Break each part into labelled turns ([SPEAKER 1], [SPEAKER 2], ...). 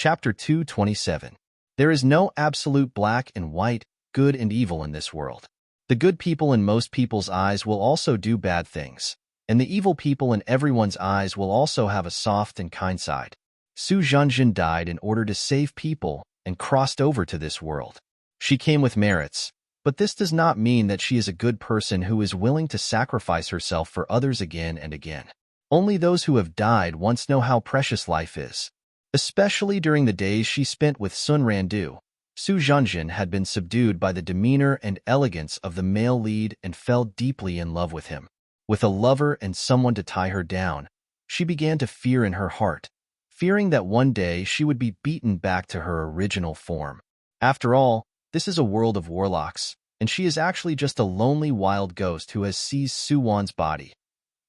[SPEAKER 1] Chapter 227. There is no absolute black and white, good and evil in this world. The good people in most people's eyes will also do bad things, and the evil people in everyone's eyes will also have a soft and kind side. Su Junjin died in order to save people and crossed over to this world. She came with merits, but this does not mean that she is a good person who is willing to sacrifice herself for others again and again. Only those who have died once know how precious life is. Especially during the days she spent with Sun Randu, Su Junjin had been subdued by the demeanor and elegance of the male lead and fell deeply in love with him. With a lover and someone to tie her down, she began to fear in her heart, fearing that one day she would be beaten back to her original form. After all, this is a world of warlocks, and she is actually just a lonely wild ghost who has seized Su Wan's body.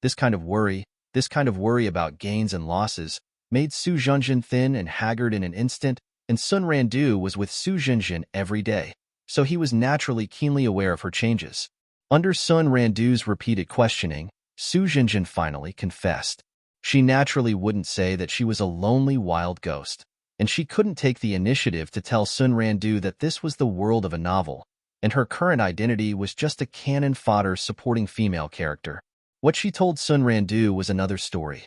[SPEAKER 1] This kind of worry about gains and losses, made Su Junjin thin and haggard in an instant, and Sun Randu was with Su Junjin every day, so he was naturally keenly aware of her changes. Under Sun Randu's repeated questioning, Su Junjin finally confessed. She naturally wouldn't say that she was a lonely wild ghost, and she couldn't take the initiative to tell Sun Randu that this was the world of a novel, and her current identity was just a cannon fodder supporting female character. What she told Sun Randu was another story.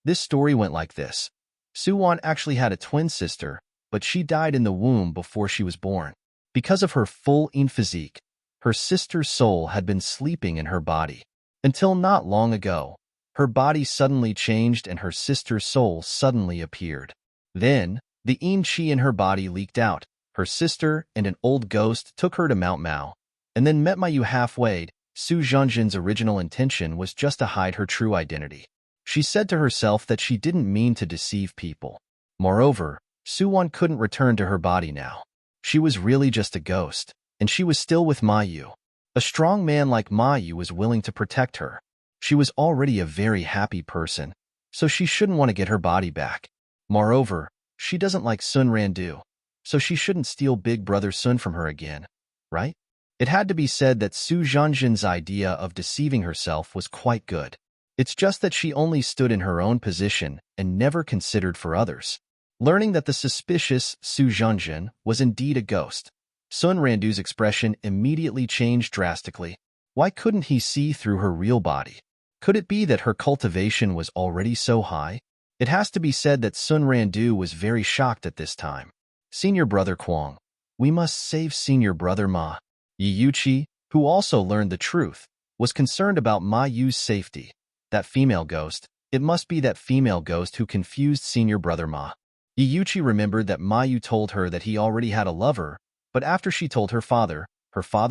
[SPEAKER 1] This story went like this. Su Wan actually had a twin sister, but she died in the womb before she was born. Because of her full-in physique, her sister's soul had been sleeping in her body. Until not long ago, her body suddenly changed and her sister's soul suddenly appeared. Then, the yin chi in her body leaked out. Her sister and an old ghost took her to Mount Mao, and then met Mayu halfway. Su Junjin's original intention was just to hide her true identity. She said to herself that she didn't mean to deceive people. Moreover, Su Wan couldn't return to her body now. She was really just a ghost, and she was still with Mayu. A strong man like Mayu was willing to protect her. She was already a very happy person, so she shouldn't want to get her body back. Moreover, she doesn't like Sun Randu, so she shouldn't steal Big Brother Sun from her again, right? It had to be said that Su Junjin's idea of deceiving herself was quite good. It's just that she only stood in her own position and never considered for others. Learning that the suspicious Su Junjin was indeed a ghost, Sun Randu's expression immediately changed drastically. Why couldn't he see through her real body? Could it be that her cultivation was already so high? It has to be said that Sun Randu was very shocked at this time. Senior Brother Kwang, we must save Senior Brother Ma. Yiyuchi, who also learned the truth, was concerned about Ma Yu's safety. That female ghost, it must be that female ghost who confused Senior Brother Ma. Yiyuchi remembered that Mayu told her that he already had a lover, but after she told her father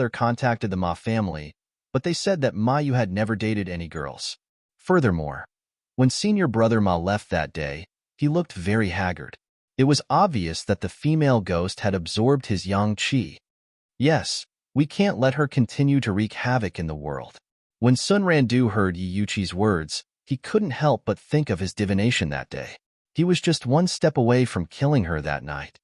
[SPEAKER 1] contacted the Ma family, but they said that Mayu had never dated any girls. Furthermore, when Senior Brother Ma left that day, he looked very haggard. It was obvious that the female ghost had absorbed his yang qi. Yes, we can't let her continue to wreak havoc in the world. When Sun Randu heard Yiyuchi's words, he couldn't help but think of his divination that day. He was just one step away from killing her that night.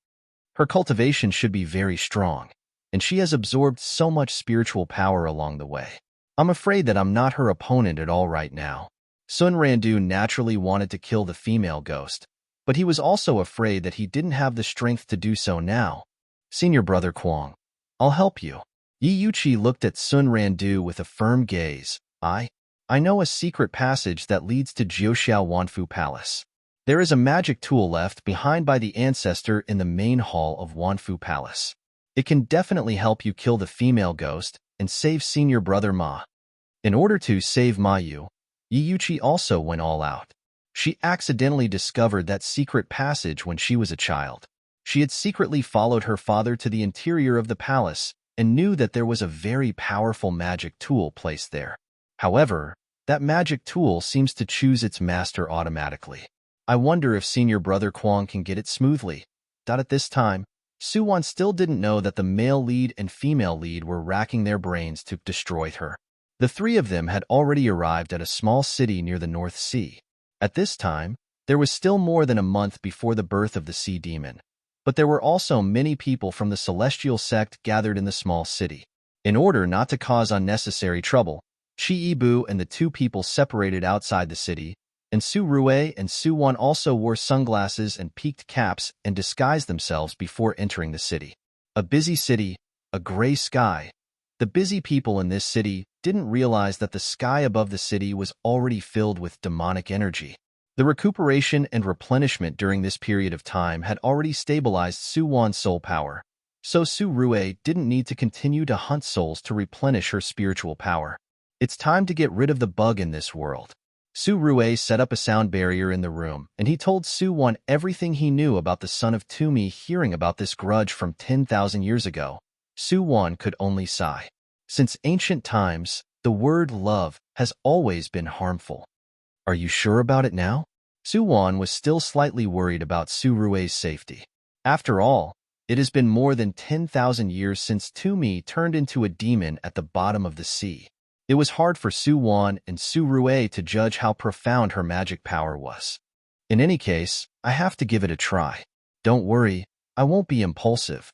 [SPEAKER 1] Her cultivation should be very strong, and she has absorbed so much spiritual power along the way. I'm afraid that I'm not her opponent at all right now. Sun Randu naturally wanted to kill the female ghost, but he was also afraid that he didn't have the strength to do so now. Senior Brother Kwang, I'll help you. Yiyuchi looked at Sun Randu with a firm gaze. I know a secret passage that leads to Jiuxiao Wanfu Palace. There is a magic tool left behind by the ancestor in the main hall of Wanfu Palace. It can definitely help you kill the female ghost and save Senior Brother Ma. In order to save Mayu, Yiyuchi also went all out. She accidentally discovered that secret passage when she was a child. She had secretly followed her father to the interior of the palace and knew that there was a very powerful magic tool placed there. However, that magic tool seems to choose its master automatically. I wonder if Senior Brother Kwang can get it smoothly. At this time, Su Wan still didn't know that the male lead and female lead were racking their brains to destroy her. The three of them had already arrived at a small city near the North Sea. At this time, there was still more than a month before the birth of the sea demon, but there were also many people from the celestial sect gathered in the small city. In order not to cause unnecessary trouble, Chi Ibu and the two people separated outside the city, and Su Rue and Su Wan also wore sunglasses and peaked caps and disguised themselves before entering the city. A busy city, a gray sky. The busy people in this city didn't realize that the sky above the city was already filled with demonic energy. The recuperation and replenishment during this period of time had already stabilized Su Wan's soul power, so Su Rue didn't need to continue to hunt souls to replenish her spiritual power. It's time to get rid of the bug in this world. Su Rue set up a sound barrier in the room, and he told Su Wan everything he knew about the son of Tumi. Hearing about this grudge from 10,000 years ago, Su Wan could only sigh. Since ancient times, the word love has always been harmful. Are you sure about it now? Su Wan was still slightly worried about Su Rue's safety. After all, it has been more than 10,000 years since Tumi turned into a demon at the bottom of the sea. It was hard for Su Wan and Su Rue to judge how profound her magic power was. In any case, I have to give it a try. Don't worry, I won't be impulsive.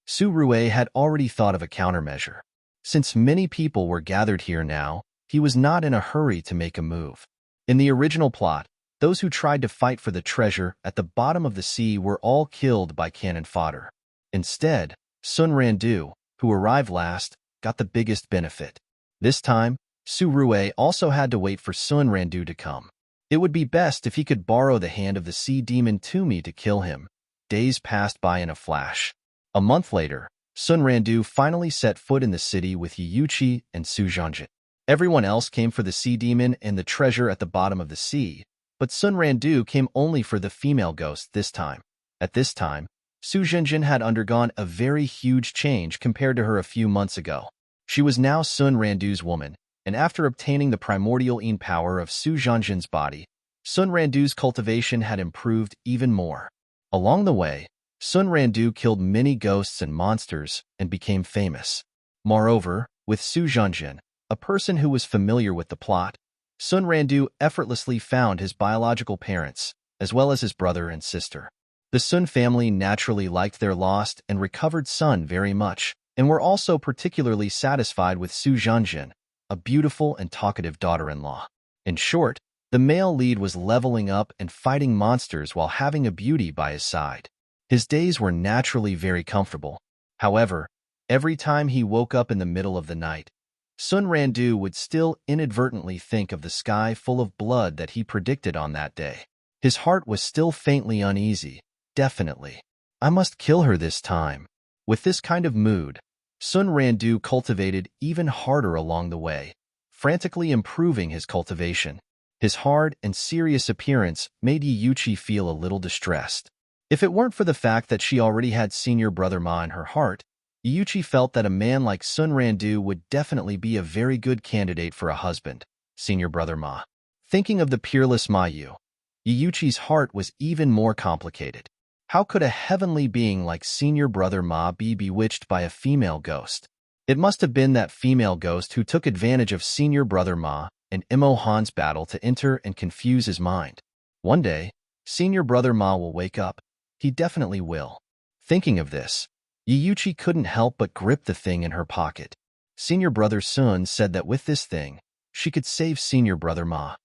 [SPEAKER 1] Su Rue had already thought of a countermeasure. Since many people were gathered here now, he was not in a hurry to make a move. In the original plot, those who tried to fight for the treasure at the bottom of the sea were all killed by cannon fodder. Instead, Sun Randu, who arrived last, got the biggest benefit. This time, Su Rue also had to wait for Sun Randu to come. It would be best if he could borrow the hand of the sea demon Tumi to kill him. Days passed by in a flash. A month later, Sun Randu finally set foot in the city with Yuchi and Su Zhanjin. Everyone else came for the sea demon and the treasure at the bottom of the sea, but Sun Randu came only for the female ghost this time. At this time, Su Zhanjin had undergone a very huge change compared to her a few months ago. She was now Sun Randu's woman, and after obtaining the primordial Yin power of Su Zhanjin's body, Sun Randu's cultivation had improved even more. Along the way, Sun Randu killed many ghosts and monsters and became famous. Moreover, with Su Zhanjin, a person who was familiar with the plot, Sun Randu effortlessly found his biological parents, as well as his brother and sister. The Sun family naturally liked their lost and recovered son very much, and were also particularly satisfied with Su Zhanjin, a beautiful and talkative daughter-in-law. In short, the male lead was leveling up and fighting monsters while having a beauty by his side. His days were naturally very comfortable. However, every time he woke up in the middle of the night, Sun Randu would still inadvertently think of the sky full of blood that he predicted on that day. His heart was still faintly uneasy. Definitely. I must kill her this time. With this kind of mood, Sun Randu cultivated even harder along the way, frantically improving his cultivation. His hard and serious appearance made Yuchi feel a little distressed. If it weren't for the fact that she already had Senior Brother Ma in her heart, Yuchi felt that a man like Sun Randu would definitely be a very good candidate for a husband, Senior Brother Ma. Thinking of the peerless Ma Yu, Yuchi's heart was even more complicated. How could a heavenly being like Senior Brother Ma be bewitched by a female ghost? It must have been that female ghost who took advantage of Senior Brother Ma and Imo Han's battle to enter and confuse his mind. One day, Senior Brother Ma will wake up. He definitely will. Thinking of this, Yuchi couldn't help but grip the thing in her pocket. Senior Brother Sun said that with this thing, she could save Senior Brother Ma.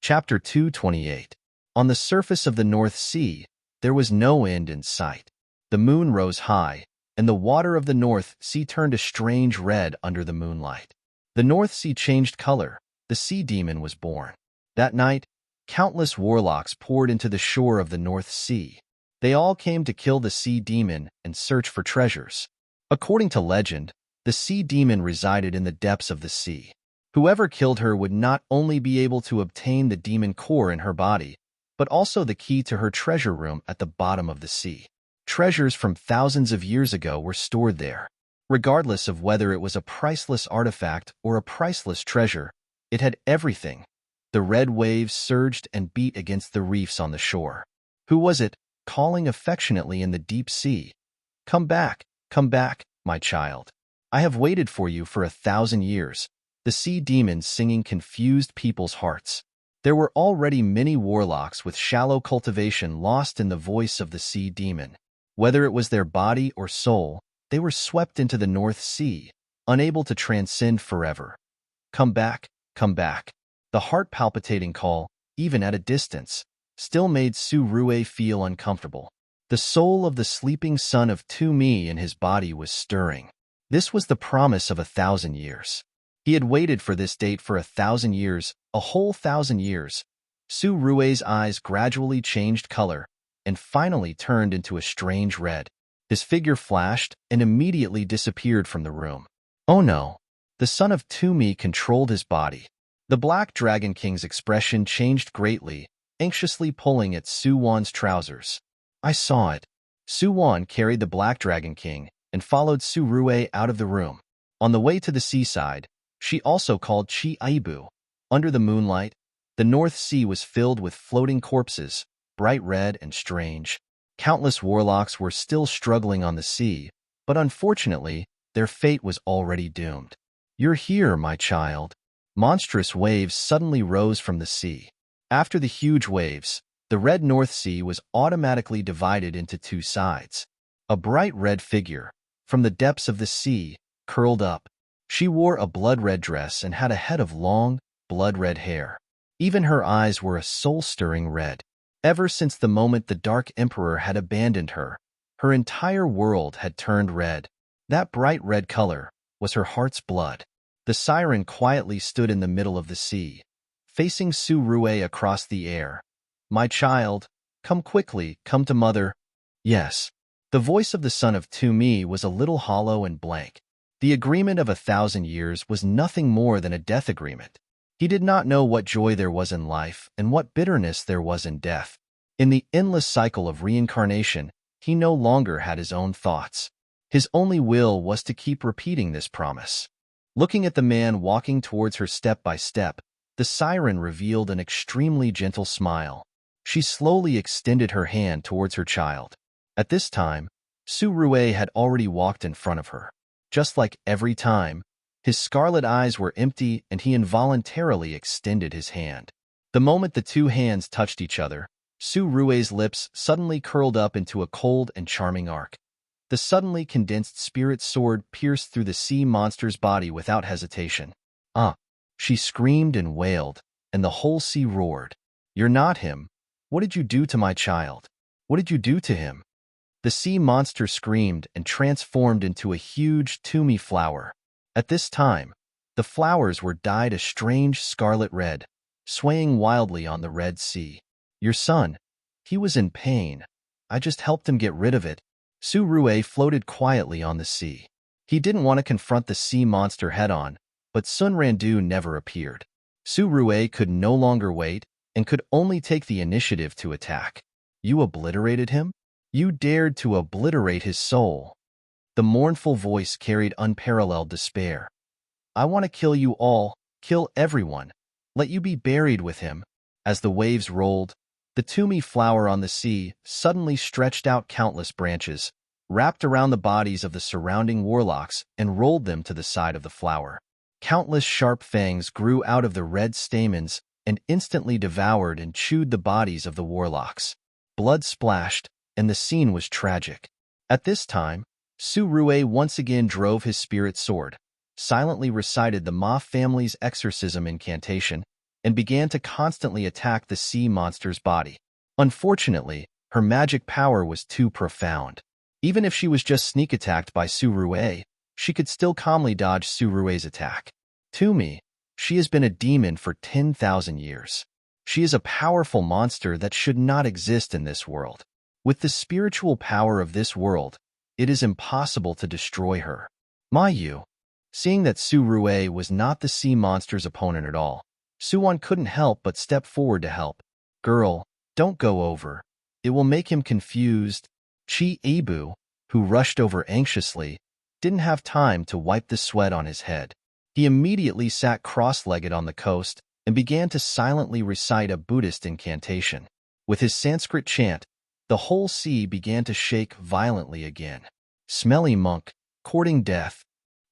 [SPEAKER 1] Chapter 228. On the surface of the North Sea, there was no end in sight. The moon rose high, and the water of the North Sea turned a strange red under the moonlight. The North Sea changed color. The sea demon was born. That night, countless warlocks poured into the shore of the North Sea. They all came to kill the sea demon and search for treasures. According to legend, the sea demon resided in the depths of the sea. Whoever killed her would not only be able to obtain the demon core in her body, but also the key to her treasure room at the bottom of the sea. Treasures from thousands of years ago were stored there. Regardless of whether it was a priceless artifact or a priceless treasure, it had everything. The red waves surged and beat against the reefs on the shore. Who was it, calling affectionately in the deep sea? Come back, my child. I have waited for you for 1,000 years. The sea demons singing confused people's hearts. There were already many warlocks with shallow cultivation lost in the voice of the sea demon. Whether it was their body or soul, they were swept into the North Sea, unable to transcend forever. Come back, The heart-palpitating call, even at a distance, still made Su Rue feel uncomfortable. The soul of the sleeping son of Tu-Mi in his body was stirring. This was the promise of 1,000 years. He had waited for this date for 1,000 years, a whole 1,000 years. Su Rue's eyes gradually changed color and finally turned into a strange red. His figure flashed and immediately disappeared from the room. Oh no! The son of Tu-Mi controlled his body. The Black Dragon King's expression changed greatly, anxiously pulling at Su Wan's trousers. I saw it. Su Wan carried the Black Dragon King and followed Su Rue out of the room. On the way to the seaside, she also called Chi Aibu. Under the moonlight, the North Sea was filled with floating corpses, bright red and strange. Countless warlocks were still struggling on the sea, but unfortunately, their fate was already doomed. You're here, my child. Monstrous waves suddenly rose from the sea. After the huge waves, the red North Sea was automatically divided into two sides. A bright red figure, from the depths of the sea, curled up. She wore a blood-red dress and had a head of long, blood-red hair. Even her eyes were a soul-stirring red. Ever since the moment the Dark Emperor had abandoned her, her entire world had turned red. That bright red color was her heart's blood. The siren quietly stood in the middle of the sea, facing Su Rue across the air. My child, come quickly, come to mother. Yes. The voice of the son of Tu-Mi was a little hollow and blank. The agreement of 1,000 years was nothing more than a death agreement. He did not know what joy there was in life and what bitterness there was in death. In the endless cycle of reincarnation, he no longer had his own thoughts. His only will was to keep repeating this promise. Looking at the man walking towards her step by step, the siren revealed an extremely gentle smile. She slowly extended her hand towards her child. At this time, Su Rue had already walked in front of her. Just like every time, his scarlet eyes were empty and he involuntarily extended his hand. The moment the two hands touched each other, Su Rue's lips suddenly curled up into a cold and charming arc. The suddenly condensed spirit sword pierced through the sea monster's body without hesitation. Ah! She screamed and wailed, and the whole sea roared. You're not him. What did you do to my child? What did you do to him? The sea monster screamed and transformed into a huge Tu-Mi flower. At this time, the flowers were dyed a strange scarlet red, swaying wildly on the Red Sea. Your son, he was in pain. I just helped him get rid of it. Su Rue floated quietly on the sea. He didn't want to confront the sea monster head-on, but Sun Randu never appeared. Su Rue could no longer wait and could only take the initiative to attack. You obliterated him? You dared to obliterate his soul. The mournful voice carried unparalleled despair. I want to kill you all, kill everyone. Let you be buried with him. As the waves rolled, the Tu-Mi flower on the sea suddenly stretched out countless branches, wrapped around the bodies of the surrounding warlocks and rolled them to the side of the flower. Countless sharp fangs grew out of the red stamens and instantly devoured and chewed the bodies of the warlocks. Blood splashed, and the scene was tragic. At this time, Su Rue once again drove his spirit sword, silently recited the Ma family's exorcism incantation, and began to constantly attack the sea monster's body. Unfortunately, her magic power was too profound. Even if she was just sneak attacked by Su Rue, she could still calmly dodge Su Rue's attack. Tu-Mi, she has been a demon for 10,000 years. She is a powerful monster that should not exist in this world. With the spiritual power of this world, it is impossible to destroy her. Mayu. Seeing that Su Rue was not the sea monster's opponent at all, Su Wan couldn't help but step forward to help. Girl, don't go over. It will make him confused. Chi Ibu, who rushed over anxiously, didn't have time to wipe the sweat on his head. He immediately sat cross-legged on the coast and began to silently recite a Buddhist incantation. With his Sanskrit chant, the whole sea began to shake violently again. Smelly monk, courting death.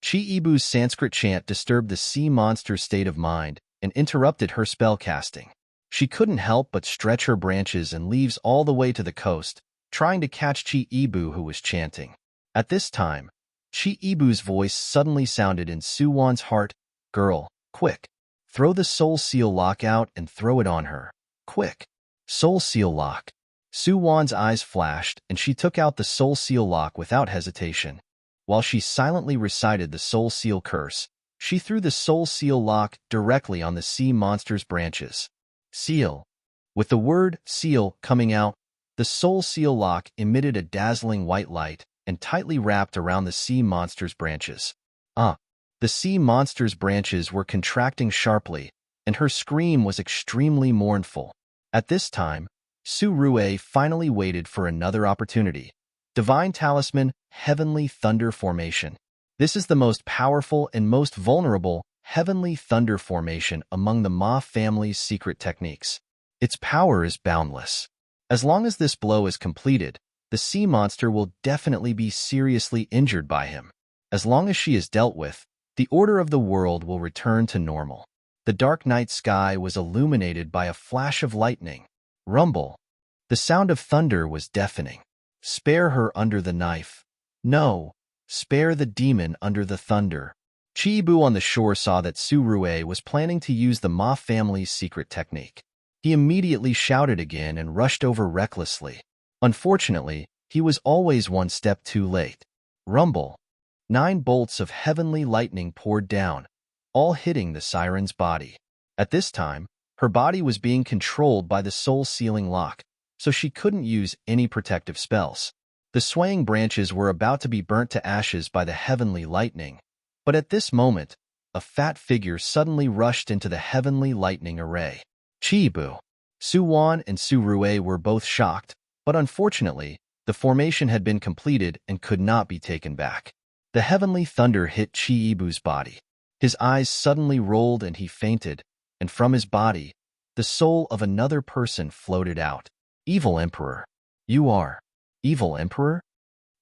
[SPEAKER 1] Chi Ibu's Sanskrit chant disturbed the sea monster's state of mind and interrupted her spell casting. She couldn't help but stretch her branches and leaves all the way to the coast, trying to catch Chi Ibu, who was chanting. At this time, Chi Ibu's voice suddenly sounded in Su Wan's heart. Girl, quick. Throw the soul seal lock out and throw it on her. Quick! Soul seal lock. Su Wan's eyes flashed, and she took out the soul seal lock without hesitation. While she silently recited the soul seal curse, she threw the soul seal lock directly on the sea monster's branches. Seal. With the word seal coming out, the soul seal lock emitted a dazzling white light and tightly wrapped around the sea monster's branches. The sea monster's branches were contracting sharply, and her scream was extremely mournful. At this time, Su Rue finally waited for another opportunity. Divine Talisman, Heavenly Thunder Formation. This is the most powerful and most vulnerable Heavenly Thunder Formation among the Ma family's secret techniques. Its power is boundless. As long as this blow is completed, the sea monster will definitely be seriously injured by him. As long as she is dealt with, the order of the world will return to normal. The dark night sky was illuminated by a flash of lightning. Rumble. The sound of thunder was deafening. Spare her under the knife. No, spare the demon under the thunder. Chiibu on the shore saw that Su Rue was planning to use the Ma family's secret technique. He immediately shouted again and rushed over recklessly. Unfortunately, he was always one step too late. Rumble. 9 bolts of heavenly lightning poured down, all hitting the siren's body. At this time, her body was being controlled by the soul sealing lock, so she couldn't use any protective spells. The swaying branches were about to be burnt to ashes by the heavenly lightning, but at this moment, a fat figure suddenly rushed into the heavenly lightning array. Chiibu. Su Wan and Su Rue were both shocked, but unfortunately, the formation had been completed and could not be taken back. The heavenly thunder hit Chiibu's body. His eyes suddenly rolled and he fainted, and from his body, the soul of another person floated out. Evil Emperor. You are Evil Emperor?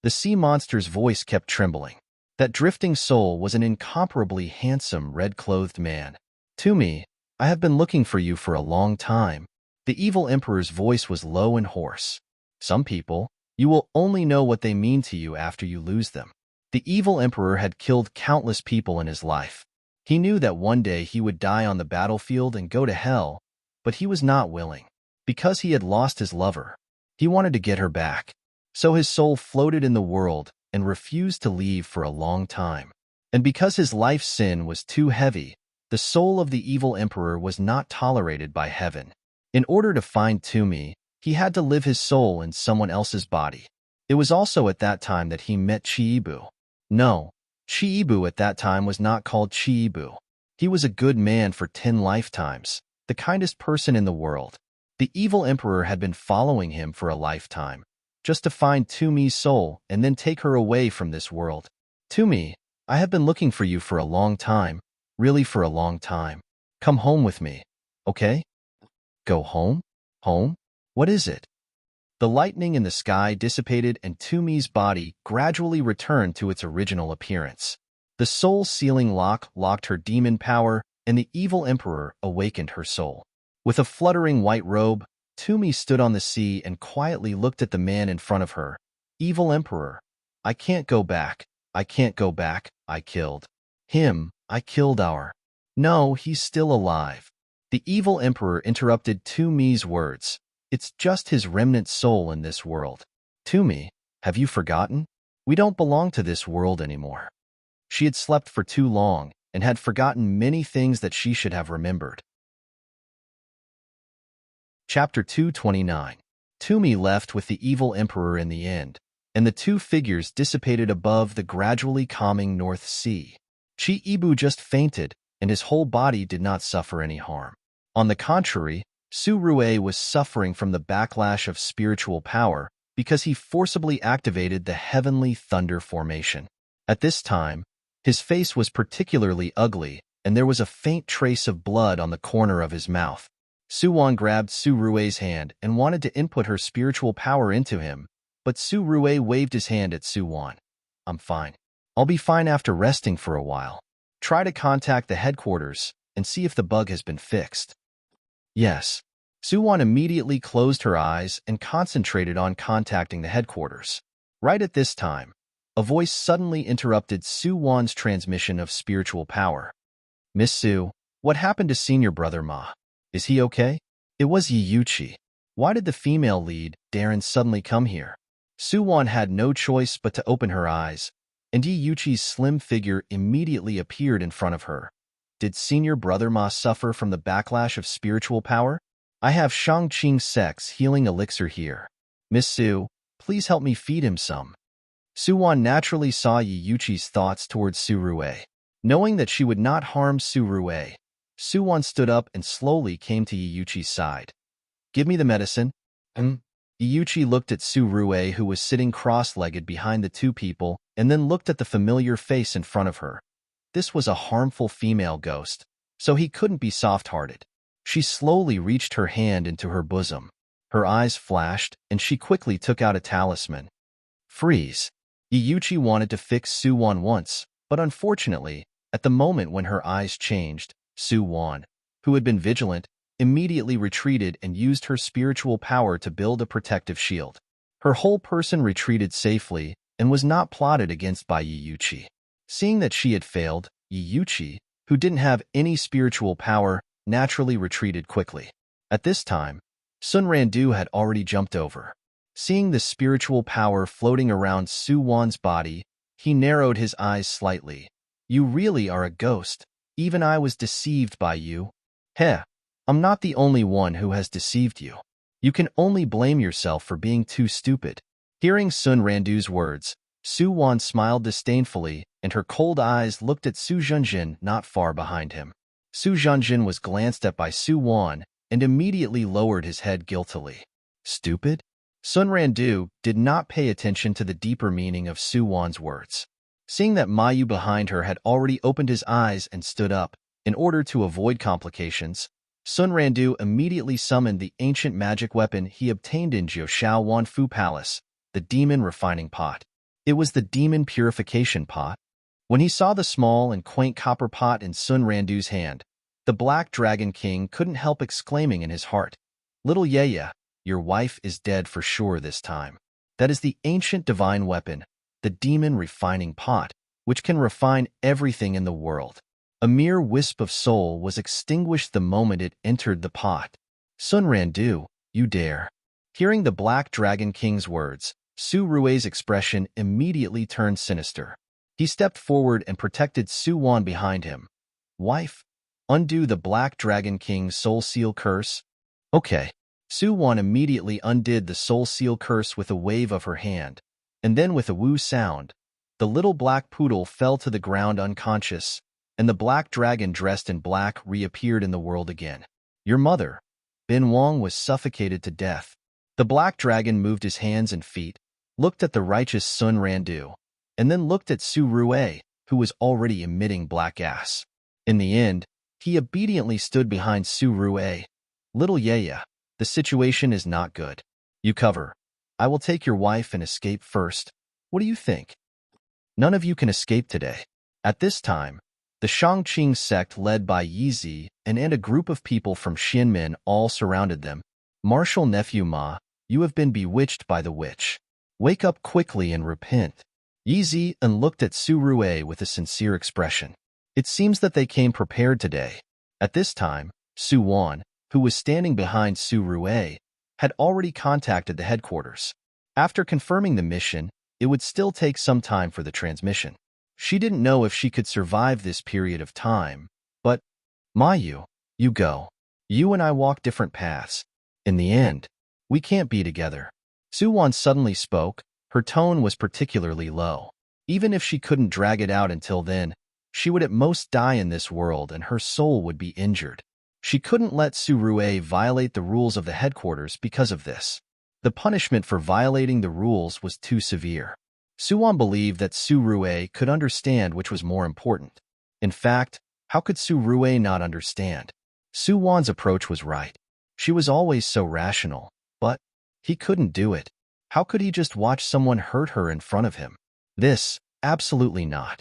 [SPEAKER 1] The sea monster's voice kept trembling. That drifting soul was an incomparably handsome red-clothed man. To me, I have been looking for you for a long time. The evil emperor's voice was low and hoarse. Some people, you will only know what they mean to you after you lose them. The evil emperor had killed countless people in his life. He knew that one day he would die on the battlefield and go to hell, but he was not willing. Because he had lost his lover, he wanted to get her back. So his soul floated in the world and refused to leave for a long time. And because his life's sin was too heavy, the soul of the evil emperor was not tolerated by heaven. In order to find Tumi, he had to live his soul in someone else's body. It was also at that time that he met Chiibu. No, Chiibu at that time was not called Chiibu. He was a good man for 10 lifetimes, the kindest person in the world. The evil emperor had been following him for a lifetime, just to find Tumi's soul and then take her away from this world. Tumi, I have been looking for you for a long time, really for a long time. Come home with me, okay? Go home? Home? What is it? The lightning in the sky dissipated and Tumi's body gradually returned to its original appearance. The soul-sealing lock locked her demon power, and the evil emperor awakened her soul. With a fluttering white robe, Tumi stood on the sea and quietly looked at the man in front of her. Evil emperor, I can't go back. I can't go back. I killed him. I killed our... No, he's still alive. The evil emperor interrupted Tumi's words. It's just his remnant soul in this world. Tumi, have you forgotten? We don't belong to this world anymore. She had slept for too long and had forgotten many things that she should have remembered. Chapter 229. Tumi left with the evil emperor in the end, and the two figures dissipated above the gradually calming North Sea. Chiibu just fainted, and his whole body did not suffer any harm. On the contrary, Su Rue was suffering from the backlash of spiritual power because he forcibly activated the heavenly thunder formation. At this time, his face was particularly ugly, and there was a faint trace of blood on the corner of his mouth. Su Wan grabbed Su Rue's hand and wanted to input her spiritual power into him, but Su Rue waved his hand at Su Wan. I'm fine. I'll be fine after resting for a while. Try to contact the headquarters and see if the bug has been fixed. Yes. Su Wan immediately closed her eyes and concentrated on contacting the headquarters. Right at this time, a voice suddenly interrupted Su Wan's transmission of spiritual power. Miss Su, What happened to Senior Brother Ma? Is he okay? It was Yuchi. Why did the female lead, Darren, suddenly come here? Suwon had no choice but to open her eyes, and Yuchi's slim figure immediately appeared in front of her. Did Senior Brother Ma suffer from the backlash of spiritual power? I have Shangqing Sex healing elixir here. Miss Su, please help me feed him some. Suwon naturally saw Yuchi's thoughts towards Surue. Knowing that she would not harm Surue, Suwon stood up and slowly came to Yuchi's side. Give me the medicine. Yuchi looked at Surue, who was sitting cross-legged behind the two people, and then looked at the familiar face in front of her. This was a harmful female ghost, so he couldn't be soft-hearted. She slowly reached her hand into her bosom. Her eyes flashed, and she quickly took out a talisman. Freeze. Yuchi wanted to fix Suwon once, but unfortunately, at the moment when her eyes changed, Suwon, who had been vigilant, immediately retreated and used her spiritual power to build a protective shield. Her whole person retreated safely and was not plotted against by Yuchi. Seeing that she had failed, Yuchi, who didn't have any spiritual power, naturally retreated quickly. At this time, Sun Randu had already jumped over. Seeing the spiritual power floating around Suwon's body, he narrowed his eyes slightly. You really are a ghost. Even I was deceived by you. Heh, I'm not the only one who has deceived you. You can only blame yourself for being too stupid. Hearing Sun Randu's words, Suwon smiled disdainfully, and her cold eyes looked at Su Zhenjin not far behind him. Su Zhenjin was glanced at by Suwon and immediately lowered his head guiltily. Stupid? Sun Randu did not pay attention to the deeper meaning of Suwon's words. Seeing that Mayu behind her had already opened his eyes and stood up, in order to avoid complications, Sun Randu immediately summoned the ancient magic weapon he obtained in Jiuxiao Wanfu Palace, the demon refining pot. It was the demon purification pot. When he saw the small and quaint copper pot in Sun Randu's hand, the Black Dragon King couldn't help exclaiming in his heart, Little Yeya, your wife is dead for sure this time. That is the ancient divine weapon, the demon refining pot, which can refine everything in the world. A mere wisp of soul was extinguished the moment it entered the pot. Sun Randu, you dare. Hearing the Black Dragon King's words, Su Rue's expression immediately turned sinister. He stepped forward and protected Suwon behind him. Wife, undo the Black Dragon King's soul seal curse. Okay. Suwon immediately undid the soul seal curse with a wave of her hand, and then with a woo sound, the little black poodle fell to the ground unconscious, and the black dragon dressed in black reappeared in the world again. Your mother, Bin Wang, was suffocated to death. The black dragon moved his hands and feet, looked at the righteous Sun Randu, and then looked at Su Rue, who was already emitting black gas. In the end, he obediently stood behind Su Rue. Little Yeya, the situation is not good. You cover. I will take your wife and escape first. What do you think? None of you can escape today. At this time, the Shangqing sect led by Yizi and a group of people from Xianmen all surrounded them. Martial nephew Ma, you have been bewitched by the witch. Wake up quickly and repent. Yizi and looked at Su Rue with a sincere expression. It seems that they came prepared today. At this time, Suwon, who was standing behind Su Rue, had already contacted the headquarters. After confirming the mission, it would still take some time for the transmission. She didn't know if she could survive this period of time, but, Mayu, you go. You and I walk different paths. In the end, we can't be together. Suwon suddenly spoke. Her tone was particularly low. Even if she couldn't drag it out until then, she would at most die in this world and her soul would be injured. She couldn't let Su Rue violate the rules of the headquarters because of this. The punishment for violating the rules was too severe. Suwon believed that Su Rue could understand which was more important. In fact, how could Su Rue not understand? Suwon's approach was right. She was always so rational, but he couldn't do it. How could he just watch someone hurt her in front of him? This, absolutely not.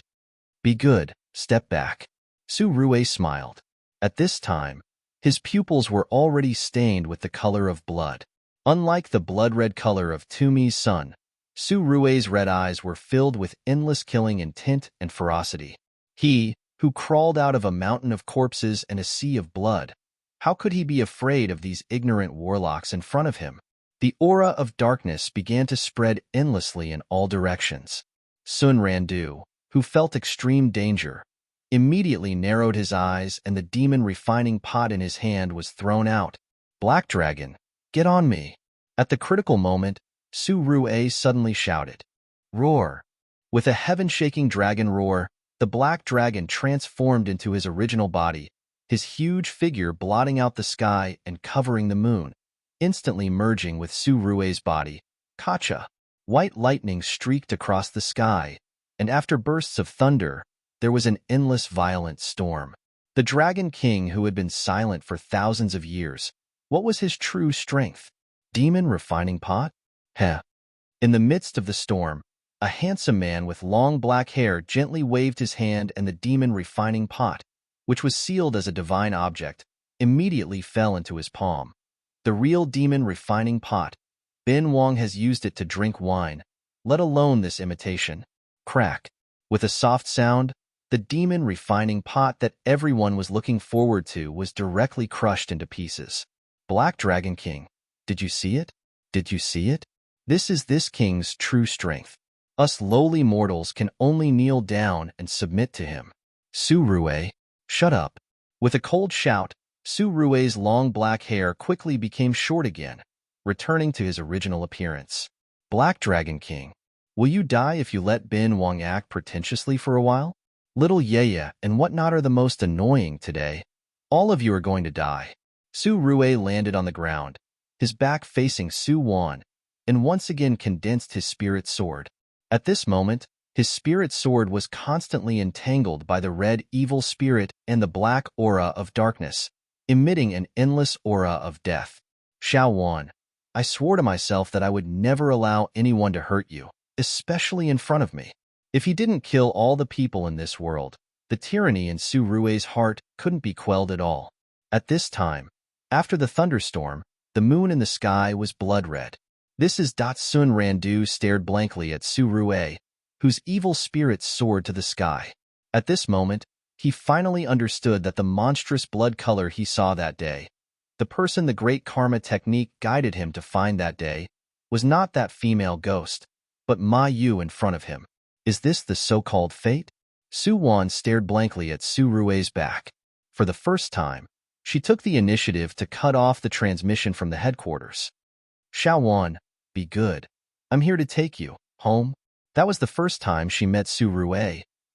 [SPEAKER 1] Be good, step back. Su Rue smiled. At this time, his pupils were already stained with the color of blood. Unlike the blood-red color of Tumi's son, Su Rue's red eyes were filled with endless killing intent and ferocity. He, who crawled out of a mountain of corpses and a sea of blood. How could he be afraid of these ignorant warlocks in front of him? The aura of darkness began to spread endlessly in all directions. Sun Randu, who felt extreme danger, immediately narrowed his eyes, and the demon refining pot in his hand was thrown out. "Black Dragon, get on me!" At the critical moment, Su Rue suddenly shouted. Roar! With a heaven-shaking dragon roar, the black dragon transformed into his original body, his huge figure blotting out the sky and covering the moon, instantly merging with Su Rue's body. Kacha! White lightning streaked across the sky, and after bursts of thunder, there was an endless violent storm. The Dragon King, who had been silent for thousands of years, what was his true strength? Demon refining pot? Heh. In the midst of the storm, a handsome man with long black hair gently waved his hand, and the demon refining pot, which was sealed as a divine object, immediately fell into his palm. The real demon refining pot. Bin Wang has used it to drink wine, let alone this imitation. Crack. With a soft sound, the demon refining pot that everyone was looking forward to was directly crushed into pieces. Black Dragon King, did you see it? Did you see it? This is this king's true strength. Us lowly mortals can only kneel down and submit to him. Su Rue, shut up. With a cold shout, Su Rue's long black hair quickly became short again, returning to his original appearance. Black Dragon King, will you die if you let Bin Wang act pretentiously for a while? Little Yaya and whatnot are the most annoying today. All of you are going to die. Su Rue landed on the ground, his back facing Su Wan, and once again condensed his spirit sword. At this moment, his spirit sword was constantly entangled by the red evil spirit and the black aura of darkness, emitting an endless aura of death. Xiao Wan, I swore to myself that I would never allow anyone to hurt you, especially in front of me. If he didn't kill all the people in this world, the tyranny in Su Rue's heart couldn't be quelled at all. At this time, after the thunderstorm, the moon in the sky was blood red. This is Sun Randu stared blankly at Su Rue, whose evil spirit soared to the sky. At this moment, he finally understood that the monstrous blood color he saw that day, the person the great karma technique guided him to find that day, was not that female ghost, but Ma Yu in front of him. Is this the so-called fate? Su Wan stared blankly at Su Rue's back. For the first time, she took the initiative to cut off the transmission from the headquarters. Xiao Wan, be good. I'm here to take you home. That was the first time she met Su Rue,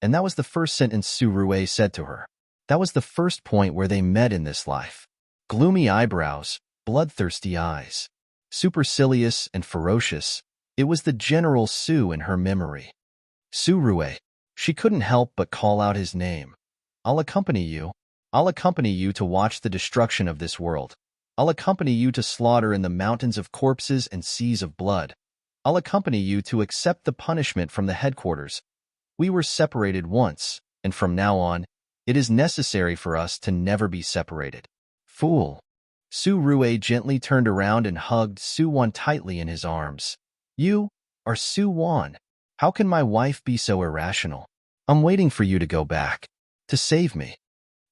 [SPEAKER 1] and that was the first sentence Su Rue said to her. That was the first point where they met in this life. Gloomy eyebrows, bloodthirsty eyes. Supercilious and ferocious, it was the General Su in her memory. Su Rue. She couldn't help but call out his name. I'll accompany you. I'll accompany you to watch the destruction of this world. I'll accompany you to slaughter in the mountains of corpses and seas of blood. I'll accompany you to accept the punishment from the headquarters. We were separated once, and from now on, it is necessary for us to never be separated. Fool. Su Rue gently turned around and hugged Su Wan tightly in his arms. You are Su Wan. How can my wife be so irrational? I'm waiting for you to go back, to save me.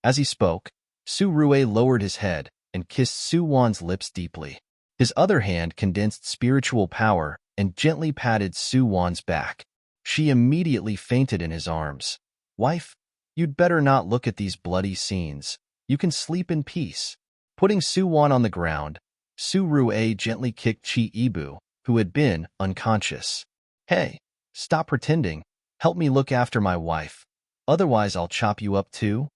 [SPEAKER 1] As he spoke, Su Rue lowered his head and kissed Su Wan's lips deeply. His other hand condensed spiritual power and gently patted Su Wan's back. She immediately fainted in his arms. Wife, you'd better not look at these bloody scenes. You can sleep in peace. Putting Su Wan on the ground, Su Rue gently kicked Chi Ibu, who had been unconscious. Hey, stop pretending. Help me look after my wife. Otherwise I'll chop you up too.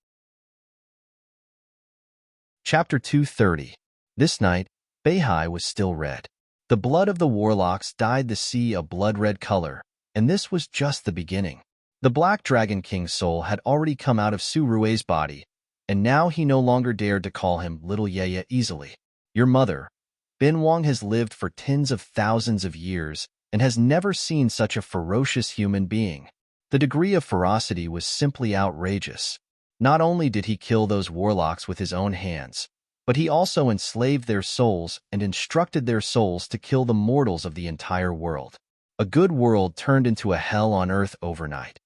[SPEAKER 1] Chapter 230. This night, Beihai was still red. The blood of the warlocks dyed the sea a blood-red color, and this was just the beginning. The Black Dragon King's soul had already come out of Su Rue's body, and now he no longer dared to call him Little Yaya easily. Your mother, Bin Wang, has lived for tens of thousands of years and has never seen such a ferocious human being. The degree of ferocity was simply outrageous. Not only did he kill those warlocks with his own hands, but he also enslaved their souls and instructed their souls to kill the mortals of the entire world. A good world turned into a hell on earth overnight.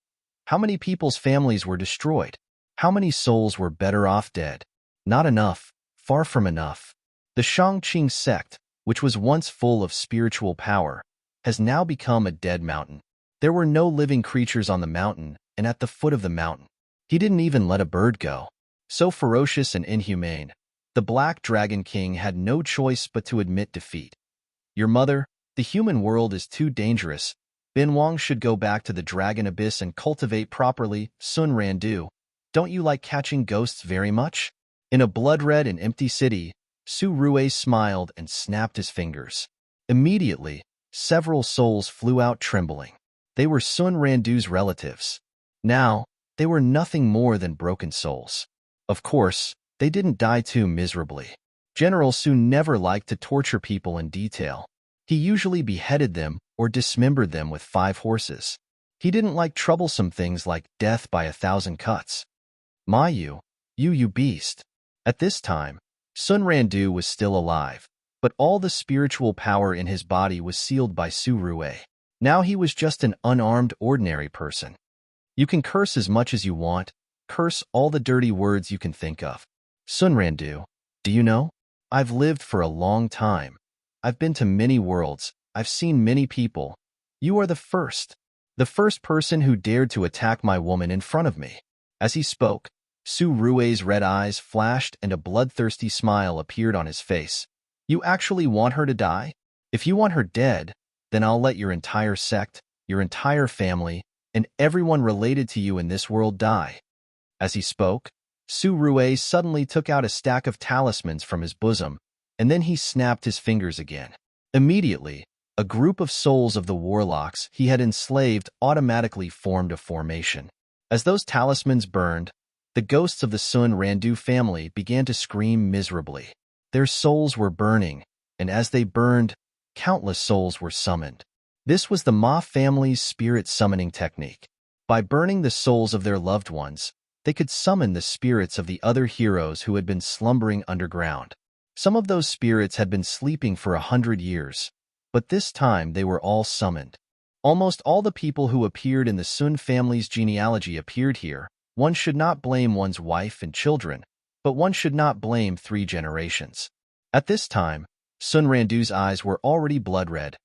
[SPEAKER 1] How many people's families were destroyed? How many souls were better off dead? Not enough, far from enough. The Shangqing sect, which was once full of spiritual power, has now become a dead mountain. There were no living creatures on the mountain and at the foot of the mountain. He didn't even let a bird go. So ferocious and inhumane, the Black Dragon King had no choice but to admit defeat. Your mother, the human world is too dangerous. Bin Wang should go back to the Dragon Abyss and cultivate properly. Sun Randu, don't you like catching ghosts very much? In a blood-red and empty city, Su Rue smiled and snapped his fingers. Immediately, several souls flew out trembling. They were Sun Randu's relatives. Now, they were nothing more than broken souls. Of course, they didn't die too miserably. General Su never liked to torture people in detail. He usually beheaded them or dismembered them with 5 horses. He didn't like troublesome things like death by 1,000 cuts. You beast. At this time, Sun Randu was still alive, but all the spiritual power in his body was sealed by Su Rue. Now he was just an unarmed, ordinary person. You can curse as much as you want, curse all the dirty words you can think of. Sun Randu, do you know? I've lived for a long time. I've been to many worlds. I've seen many people. You are the first person who dared to attack my woman in front of me. As he spoke, Su Rue's red eyes flashed and a bloodthirsty smile appeared on his face. You actually want her to die? If you want her dead, then I'll let your entire sect, your entire family, and everyone related to you in this world die. As he spoke, Su Rue suddenly took out a stack of talismans from his bosom, and then he snapped his fingers again. Immediately, a group of souls of the warlocks he had enslaved automatically formed a formation. As those talismans burned, the ghosts of the Sun Randu family began to scream miserably. Their souls were burning, and as they burned, countless souls were summoned. This was the Ma family's spirit summoning technique. By burning the souls of their loved ones, they could summon the spirits of the other heroes who had been slumbering underground. Some of those spirits had been sleeping for 100 years, but this time they were all summoned. Almost all the people who appeared in the Sun family's genealogy appeared here. One should not blame one's wife and children, but one should not blame 3 generations. At this time, Sun Randu's eyes were already blood-red.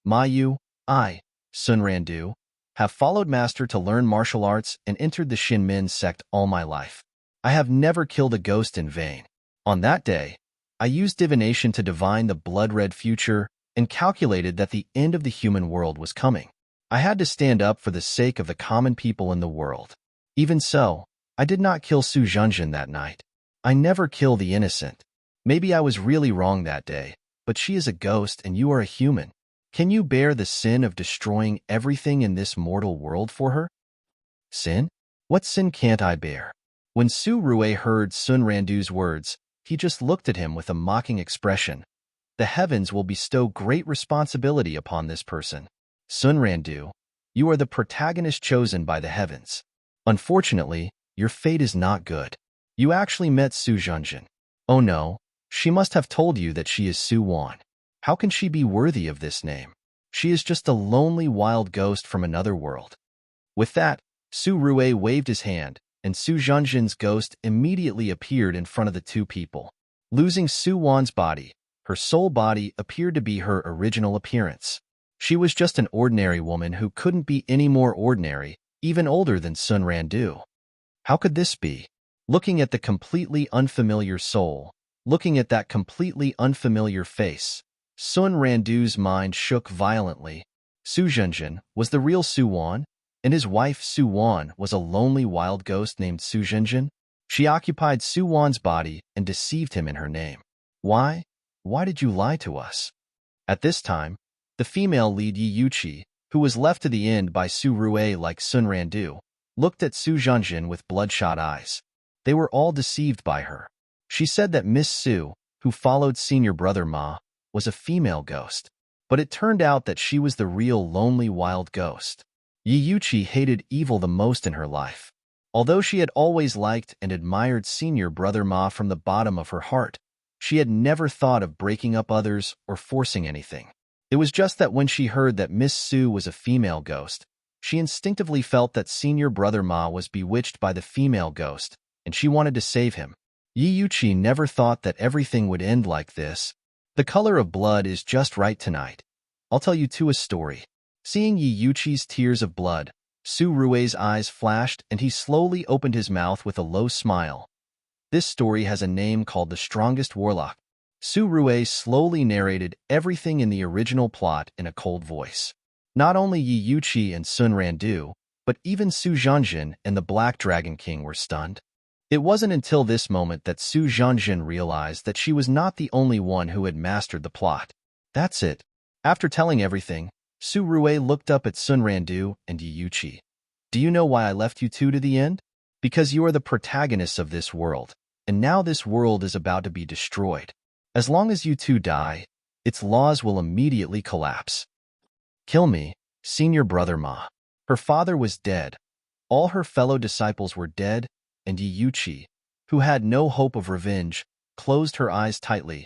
[SPEAKER 1] I, Sun Randu, have followed Master to learn martial arts and entered the Shinmin sect all my life. I have never killed a ghost in vain. On that day, I used divination to divine the blood-red future and calculated that the end of the human world was coming. I had to stand up for the sake of the common people in the world. Even so, I did not kill Su Zhenjin that night. I never kill the innocent. Maybe I was really wrong that day, but she is a ghost and you are a human. Can you bear the sin of destroying everything in this mortal world for her? Sin? What sin can't I bear? When Su Rue heard Sun Randu's words, he just looked at him with a mocking expression. The heavens will bestow great responsibility upon this person. Sun Randu, you are the protagonist chosen by the heavens. Unfortunately, your fate is not good. You actually met Su Zhenjin. Oh no, she must have told you that she is Su Wan. How can she be worthy of this name? She is just a lonely wild ghost from another world. With that, Su Rue waved his hand, and Su Zhenjin's ghost immediately appeared in front of the 2 people. Losing Su Wan's body, her soul body appeared to be her original appearance. She was just an ordinary woman who couldn't be any more ordinary, even older than Sun Randu. How could this be? Looking at the completely unfamiliar soul, looking at that completely unfamiliar face, Sun Randu's mind shook violently. Su Zhenjin was the real Su Wan, and his wife Su Wan was a lonely wild ghost named Su Zhenjin. She occupied Su Wan's body and deceived him in her name. Why? Why did you lie to us? At this time, the female lead Yi Yuqi, who was left to the end by Su Rue like Sun Randu, looked at Su Zhenjin with bloodshot eyes. They were all deceived by her. She said that Miss Su, who followed senior brother Ma, was a female ghost. But it turned out that she was the real lonely wild ghost. Yi Yuqi hated evil the most in her life. Although she had always liked and admired senior brother Ma from the bottom of her heart, she had never thought of breaking up others or forcing anything. It was just that when she heard that Miss Su was a female ghost, she instinctively felt that senior brother Ma was bewitched by the female ghost, and she wanted to save him. Yi Yuqi never thought that everything would end like this. The color of blood is just right tonight. I'll tell you too a story. Seeing Yi Yuqi's tears of blood, Su Rui's eyes flashed and he slowly opened his mouth with a low smile. This story has a name called The Strongest Warlock. Su Rui slowly narrated everything in the original plot in a cold voice. Not only Yi Yuqi and Sun Randu, but even Su Zhanjin and the Black Dragon King were stunned. It wasn't until this moment that Su Zhanjin realized that she was not the only one who had mastered the plot. That's it. After telling everything, Su Rui looked up at Sun Randu and Yi Yuqi. Do you know why I left you two to the end? Because you are the protagonists of this world, and now this world is about to be destroyed. As long as you two die, its laws will immediately collapse. Kill me, Senior Brother Ma. Her father was dead. All her fellow disciples were dead, and Yi Yuqi, who had no hope of revenge, closed her eyes tightly.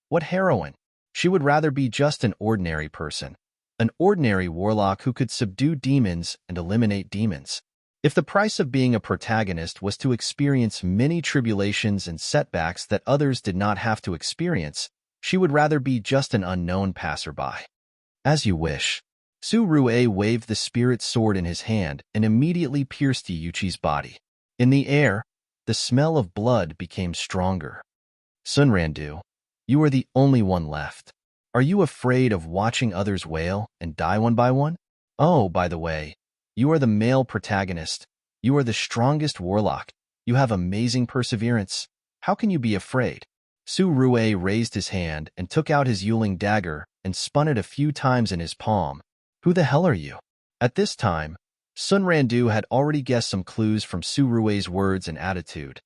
[SPEAKER 1] What heroine! She would rather be just an ordinary person. An ordinary warlock who could subdue demons and eliminate demons. If the price of being a protagonist was to experience many tribulations and setbacks that others did not have to experience, she would rather be just an unknown passerby. As you wish. Su Rui waved the spirit sword in his hand and immediately pierced Yi Yuqi's body. In the air, the smell of blood became stronger. Sun Randu, you are the only one left. Are you afraid of watching others wail and die one by one? Oh, by the way, you are the male protagonist. You are the strongest warlock. You have amazing perseverance. How can you be afraid? Su Rui raised his hand and took out his Yuling dagger and spun it a few times in his palm. Who the hell are you? At this time, Sun Randu had already guessed some clues from Su Rui's words and attitude.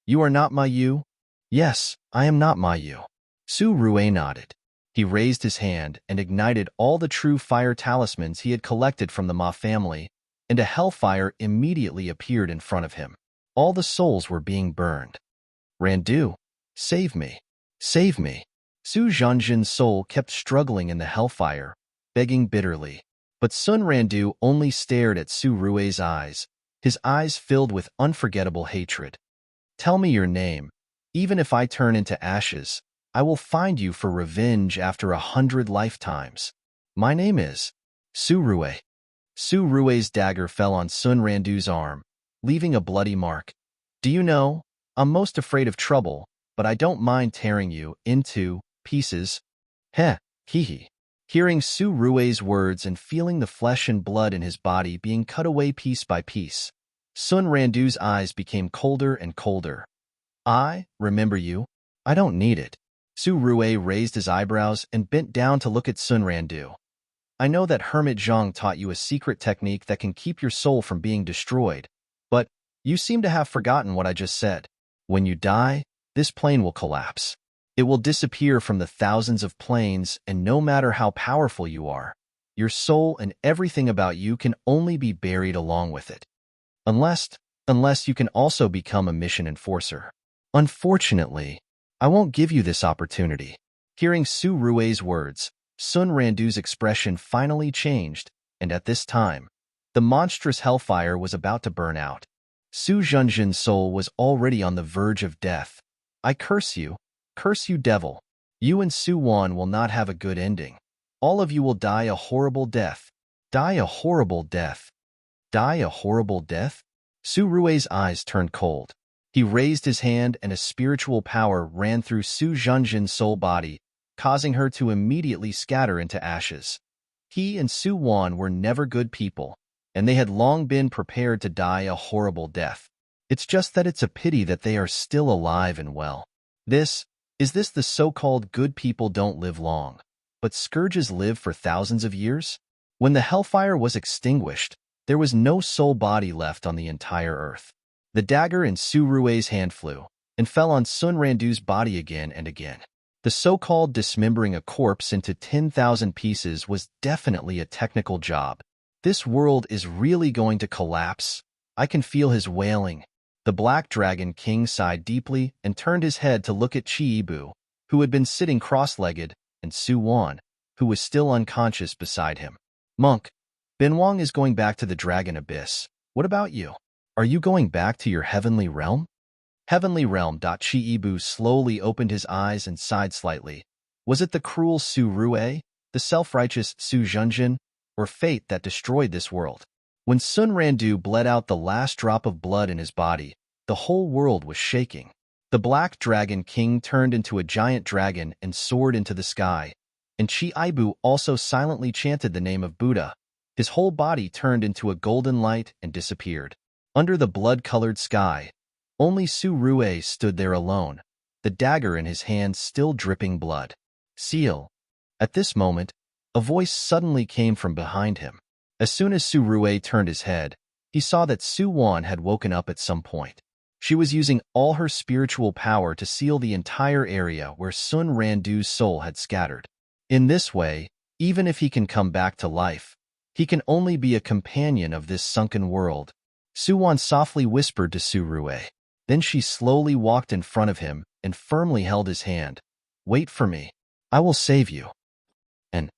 [SPEAKER 1] You are not Ma Yu? Yes, I am not Ma Yu. Su Rui nodded. He raised his hand and ignited all the true fire talismans he had collected from the Ma family, and a hellfire immediately appeared in front of him. All the souls were being burned. Randu, save me. Save me. Su Zhanjin's soul kept struggling in the hellfire, begging bitterly. But Sun Randu only stared at Su Rui's eyes, his eyes filled with unforgettable hatred. Tell me your name. Even if I turn into ashes, I will find you for revenge after 100 lifetimes. My name is Su Rui. Su Rui's dagger fell on Sun Randu's arm, leaving a bloody mark. Do you know, I'm most afraid of trouble, but I don't mind tearing you into pieces. Heh, hee. Hearing Su Rui's words and feeling the flesh and blood in his body being cut away piece by piece, Sun Randu's eyes became colder and colder. I remember you. I don't need it. Su Rui raised his eyebrows and bent down to look at Sun Randu. I know that Hermit Zhang taught you a secret technique that can keep your soul from being destroyed, but you seem to have forgotten what I just said. When you die, this plane will collapse. It will disappear from the thousands of planes, and no matter how powerful you are, your soul and everything about you can only be buried along with it. Unless you can also become a mission enforcer. Unfortunately, I won't give you this opportunity. Hearing Su Rui's words, Sun Randu's expression finally changed, and at this time, the monstrous hellfire was about to burn out. Su Zhanjin's soul was already on the verge of death. I curse you, devil. You and Su Wan will not have a good ending. All of you will die a horrible death. Die a horrible death. Die a horrible death? Su Rui's eyes turned cold. He raised his hand and a spiritual power ran through Su Zhanjin's soul body, causing her to immediately scatter into ashes. He and Su Wan were never good people, and they had long been prepared to die a horrible death. It's just that it's a pity that they are still alive and well. Is this the so-called good people don't live long, but scourges live for thousands of years? When the hellfire was extinguished, there was no soul body left on the entire earth. The dagger in Su Rui's hand flew, and fell on Sun Randu's body again and again. The so-called dismembering a corpse into 10,000 pieces was definitely a technical job. This world is really going to collapse. I can feel his wailing. The Black Dragon King sighed deeply and turned his head to look at Chi Bu, who had been sitting cross-legged, and Su Wan, who was still unconscious beside him. Monk, Ben Wang is going back to the Dragon Abyss. What about you? Are you going back to your heavenly realm? Heavenly realm. Chiibu slowly opened his eyes and sighed slightly. Was it the cruel Su Rue, the self-righteous Su Junjin, or fate that destroyed this world? When Sun Randu bled out the last drop of blood in his body, the whole world was shaking. The Black Dragon King turned into a giant dragon and soared into the sky, and Chiibu also silently chanted the name of Buddha. His whole body turned into a golden light and disappeared. Under the blood-colored sky, only Su Rue stood there alone, the dagger in his hand still dripping blood. Seal. At this moment, a voice suddenly came from behind him. As soon as Su Rue turned his head, he saw that Su Wan had woken up at some point. She was using all her spiritual power to seal the entire area where Sun Randu's soul had scattered. In this way, even if he can come back to life, he can only be a companion of this sunken world. Su Wan softly whispered to Su Rue. Then she slowly walked in front of him and firmly held his hand. Wait for me. I will save you. And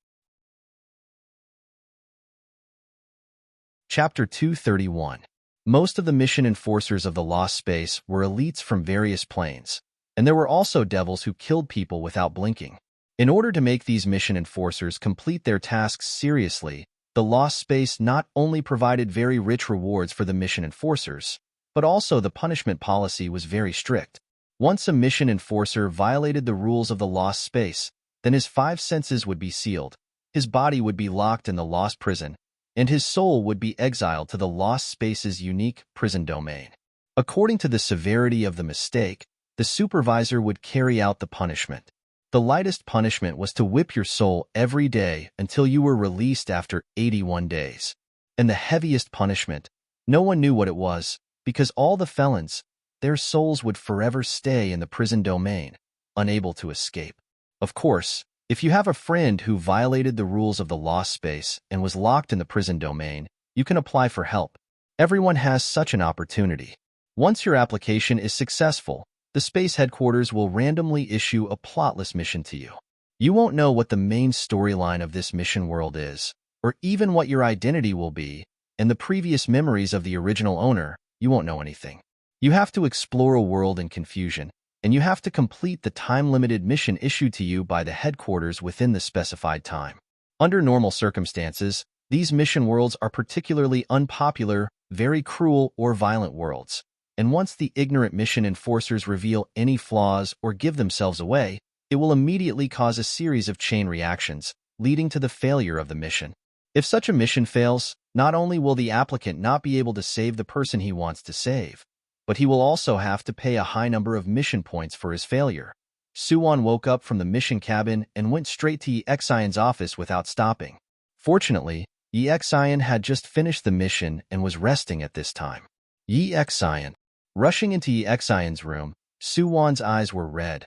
[SPEAKER 1] Chapter 231. Most of the mission enforcers of the Lost Space were elites from various planes, and there were also devils who killed people without blinking. In order to make these mission enforcers complete their tasks seriously, the Lost Space not only provided very rich rewards for the mission enforcers, but also the punishment policy was very strict. Once a mission enforcer violated the rules of the Lost Space, then his 5 senses would be sealed, his body would be locked in the Lost Prison, and his soul would be exiled to the Lost Space's unique prison domain. According to the severity of the mistake, the supervisor would carry out the punishment. The lightest punishment was to whip your soul every day until you were released after 81 days. And the heaviest punishment, no one knew what it was, because all the felons, their souls would forever stay in the prison domain, unable to escape. Of course, if you have a friend who violated the rules of the Lost Space and was locked in the prison domain, you can apply for help. Everyone has such an opportunity. Once your application is successful, the space headquarters will randomly issue a plotless mission to you. You won't know what the main storyline of this mission world is, or even what your identity will be, and the previous memories of the original owner, you won't know anything. You have to explore a world in confusion, and you have to complete the time-limited mission issued to you by the headquarters within the specified time. Under normal circumstances, these mission worlds are particularly unpopular, very cruel, or violent worlds. And once the ignorant mission enforcers reveal any flaws or give themselves away, it will immediately cause a series of chain reactions, leading to the failure of the mission. If such a mission fails, not only will the applicant not be able to save the person he wants to save, but he will also have to pay a high number of mission points for his failure. Suwon woke up from the mission cabin and went straight to Yi Xian's office without stopping. Fortunately, Yi Xian had just finished the mission and was resting at this time. Yi Xian. Rushing into Yi Xian's room, Suwon's eyes were red.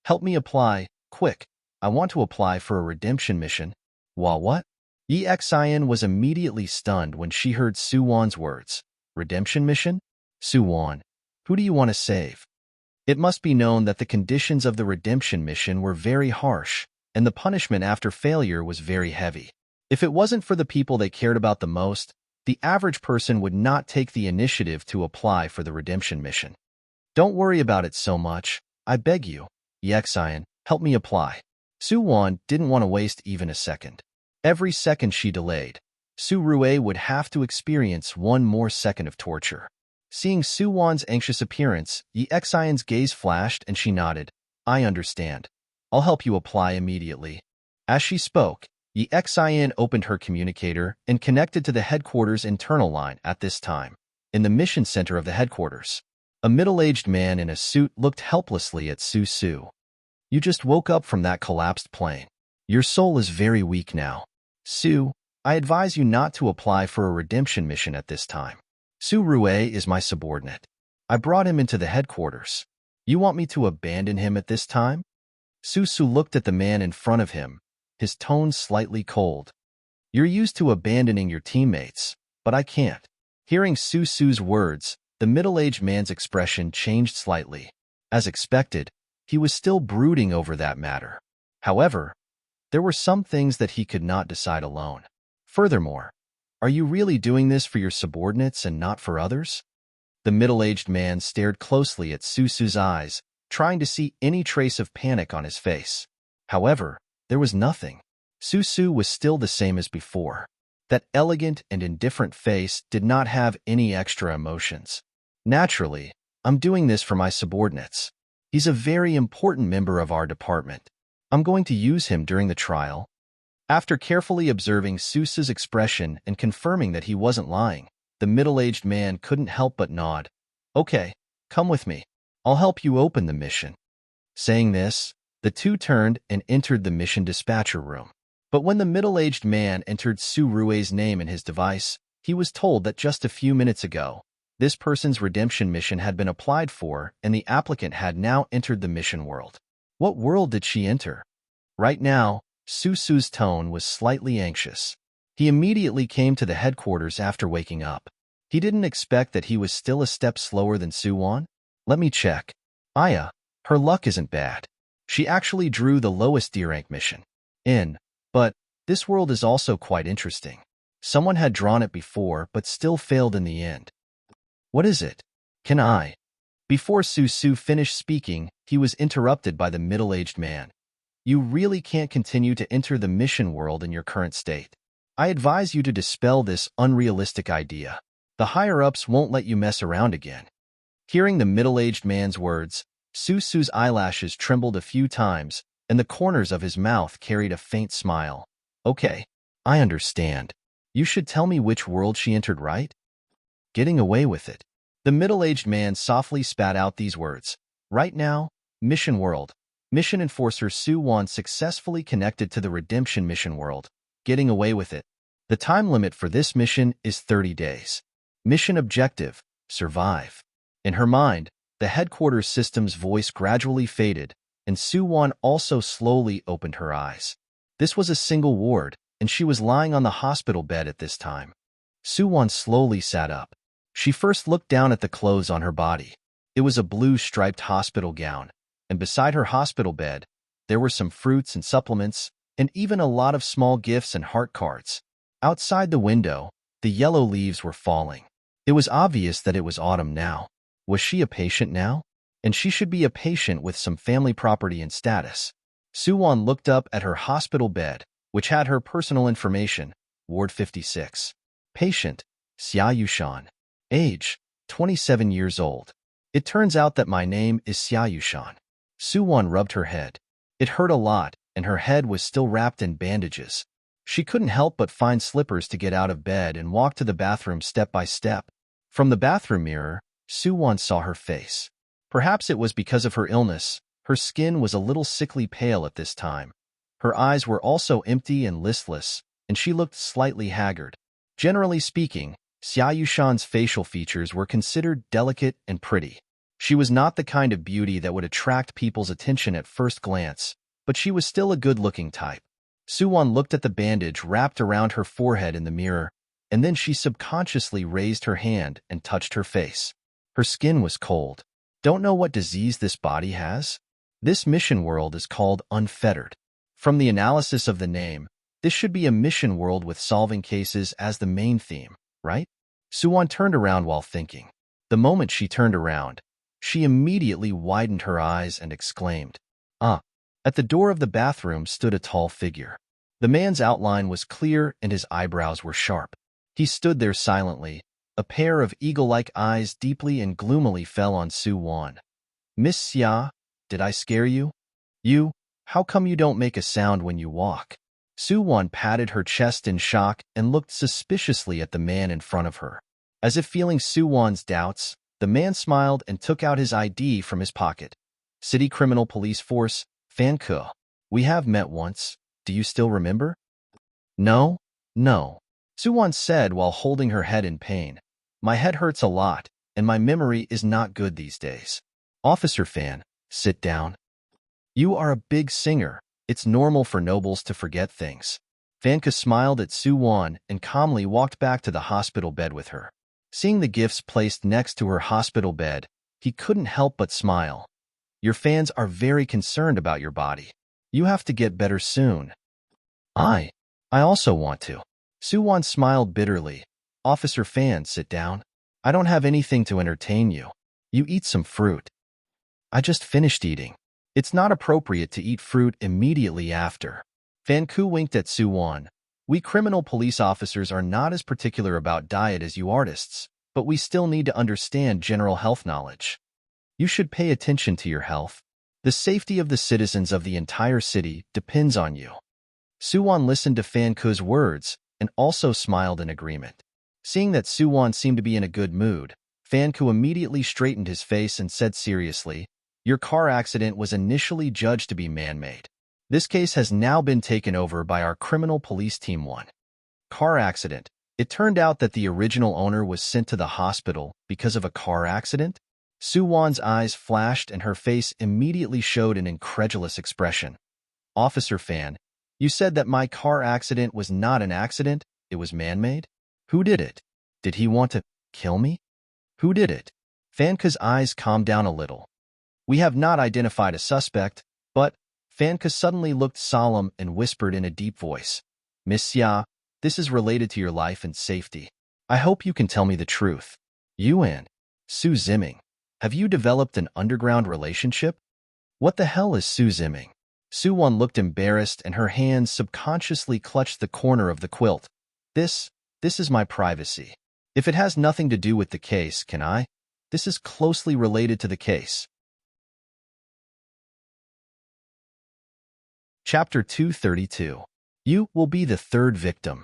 [SPEAKER 1] Help me apply, quick. I want to apply for a redemption mission. What? Yi Xian was immediately stunned when she heard Suwon's words. Redemption mission? Suwon, who do you want to save? It must be known that the conditions of the redemption mission were very harsh, and the punishment after failure was very heavy. If it wasn't for the people they cared about the most, the average person would not take the initiative to apply for the redemption mission. Don't worry about it so much. I beg you, Yi Xian, help me apply. Suwon didn't want to waste even a second. Every second she delayed, Su Rue would have to experience one more second of torture. Seeing Suwon's anxious appearance, Yi Xian's gaze flashed and she nodded. I understand. I'll help you apply immediately. As she spoke, Yi Xian opened her communicator and connected to the headquarters internal line at this time. In the mission center of the headquarters, a middle-aged man in a suit looked helplessly at Su Su. You just woke up from that collapsed plane. Your soul is very weak now. Su, I advise you not to apply for a redemption mission at this time. Su Rue is my subordinate. I brought him into the headquarters. You want me to abandon him at this time? Su Su looked at the man in front of him, his tone slightly cold. You're used to abandoning your teammates, but I can't. Hearing Su Su's words, the middle-aged man's expression changed slightly. As expected, he was still brooding over that matter. However, there were some things that he could not decide alone. Furthermore, are you really doing this for your subordinates and not for others? The middle-aged man stared closely at Susu's eyes, trying to see any trace of panic on his face. However, there was nothing. Susu was still the same as before. That elegant and indifferent face did not have any extra emotions. Naturally, I'm doing this for my subordinates. He's a very important member of our department. I'm going to use him during the trial. After carefully observing Susu's expression and confirming that he wasn't lying, the middle-aged man couldn't help but nod. Okay, come with me. I'll help you open the mission. Saying this, the two turned and entered the mission dispatcher room. But when the middle-aged man entered Su Rue's name in his device, he was told that just a few minutes ago, this person's redemption mission had been applied for and the applicant had now entered the mission world. What world did she enter? Right now, Susu's tone was slightly anxious. He immediately came to the headquarters after waking up. He didn't expect that he was still a step slower than Suwon. Let me check. Aya, her luck isn't bad. She actually drew the lowest D-rank mission. But this world is also quite interesting. Someone had drawn it before but still failed in the end. What is it? Can I? Before Susu finished speaking, he was interrupted by the middle-aged man. You really can't continue to enter the mission world in your current state. I advise you to dispel this unrealistic idea. The higher-ups won't let you mess around again. Hearing the middle-aged man's words, Susu's eyelashes trembled a few times, and the corners of his mouth carried a faint smile. Okay, I understand. You should tell me which world she entered, right? Getting away with it. The middle-aged man softly spat out these words. Right now, Mission World. Mission Enforcer Suwon successfully connected to the Redemption Mission World. Getting away with it. The time limit for this mission is 30 days. Mission objective, survive. In her mind, the headquarters system's voice gradually faded, and Suwon also slowly opened her eyes. This was a single ward, and she was lying on the hospital bed at this time. Suwon slowly sat up. She first looked down at the clothes on her body. It was a blue striped hospital gown, and beside her hospital bed, there were some fruits and supplements, and even a lot of small gifts and heart cards. Outside the window, the yellow leaves were falling. It was obvious that it was autumn now. Was she a patient now? And she should be a patient with some family property and status. Suwon looked up at her hospital bed, which had her personal information, Ward 56. Patient, Xia Yushan. Age, 27 years old. It turns out that my name is Xia Yushan. Suwon rubbed her head. It hurt a lot, and her head was still wrapped in bandages. She couldn't help but find slippers to get out of bed and walk to the bathroom step by step. From the bathroom mirror, Suwon saw her face. Perhaps it was because of her illness. Her skin was a little sickly pale at this time. Her eyes were also empty and listless, and she looked slightly haggard. Generally speaking, Xia Yushan's facial features were considered delicate and pretty. She was not the kind of beauty that would attract people's attention at first glance, but she was still a good-looking type. Suwon looked at the bandage wrapped around her forehead in the mirror, and then she subconsciously raised her hand and touched her face. Her skin was cold. Don't know what disease this body has? This mission world is called Unfettered. From the analysis of the name, this should be a mission world with solving cases as the main theme, right? Suwon turned around while thinking. The moment she turned around, she immediately widened her eyes and exclaimed, "Ah!" At the door of the bathroom stood a tall figure. The man's outline was clear and his eyebrows were sharp. He stood there silently. A pair of eagle-like eyes deeply and gloomily fell on Suwon. "Miss Xia, did I scare you? How come you don't make a sound when you walk?" Suwon patted her chest in shock and looked suspiciously at the man in front of her. As if feeling Suwon's doubts, the man smiled and took out his ID from his pocket. "City Criminal Police Force, Fanke. We have met once. Do you still remember?" No, Suwon said while holding her head in pain. "My head hurts a lot, and my memory is not good these days." "Officer Fan, sit down. You are a big singer. It's normal for nobles to forget things." Fanke smiled at Suwon and calmly walked back to the hospital bed with her. Seeing the gifts placed next to her hospital bed, he couldn't help but smile. "Your fans are very concerned about your body. You have to get better soon." I also want to." Suwon smiled bitterly. "Officer Fan, sit down. I don't have anything to entertain you. You eat some fruit. I just finished eating. It's not appropriate to eat fruit immediately after. Fan Ku winked at Suwon. We criminal police officers are not as particular about diet as you artists, but we still need to understand general health knowledge. You should pay attention to your health. The safety of the citizens of the entire city depends on you. Suwon listened to Fan Ku's words and also smiled in agreement. Seeing that Suwon seemed to be in a good mood, Fan Ku immediately straightened his face and said seriously, "Your car accident was initially judged to be man-made. This case has now been taken over by our criminal police team 1. Car accident. It turned out that the original owner was sent to the hospital because of a car accident?" Suwon's eyes flashed and her face immediately showed an incredulous expression. "Officer Fan, you said that my car accident was not an accident, it was man-made? Who did it? Did he want to kill me? Who did it?" Fanka's eyes calmed down a little. "We have not identified a suspect, but..." Fanka suddenly looked solemn and whispered in a deep voice, "Miss Xia, this is related to your life and safety. I hope you can tell me the truth. You and Su Ziming, have you developed an underground relationship?" "What the hell is Su Ziming?" Suwon looked embarrassed and her hands subconsciously clutched the corner of the quilt. This is my privacy. If it has nothing to do with the case, can I? This is closely related to the case." Chapter 232. You will be the third victim.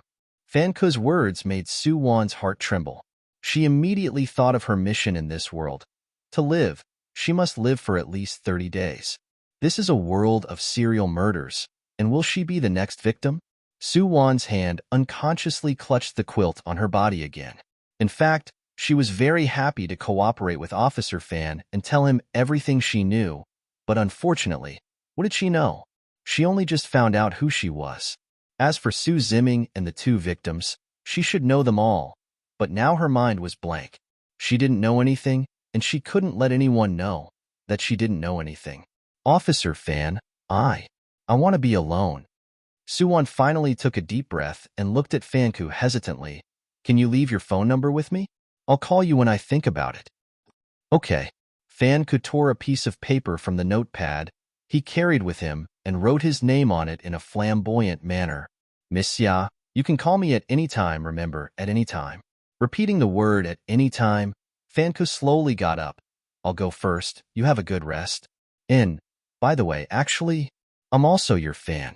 [SPEAKER 1] Fanku's words made Suwon's heart tremble. She immediately thought of her mission in this world. To live, she must live for at least 30 days. This is a world of serial murders, and will she be the next victim? Suwon's hand unconsciously clutched the quilt on her body again. In fact, she was very happy to cooperate with Officer Fan and tell him everything she knew, but unfortunately, what did she know? She only just found out who she was. As for Su Ziming and the 2 victims, she should know them all, but now her mind was blank. She didn't know anything, and she couldn't let anyone know that she didn't know anything. "Officer Fan, I want to be alone." Suwon finally took a deep breath and looked at Fanku hesitantly. "Can you leave your phone number with me? I'll call you when I think about it." "Okay." Fanku tore a piece of paper from the notepad he carried with him and wrote his name on it in a flamboyant manner. "Miss Xia, you can call me at any time, remember, at any time." Repeating the word "at any time," Fanku slowly got up. "I'll go first. You have a good rest. And, by the way, actually, I'm also your fan."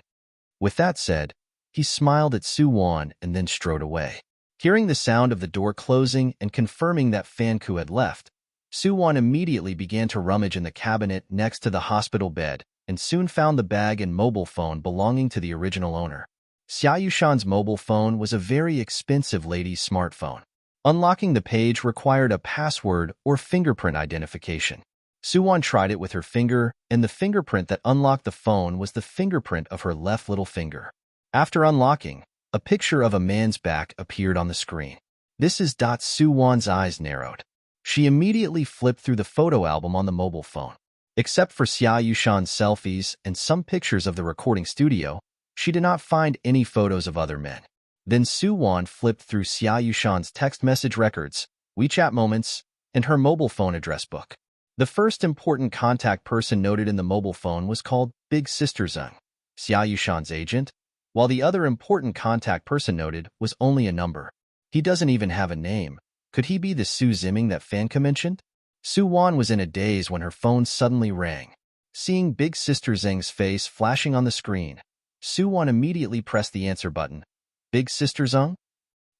[SPEAKER 1] With that said, he smiled at Suwon and then strode away. Hearing the sound of the door closing and confirming that Fanku had left, Suwon immediately began to rummage in the cabinet next to the hospital bed and soon found the bag and mobile phone belonging to the original owner. Xia Yushan's mobile phone was a very expensive lady's smartphone. Unlocking the page required a password or fingerprint identification. Suwon tried it with her finger, and the fingerprint that unlocked the phone was the fingerprint of her left little finger. After unlocking, a picture of a man's back appeared on the screen. "This is..." Suwon's eyes narrowed. She immediately flipped through the photo album on the mobile phone. Except for Xia Yushan's selfies and some pictures of the recording studio, she did not find any photos of other men. Then Suwon flipped through Xia Yushan's text message records, WeChat moments, and her mobile phone address book. The first important contact person noted in the mobile phone was called Big Sister Zeng, Xia Yushan's agent, while the other important contact person noted was only a number. He doesn't even have a name. Could he be the Su Ziming that Fanka mentioned? Suwon was in a daze when her phone suddenly rang. Seeing Big Sister Zeng's face flashing on the screen, Suwon immediately pressed the answer button. "Big Sister Zeng?"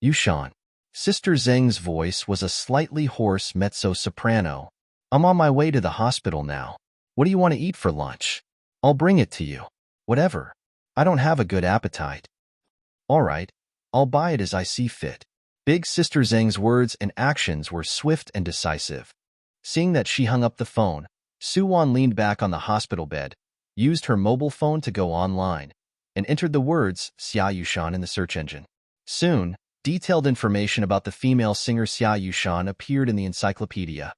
[SPEAKER 1] "Yushan." Sister Zeng's voice was a slightly hoarse mezzo-soprano. "I'm on my way to the hospital now. What do you want to eat for lunch? I'll bring it to you. Whatever. I don't have a good appetite." "All right. I'll buy it as I see fit." Big Sister Zeng's words and actions were swift and decisive. Seeing that she hung up the phone, Suwon leaned back on the hospital bed, used her mobile phone to go online, and entered the words Xia Yushan in the search engine. Soon, detailed information about the female singer Xia Yushan appeared in the encyclopedia.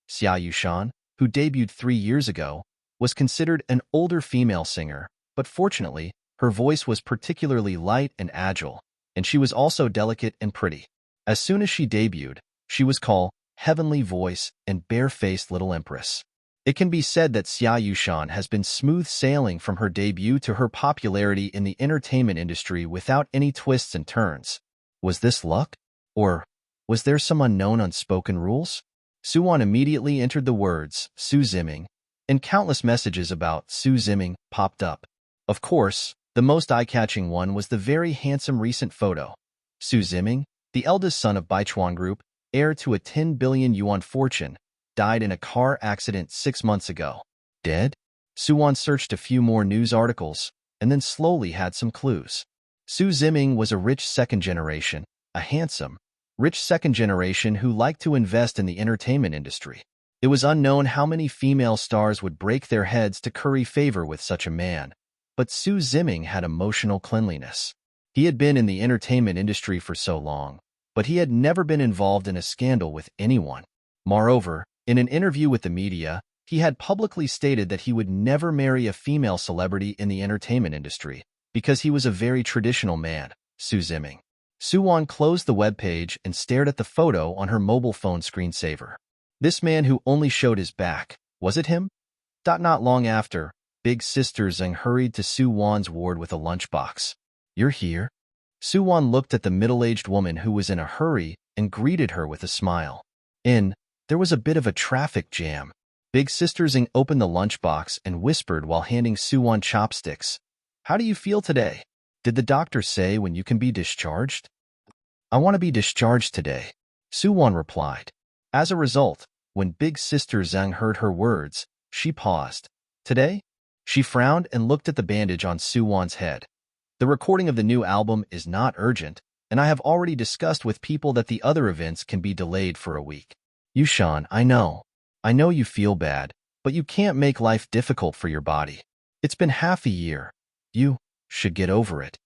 [SPEAKER 1] Xia Yushan, who debuted 3 years ago, was considered an older female singer, but fortunately, her voice was particularly light and agile, and she was also delicate and pretty. As soon as she debuted, She was called Heavenly Voice and Bare-Faced Little Empress. It can be said that Xia Yushan has been smooth sailing from her debut to her popularity in the entertainment industry without any twists and turns. Was this luck? Or was there some unknown unspoken rules? Suwon immediately entered the words Su Ziming, and countless messages about Su Ziming popped up. Of course, the most eye-catching one was the very handsome recent photo. Su Ziming, the eldest son of Baichuan Group, heir to a 10 billion yuan fortune, died in a car accident 6 months ago. Dead? Suwon searched a few more news articles, and then slowly had some clues. Su Ziming was a rich second generation, a handsome, rich second generation who liked to invest in the entertainment industry. It was unknown how many female stars would break their heads to curry favor with such a man, but Su Ziming had emotional cleanliness. He had been in the entertainment industry for so long, but he had never been involved in a scandal with anyone. Moreover, in an interview with the media, he had publicly stated that he would never marry a female celebrity in the entertainment industry because he was a very traditional man, Su Ziming. Suwon closed the webpage and stared at the photo on her mobile phone screensaver. This man who only showed his back, was it him? Not long after, Big Sister Zheng hurried to Suwon's ward with a lunchbox. "You're here?" Suwon looked at the middle-aged woman who was in a hurry and greeted her with a smile. There was a bit of a traffic jam. Big Sister Zheng opened the lunchbox and whispered while handing Suwon chopsticks. "How do you feel today? Did the doctor say when you can be discharged?" "I want to be discharged today," Suwon replied. As a result, when Big Sister Zheng heard her words, she paused. "Today?" She frowned and looked at the bandage on Suwon's head. "The recording of the new album is not urgent, and I have already discussed with people that the other events can be delayed for a week." "Yushan, I know you feel bad, but you can't make life difficult for your body. It's been half a year. You should get over it."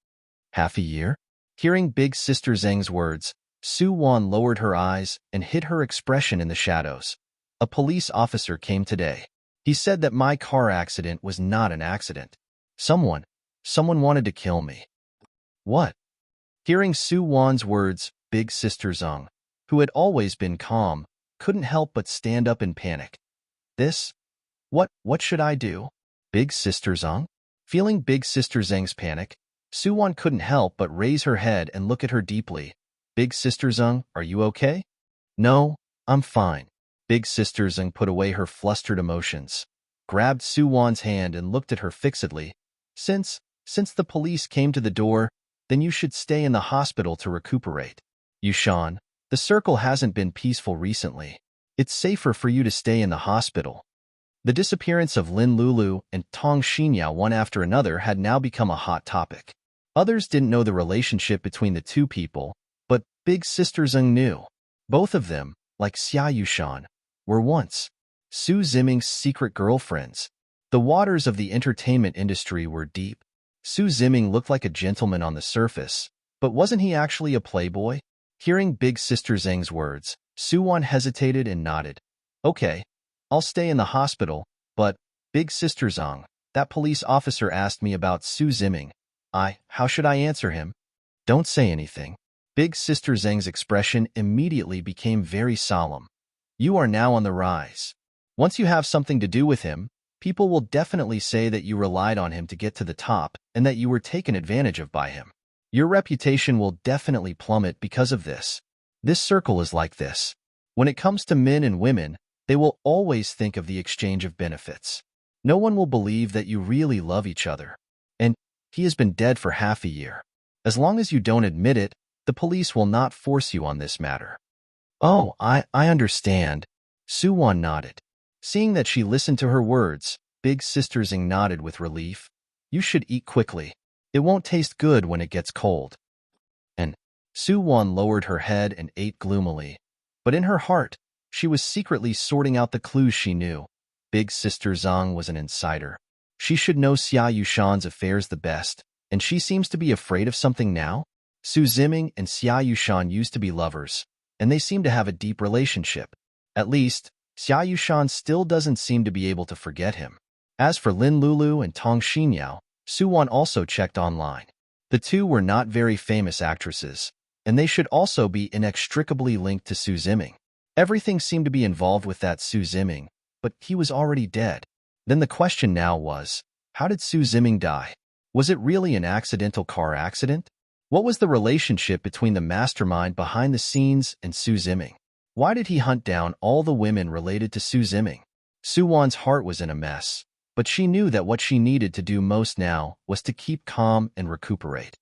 [SPEAKER 1] "Half a year?" Hearing Big Sister Zheng's words, Suwon lowered her eyes and hid her expression in the shadows. "A police officer came today. He said that my car accident was not an accident. Someone wanted to kill me." "What?" Hearing Suwon's words, Big Sister Zheng, who had always been calm, couldn't help but stand up in panic. What should I do?" "Big Sister Zheng?" Feeling Big Sister Zheng's panic, Suwon couldn't help but raise her head and look at her deeply. "Big Sister Zheng, are you okay?" "No, I'm fine." Big Sister Zheng put away her flustered emotions, grabbed Suwon's hand and looked at her fixedly. Since the police came to the door, then you should stay in the hospital to recuperate. Yushan, the circle hasn't been peaceful recently. It's safer for you to stay in the hospital." The disappearance of Lin Lulu and Tong Xinyao one after another had now become a hot topic. Others didn't know the relationship between the two people, but Big Sister Zheng knew. Both of them, like Xia Yushan, were once Su Ziming's secret girlfriends. The waters of the entertainment industry were deep. Su Ziming looked like a gentleman on the surface, but wasn't he actually a playboy? Hearing Big Sister Zheng's words, Suwon hesitated and nodded. "Okay, I'll stay in the hospital, but, Big Sister Zheng, that police officer asked me about Su Ziming. How should I answer him?" "Don't say anything." Big Sister Zheng's expression immediately became very solemn. "You are now on the rise. Once you have something to do with him, people will definitely say that you relied on him to get to the top and that you were taken advantage of by him. Your reputation will definitely plummet because of this. This circle is like this. When it comes to men and women, they will always think of the exchange of benefits. No one will believe that you really love each other. And he has been dead for half a year. As long as you don't admit it, the police will not force you on this matter." "Oh, I understand." Suwon nodded. Seeing that she listened to her words, Big Sister Zheng nodded with relief. "You should eat quickly. It won't taste good when it gets cold." And Suwon lowered her head and ate gloomily. But in her heart, she was secretly sorting out the clues she knew. Big Sister Zheng was an insider. She should know Xia Yushan's affairs the best, and she seems to be afraid of something now? Su Ziming and Xia Yushan used to be lovers, and they seem to have a deep relationship. At least, Xia Yushan still doesn't seem to be able to forget him. As for Lin Lulu and Tong Xinyao, Suwon also checked online. The two were not very famous actresses, and they should also be inextricably linked to Su Ziming. Everything seemed to be involved with that Su Ziming, but he was already dead. Then the question now was, how did Su Ziming die? Was it really an accidental car accident? What was the relationship between the mastermind behind the scenes and Su Ziming? Why did he hunt down all the women related to Su Ziming? Su Wan's heart was in a mess, but she knew that what she needed to do most now was to keep calm and recuperate.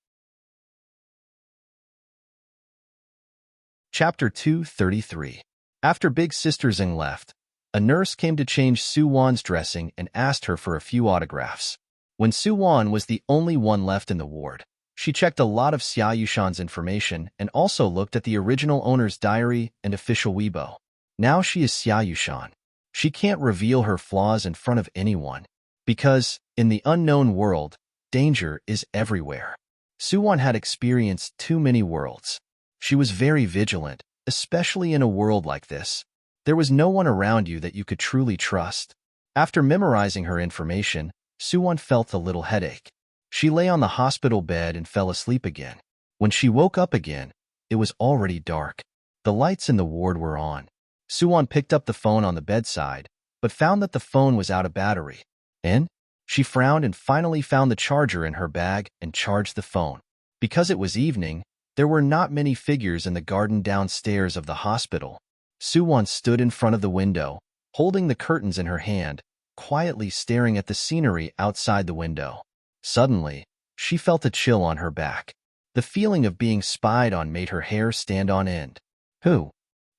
[SPEAKER 1] Chapter 233. After Big Sister Zing left, a nurse came to change Su Wan's dressing and asked her for a few autographs. When Su Wan was the only one left in the ward, she checked a lot of Xia Yushan's information and also looked at the original owner's diary and official Weibo. Now she is Xia Yushan. She can't reveal her flaws in front of anyone, because, in the unknown world, danger is everywhere. Su Wan had experienced too many worlds. She was very vigilant, especially in a world like this. There was no one around you that you could truly trust. After memorizing her information, Su Wan felt a little headache. She lay on the hospital bed and fell asleep again. When she woke up again, it was already dark. The lights in the ward were on. Su Wan picked up the phone on the bedside, but found that the phone was out of battery. And she frowned and finally found the charger in her bag and charged the phone. Because it was evening, there were not many figures in the garden downstairs of the hospital. Su Wan stood in front of the window, holding the curtains in her hand, quietly staring at the scenery outside the window. Suddenly, she felt a chill on her back. The feeling of being spied on made her hair stand on end. Who?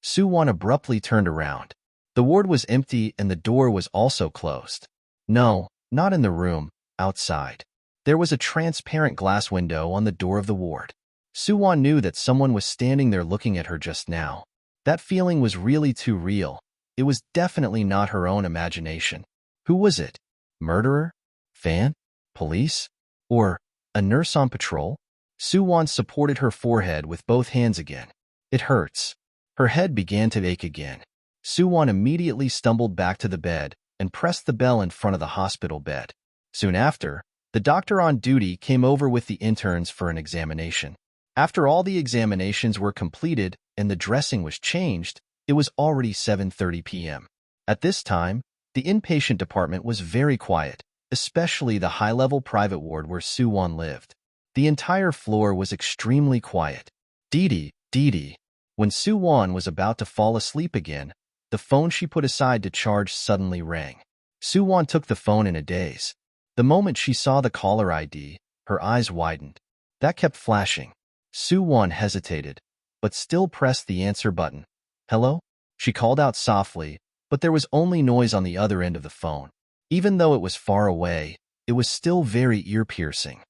[SPEAKER 1] Su Wan abruptly turned around. The ward was empty and the door was also closed. No, not in the room, outside. There was a transparent glass window on the door of the ward. Su Wan knew that someone was standing there looking at her just now. That feeling was really too real. It was definitely not her own imagination. Who was it? Murderer? Fan? Police? Or a nurse on patrol? Su Wan supported her forehead with both hands again. It hurts. Her head began to ache again. Su Wan immediately stumbled back to the bed and pressed the bell in front of the hospital bed. Soon after, the doctor on duty came over with the interns for an examination. After all the examinations were completed and the dressing was changed, it was already 7:30 p.m. At this time, the inpatient department was very quiet, especially the high-level private ward where Su Wan lived. The entire floor was extremely quiet. Dee Dee. When Su Wan was about to fall asleep again, the phone she put aside to charge suddenly rang. Su Wan took the phone in a daze. The moment she saw the caller ID, her eyes widened. That kept flashing. Su Wan hesitated, but still pressed the answer button. Hello? She called out softly, but there was only noise on the other end of the phone. Even though it was far away, it was still very ear-piercing.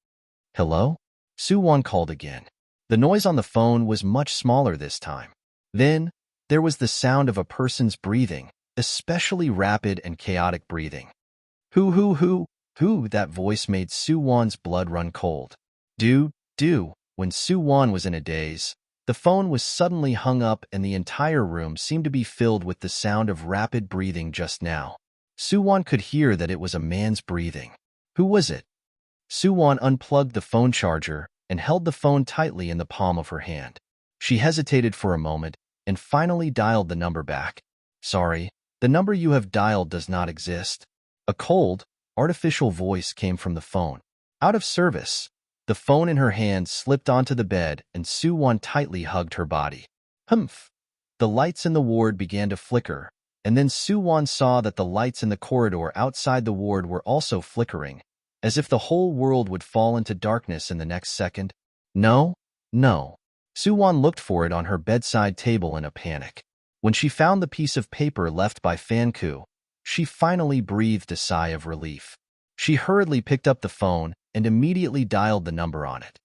[SPEAKER 1] Hello? Su Wan called again. The noise on the phone was much smaller this time. Then, there was the sound of a person's breathing, especially rapid and chaotic breathing. Who, that voice made Su Wan's blood run cold. When Su Wan was in a daze, the phone was suddenly hung up and the entire room seemed to be filled with the sound of rapid breathing just now. Su Wan could hear that it was a man's breathing. Who was it? Su Wan unplugged the phone charger and held the phone tightly in the palm of her hand. She hesitated for a moment and finally dialed the number back. Sorry, the number you have dialed does not exist. A cold, artificial voice came from the phone. Out of service. The phone in her hand slipped onto the bed and Su Wan tightly hugged her body. Humph! The lights in the ward began to flicker, and then Su Wan saw that the lights in the corridor outside the ward were also flickering, as if the whole world would fall into darkness in the next second. No. Su Wan looked for it on her bedside table in a panic. When she found the piece of paper left by Fan Ku, she finally breathed a sigh of relief. She hurriedly picked up the phone and immediately dialed the number on it.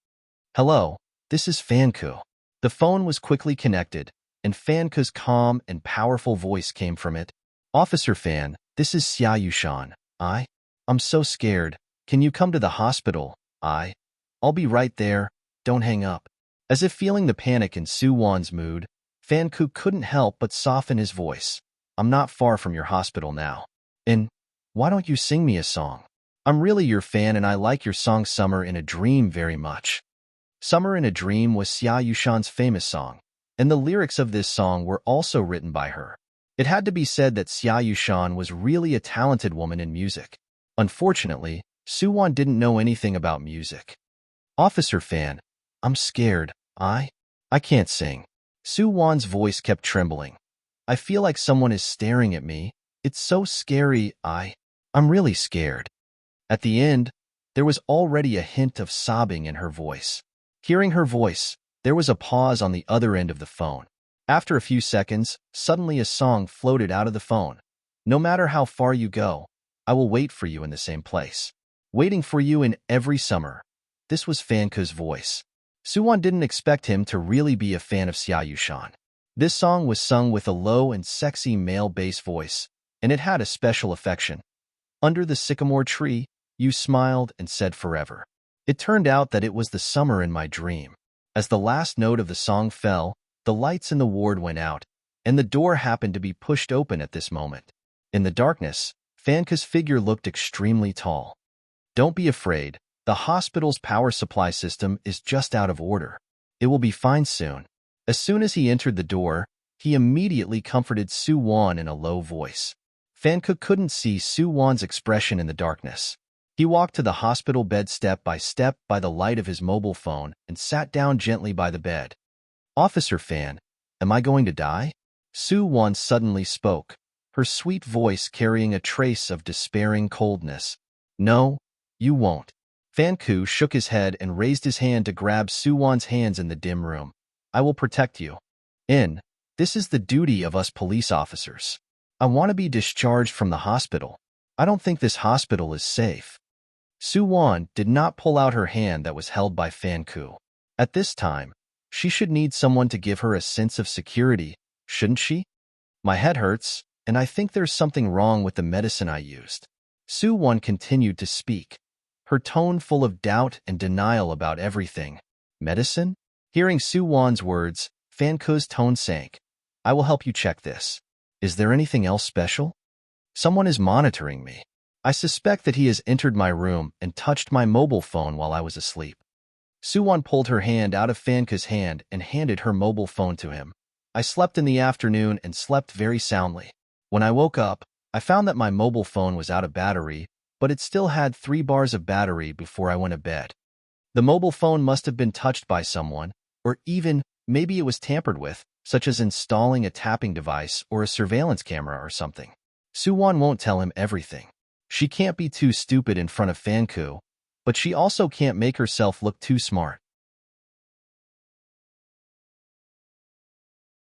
[SPEAKER 1] Hello, this is Fan Ku. The phone was quickly connected, and Fan Ku's calm and powerful voice came from it. Officer Fan, this is Xia Yushan. I'm so scared. Can you come to the hospital? I'll be right there. Don't hang up. As if feeling the panic in Su Wan's mood, Fan Ku couldn't help but soften his voice. I'm not far from your hospital now. And why don't you sing me a song? I'm really your fan and I like your song Summer in a Dream very much. Summer in a Dream was Xia Yushan's famous song, and the lyrics of this song were also written by her. It had to be said that Xia Yushan was really a talented woman in music. Unfortunately, Suwon didn't know anything about music. Officer Fan, I'm scared. I can't sing. Suwon's voice kept trembling. I feel like someone is staring at me. It's so scary. I'm really scared. At the end, there was already a hint of sobbing in her voice. Hearing her voice, there was a pause on the other end of the phone. After a few seconds, suddenly a song floated out of the phone. No matter how far you go, I will wait for you in the same place. Waiting for you in every summer. This was Fanku's voice. Suwon didn't expect him to really be a fan of Xia Yushan. This song was sung with a low and sexy male bass voice, and it had a special affection. Under the sycamore tree, you smiled and said forever. It turned out that it was the summer in my dream. As the last note of the song fell, the lights in the ward went out, and the door happened to be pushed open at this moment. In the darkness, Fanka's figure looked extremely tall. Don't be afraid, the hospital's power supply system is just out of order. It will be fine soon. As soon as he entered the door, he immediately comforted Suwon in a low voice. Fanka couldn't see Suwon's expression in the darkness. He walked to the hospital bed step by the light of his mobile phone and sat down gently by the bed. Officer Fan, am I going to die? Suwon suddenly spoke, her sweet voice carrying a trace of despairing coldness. No, you won't. Fanku shook his head and raised his hand to grab Suwon's hands in the dim room. I will protect you. This is the duty of us police officers. I want to be discharged from the hospital. I don't think this hospital is safe. Suwon did not pull out her hand that was held by Fanku. At this time, she should need someone to give her a sense of security, shouldn't she? My head hurts, and I think there's something wrong with the medicine I used. Suwon continued to speak, her tone full of doubt and denial about everything. Medicine? Hearing Suwon's words, Fanku's tone sank. I will help you check this. Is there anything else special? Someone is monitoring me. I suspect that he has entered my room and touched my mobile phone while I was asleep. Suwon pulled her hand out of Fanku's hand and handed her mobile phone to him. I slept in the afternoon and slept very soundly. When I woke up, I found that my mobile phone was out of battery, but it still had 3 bars of battery before I went to bed. The mobile phone must have been touched by someone, or even maybe it was tampered with, such as installing a tapping device or a surveillance camera or something. Suwon won't tell him everything. She can't be too stupid in front of Fanku, but she also can't make herself look too smart.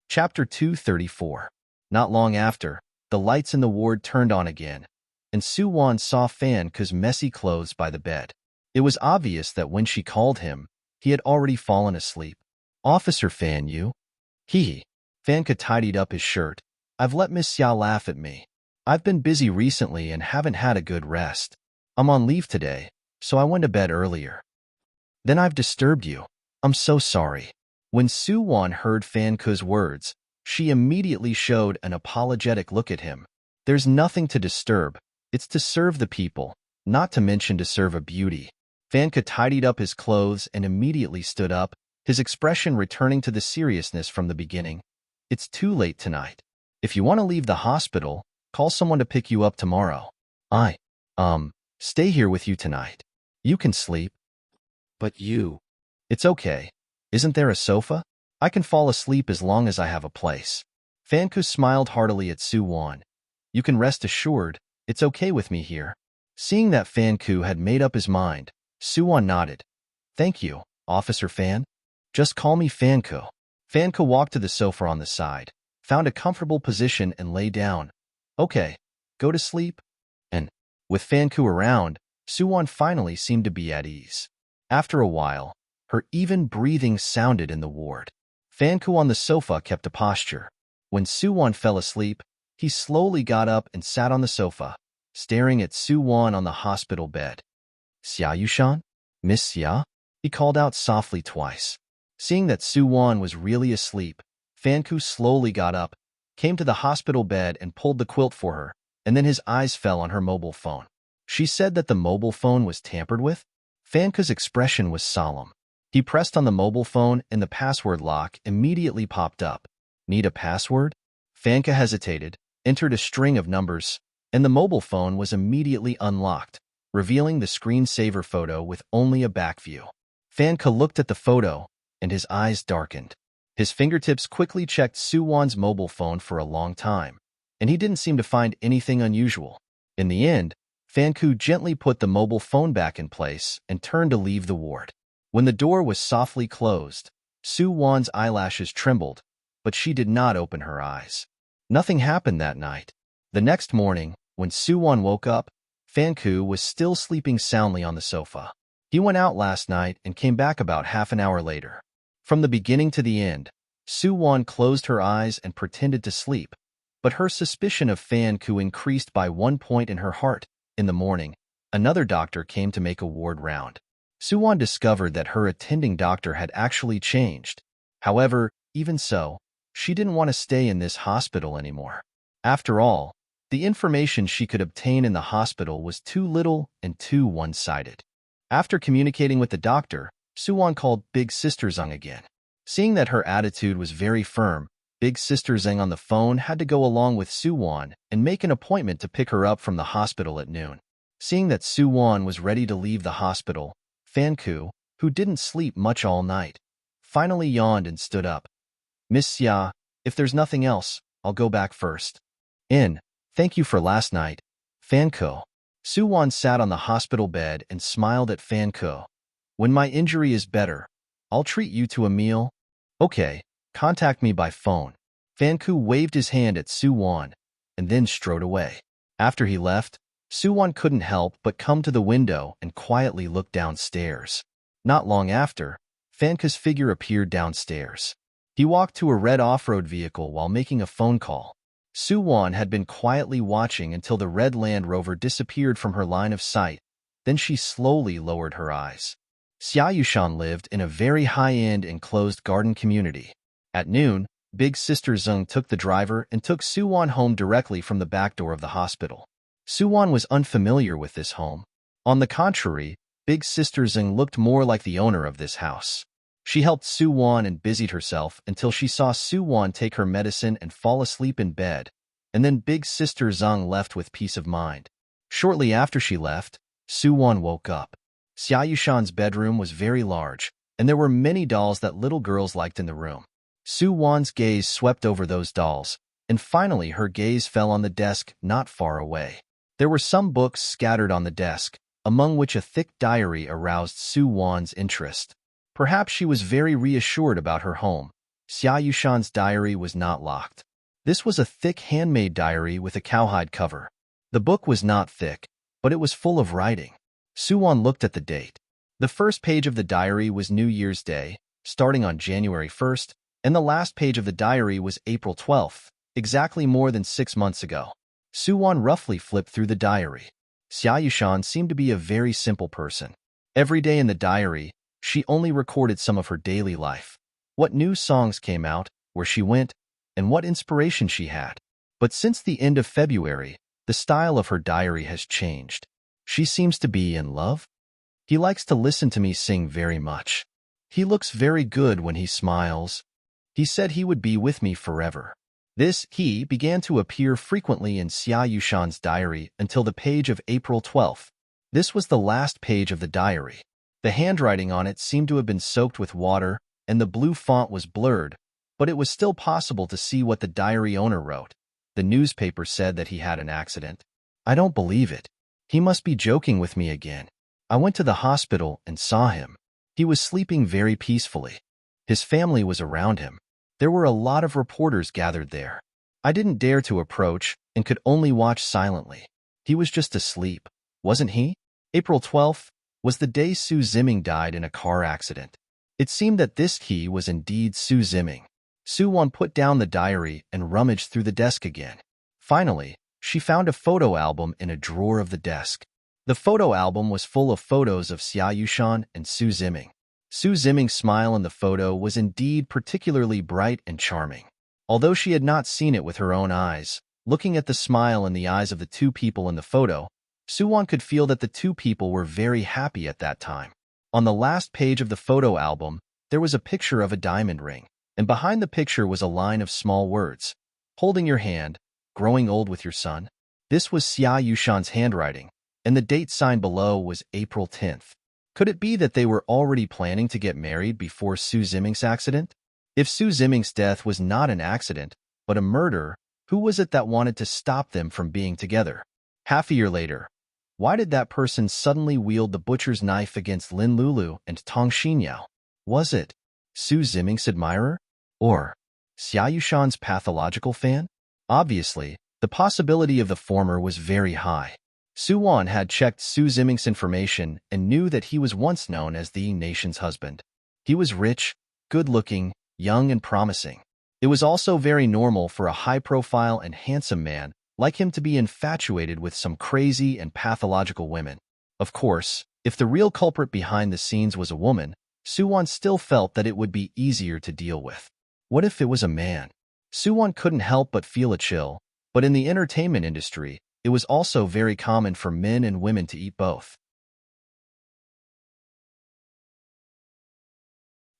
[SPEAKER 1] Chapter 234. Not long after, the lights in the ward turned on again, and Suwon saw Fanku's messy clothes by the bed. It was obvious that when she called him, he had already fallen asleep. Officer Fan, you? Fanku tidied up his shirt. I've let Miss Xia laugh at me. I've been busy recently and haven't had a good rest. I'm on leave today, so I went to bed earlier. Then I've disturbed you. I'm so sorry. When Suwon heard Fanku's words, she immediately showed an apologetic look at him. There's nothing to disturb. It's to serve the people, not to mention to serve a beauty. Fanku tidied up his clothes and immediately stood up, his expression returning to the seriousness from the beginning. It's too late tonight. If you want to leave the hospital, call someone to pick you up tomorrow. Stay here with you tonight. You can sleep. But you... It's okay. Isn't there a sofa? I can fall asleep as long as I have a place. Fanku smiled heartily at Suwon. You can rest assured, it's okay with me here. Seeing that Fanku had made up his mind, Suwon nodded. Thank you, Officer Fan. Just call me Fanku. Fanku walked to the sofa on the side, found a comfortable position and lay down. Okay, go to sleep. And, with Fanku around, Suwon finally seemed to be at ease. After a while, her even breathing sounded in the ward. Fanku on the sofa kept a posture. When Suwon fell asleep, he slowly got up and sat on the sofa, staring at Suwon on the hospital bed. Xia Yushan? Miss Xia? He called out softly twice. Seeing that Suwon was really asleep, Fanku slowly got up, came to the hospital bed and pulled the quilt for her, and then his eyes fell on her mobile phone. She said that the mobile phone was tampered with? Fanku's expression was solemn. He pressed on the mobile phone and the password lock immediately popped up. Need a password? Fanka hesitated, entered a string of numbers, and the mobile phone was immediately unlocked, revealing the screensaver photo with only a back view. Fanka looked at the photo, and his eyes darkened. His fingertips quickly checked Suwon's mobile phone for a long time, and he didn't seem to find anything unusual. In the end, Fanku gently put the mobile phone back in place and turned to leave the ward. When the door was softly closed, Suwon's eyelashes trembled, but she did not open her eyes. Nothing happened that night. The next morning, when Suwon woke up, Fanku was still sleeping soundly on the sofa. He went out last night and came back about half an hour later. From the beginning to the end, Suwon closed her eyes and pretended to sleep, but her suspicion of Fanku increased by 1 point in her heart. In the morning, another doctor came to make a ward round. Suwon discovered that her attending doctor had actually changed. However, even so, she didn't want to stay in this hospital anymore. After all, the information she could obtain in the hospital was too little and too one-sided. After communicating with the doctor, Suwon called Big Sister Zeng again. Seeing that her attitude was very firm, Big Sister Zeng on the phone had to go along with Suwon and make an appointment to pick her up from the hospital at noon. Seeing that Suwon was ready to leave the hospital, Fanku, who didn't sleep much all night, finally yawned and stood up. Miss Xia, if there's nothing else, I'll go back first. Thank you for last night, Fanku. Suwon sat on the hospital bed and smiled at Fanku. When my injury is better, I'll treat you to a meal. Okay, contact me by phone. Fanku waved his hand at Suwon and then strode away. After he left, Suwon couldn't help but come to the window and quietly look downstairs. Not long after, Fanku's figure appeared downstairs. He walked to a red off-road vehicle while making a phone call. Suwon had been quietly watching until the red Land Rover disappeared from her line of sight. Then she slowly lowered her eyes. Xiaoyushan lived in a very high-end enclosed garden community. At noon, Big Sister Zeng took the driver and took Suwon home directly from the back door of the hospital. Suwon was unfamiliar with this home. On the contrary, Big Sister Zeng looked more like the owner of this house. She helped Suwon and busied herself until she saw Suwon take her medicine and fall asleep in bed, and then Big Sister Zeng left with peace of mind. Shortly after she left, Suwon woke up. Xiaoyushan's bedroom was very large, and there were many dolls that little girls liked in the room. Suwon's gaze swept over those dolls, and finally her gaze fell on the desk not far away. There were some books scattered on the desk, among which a thick diary aroused Suwon's interest. Perhaps she was very reassured about her home. Xiaoyushan's diary was not locked. This was a thick handmade diary with a cowhide cover. The book was not thick, but it was full of writing. Suwon looked at the date. The first page of the diary was New Year's Day, starting on January 1st, and the last page of the diary was April 12th, exactly more than 6 months ago. Suwon roughly flipped through the diary. Xiaoyushan seemed to be a very simple person. Every day in the diary, she only recorded some of her daily life, what new songs came out, where she went, and what inspiration she had. But since the end of February, the style of her diary has changed. She seems to be in love. He likes to listen to me sing very much. He looks very good when he smiles. He said he would be with me forever. This he began to appear frequently in Xiaoyushan's diary until the page of April 12th. This was the last page of the diary. The handwriting on it seemed to have been soaked with water, and the blue font was blurred, but it was still possible to see what the diary owner wrote. The newspaper said that he had an accident. I don't believe it. He must be joking with me again. I went to the hospital and saw him. He was sleeping very peacefully. His family was around him. There were a lot of reporters gathered there. I didn't dare to approach and could only watch silently. He was just asleep, wasn't he? April 12th was the day Su Ziming died in a car accident. It seemed that this he was indeed Su Ziming. Suwon put down the diary and rummaged through the desk again. Finally, she found a photo album in a drawer of the desk. The photo album was full of photos of Xiaoyushan and Su Ziming. Su Ziming's smile in the photo was indeed particularly bright and charming. Although she had not seen it with her own eyes, looking at the smile in the eyes of the two people in the photo, Suwon could feel that the two people were very happy at that time. On the last page of the photo album, there was a picture of a diamond ring, and behind the picture was a line of small words. Holding your hand, growing old with your son. This was Xia Yushan's handwriting, and the date signed below was April 10th. Could it be that they were already planning to get married before Su Ziming's accident? If Su Ziming's death was not an accident, but a murder, who was it that wanted to stop them from being together? Half a year later, why did that person suddenly wield the butcher's knife against Lin Lulu and Tong Xinyao? Was it Su Ziming's admirer? Or Xia Yushan's pathological fan? Obviously, the possibility of the former was very high. Su Wan had checked Su Ziming's information and knew that he was once known as the nation's husband. He was rich, good-looking, young and promising. It was also very normal for a high-profile and handsome man like him to be infatuated with some crazy and pathological women. Of course, if the real culprit behind the scenes was a woman, Su Wan still felt that it would be easier to deal with. What if it was a man? Su Wan couldn't help but feel a chill, but in the entertainment industry, it was also very common for men and women to eat both.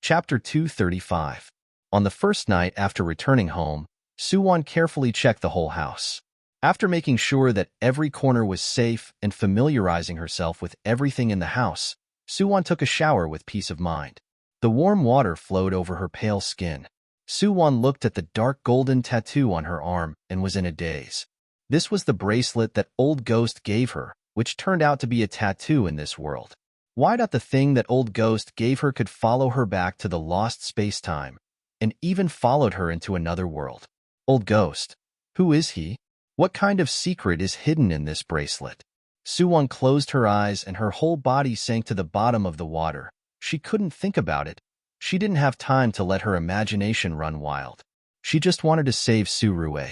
[SPEAKER 1] Chapter 235. On the first night after returning home, Su Wan carefully checked the whole house. After making sure that every corner was safe and familiarizing herself with everything in the house, Su Wan took a shower with peace of mind. The warm water flowed over her pale skin. Su Wan looked at the dark golden tattoo on her arm and was in a daze. This was the bracelet that Old Ghost gave her, which turned out to be a tattoo in this world. Why not the thing that Old Ghost gave her could follow her back to the lost space-time, and even followed her into another world? Old Ghost. Who is he? What kind of secret is hidden in this bracelet? Su Wan closed her eyes and her whole body sank to the bottom of the water. She couldn't think about it. She didn't have time to let her imagination run wild. She just wanted to save Su Rue.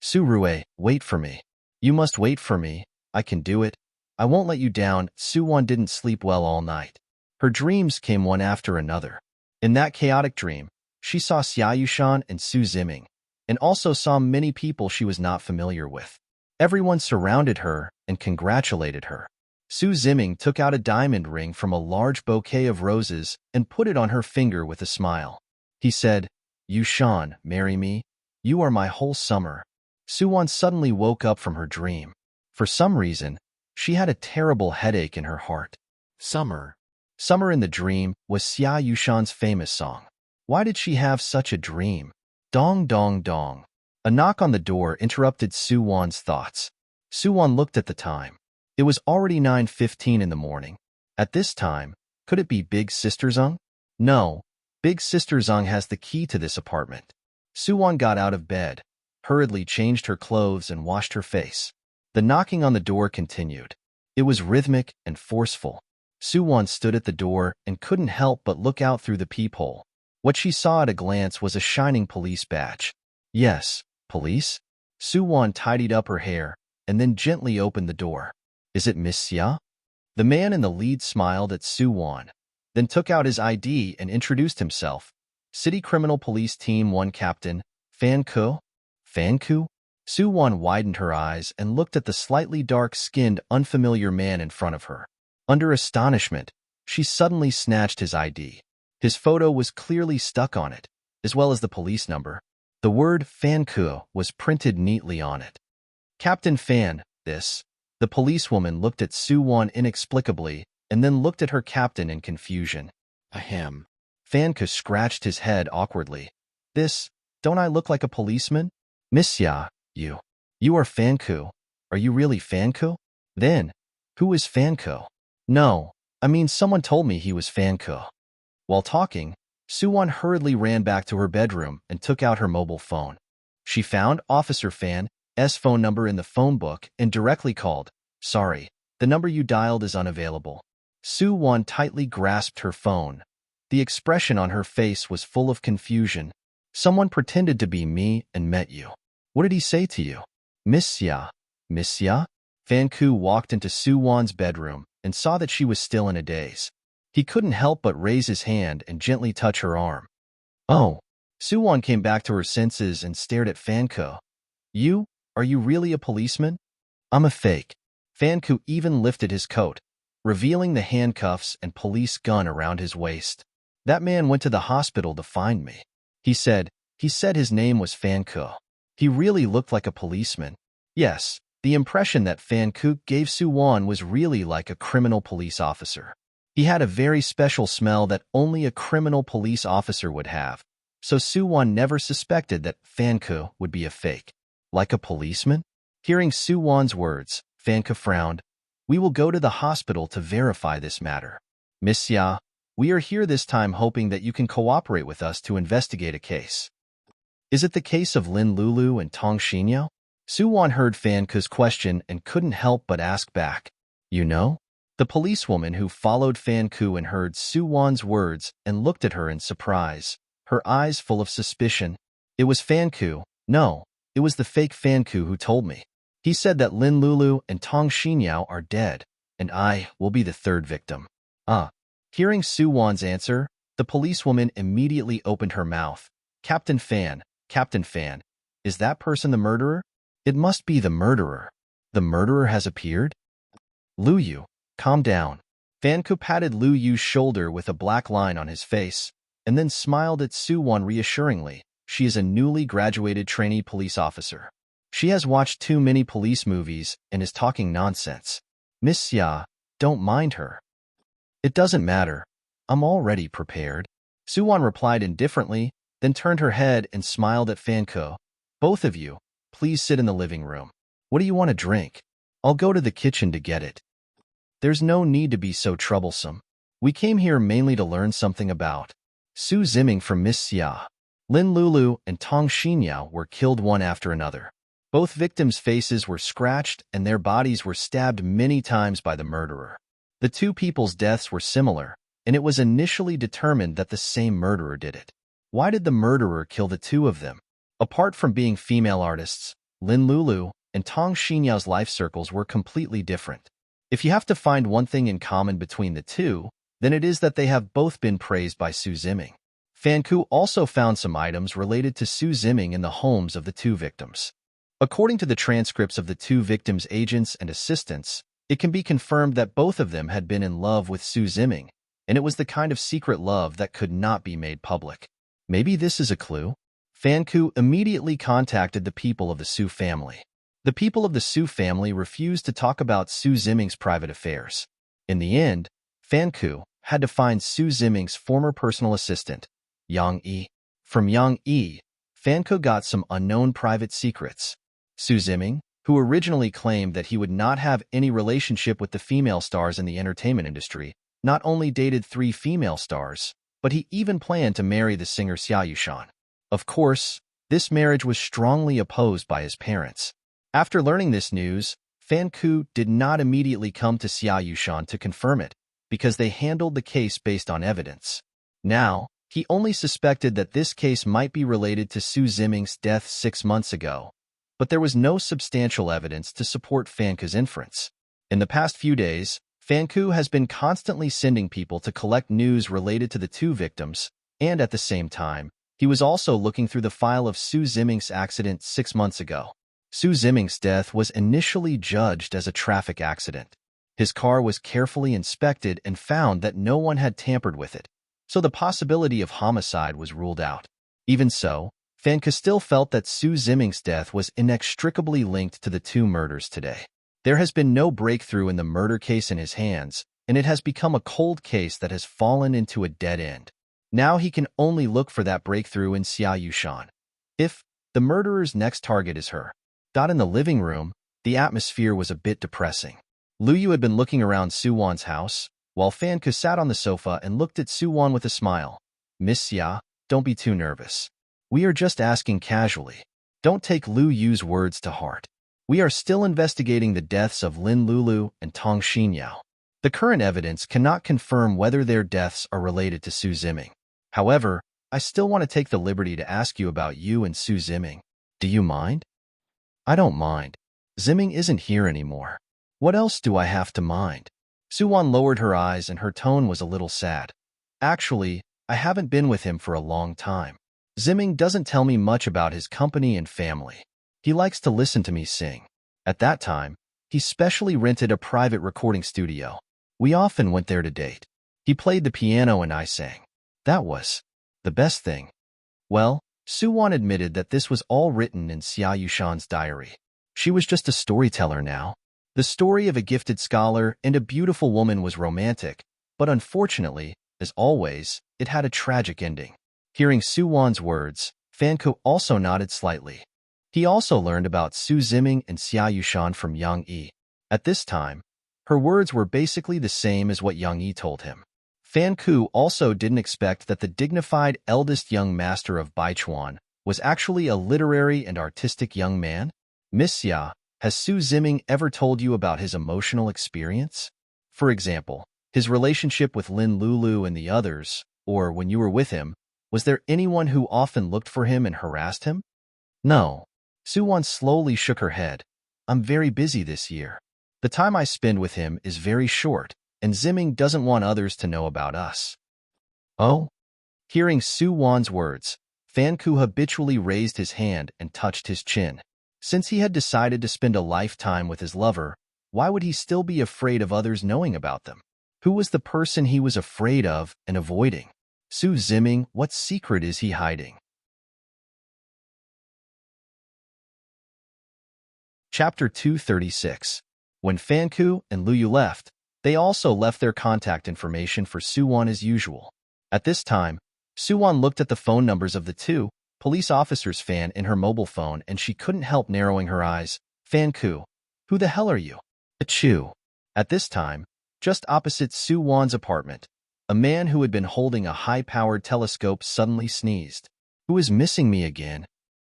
[SPEAKER 1] Su Rue, wait for me. You must wait for me. I can do it. I won't let you down. Su Wan didn't sleep well all night. Her dreams came one after another. In that chaotic dream, she saw Xia Yushan and Su Ziming, and also saw many people she was not familiar with. Everyone surrounded her and congratulated her. Su Ziming took out a diamond ring from a large bouquet of roses and put it on her finger with a smile. He said, "Yushan, marry me. You are my whole summer." Su Wan suddenly woke up from her dream. For some reason, she had a terrible headache in her heart. Summer. Summer in the dream was Xia Yushan's famous song. Why did she have such a dream? Dong dong dong. A knock on the door interrupted Su Wan's thoughts. Su Wan looked at the time. It was already 9:15 in the morning. At this time, could it be Big Sister Zeng? No, Big Sister Zeng has the key to this apartment. Su Wan got out of bed, hurriedly changed her clothes and washed her face. The knocking on the door continued. It was rhythmic and forceful. Su Wan stood at the door and couldn't help but look out through the peephole. What she saw at a glance was a shining police badge. Yes, police? Su Wan tidied up her hair and then gently opened the door. Is it Miss Xia? The man in the lead smiled at Su Wan, then took out his ID and introduced himself. City Criminal Police Team 1 Captain, Fan Ku? Fan Ku? Su Wan widened her eyes and looked at the slightly dark-skinned, unfamiliar man in front of her. Under astonishment, she suddenly snatched his ID. His photo was clearly stuck on it, as well as the police number. The word Fan Ku was printed neatly on it. Captain Fan, this. The policewoman looked at Su Wan inexplicably and then looked at her captain in confusion. Ahem. Fan Ku scratched his head awkwardly. This, don't I look like a policeman? Miss Xia, you are Fan Ku. Are you really Fan Ku? Then, who is Fan Ku? No, I mean someone told me he was Fan Ku. While talking, Su Wan hurriedly ran back to her bedroom and took out her mobile phone. She found Officer Fan's phone number in the phone book and directly called. Sorry, the number you dialed is unavailable. Su Wan tightly grasped her phone. The expression on her face was full of confusion. Someone pretended to be me and met you. What did he say to you? Miss Xia. Miss Xia? Fan Ku walked into Su Wan's bedroom and saw that she was still in a daze. He couldn't help but raise his hand and gently touch her arm. Oh. Su Wan came back to her senses and stared at Fan Ku. Are you really a policeman? I'm a fake. Fan Ku even lifted his coat. revealing the handcuffs and police gun around his waist. That man went to the hospital to find me. He said his name was Fan Ku. He really looked like a policeman. Yes, the impression that Fan Ku gave Su-won was really like a criminal police officer. He had a very special smell that only a criminal police officer would have, so Su-won never suspected that Fan Ku would be a fake. Like a policeman? Hearing Su-won's words, Fan Ku frowned. We will go to the hospital to verify this matter. Miss Xia, we are here this time hoping that you can cooperate with us to investigate a case. Is it the case of Lin Lulu and Tong Xinyao? Su-won heard Fan Ku's question and couldn't help but ask back. You know? The policewoman who followed Fan Ku and heard Su-won's words and looked at her in surprise, her eyes full of suspicion. It was Fan Ku. No, it was the fake Fan Ku who told me. He said that Lin Lulu and Tong Xinyao are dead, and I will be the third victim. Hearing Su-won's answer, the policewoman immediately opened her mouth. Captain Fan, is that person the murderer? It must be the murderer. The murderer has appeared? Lu Yu, calm down. Fan Ku patted Lu Yu's shoulder with a black line on his face, and then smiled at Su-won reassuringly. She is a newly graduated trainee police officer. She has watched too many police movies and is talking nonsense. Miss Xia, don't mind her. It doesn't matter. I'm already prepared. Su-won replied indifferently, then turned her head and smiled at Fan Ku. Both of you, please sit in the living room. What do you want to drink? I'll go to the kitchen to get it. There's no need to be so troublesome. We came here mainly to learn something about Su Ziming from Miss Xia. Lin Lulu and Tong Xinyao were killed one after another. Both victims' faces were scratched and their bodies were stabbed many times by the murderer. The two people's deaths were similar, and it was initially determined that the same murderer did it. Why did the murderer kill the two of them? Apart from being female artists, Lin Lulu and Tong Xinyao's life circles were completely different. If you have to find one thing in common between the two, then it is that they have both been praised by Su Ziming. Fan Ku also found some items related to Su Ziming in the homes of the two victims. According to the transcripts of the two victims' agents and assistants, it can be confirmed that both of them had been in love with Su Ziming, and it was the kind of secret love that could not be made public. Maybe this is a clue? Fan Ku immediately contacted the people of the Su family. The people of the Su family refused to talk about Su Ziming's private affairs. In the end, Fan Ku had to find Su Ziming's former personal assistant, Yang Yi. From Yang Yi, Fan Ku got some unknown private secrets. Su Ziming, who originally claimed that he would not have any relationship with the female stars in the entertainment industry, not only dated 3 female stars, but he even planned to marry the singer Xia Yushan. Of course, this marriage was strongly opposed by his parents. After learning this news, Fan Ku did not immediately come to Xia Yushan to confirm it, because they handled the case based on evidence. Now, he only suspected that this case might be related to Su Ziming's death 6 months ago, but there was no substantial evidence to support Fan Ku's inference. In the past few days, Fan Ku has been constantly sending people to collect news related to the two victims, and at the same time, he was also looking through the file of Su Ziming's accident 6 months ago. Su Ziming's death was initially judged as a traffic accident. His car was carefully inspected and found that no one had tampered with it, so the possibility of homicide was ruled out. Even so, Fan Ku still felt that Su Ziming's death was inextricably linked to the two murders today. There has been no breakthrough in the murder case in his hands, and it has become a cold case that has fallen into a dead end. Now he can only look for that breakthrough in Xia Yushan. If the murderer's next target is her. In the living room, the atmosphere was a bit depressing. Lu Yu had been looking around Su-won's house, while Fan Ku sat on the sofa and looked at Su-won with a smile. Miss Xia, don't be too nervous. We are just asking casually. Don't take Lu Yu's words to heart. We are still investigating the deaths of Lin Lulu and Tong Xinyao. The current evidence cannot confirm whether their deaths are related to Su Ziming. However, I still want to take the liberty to ask you about you and Su Ziming. Do you mind? I don't mind. Ziming isn't here anymore. What else do I have to mind? Su-won lowered her eyes and her tone was a little sad. Actually, I haven't been with him for a long time. Ziming doesn't tell me much about his company and family. He likes to listen to me sing. At that time, he specially rented a private recording studio. We often went there to date. He played the piano and I sang. That was the best thing. Well, Suwon admitted that this was all written in Xia Yushan's diary. She was just a storyteller now. The story of a gifted scholar and a beautiful woman was romantic, but unfortunately, as always, it had a tragic ending. Hearing Suwon's words, Fanku also nodded slightly. He also learned about Su Ziming and Xia Yushan from Yang Yi. At this time, her words were basically the same as what Yang Yi told him. Fanku also didn't expect that the dignified eldest young master of Baichuan was actually a literary and artistic young man. Miss Xia, has Su Ziming ever told you about his emotional experience? For example, his relationship with Lin Lulu and the others, or when you were with him, was there anyone who often looked for him and harassed him? No. Suwon slowly shook her head. I'm very busy this year. The time I spend with him is very short, and Ziming doesn't want others to know about us. Oh? Hearing Suwon's words, Fanku habitually raised his hand and touched his chin. Since he had decided to spend a lifetime with his lover, why would he still be afraid of others knowing about them? Who was the person he was afraid of and avoiding? Su Ziming, what secret is he hiding? Chapter 236. When Fanku and Luyu left, they also left their contact information for Suwon as usual. At this time, Suwon looked at the phone numbers of the two police officers Fan in her mobile phone and she couldn't help narrowing her eyes. Fanku, who the hell are you? Achoo. At this time, just opposite Suwon's apartment, a man who had been holding a high-powered telescope suddenly sneezed. Who is missing me again?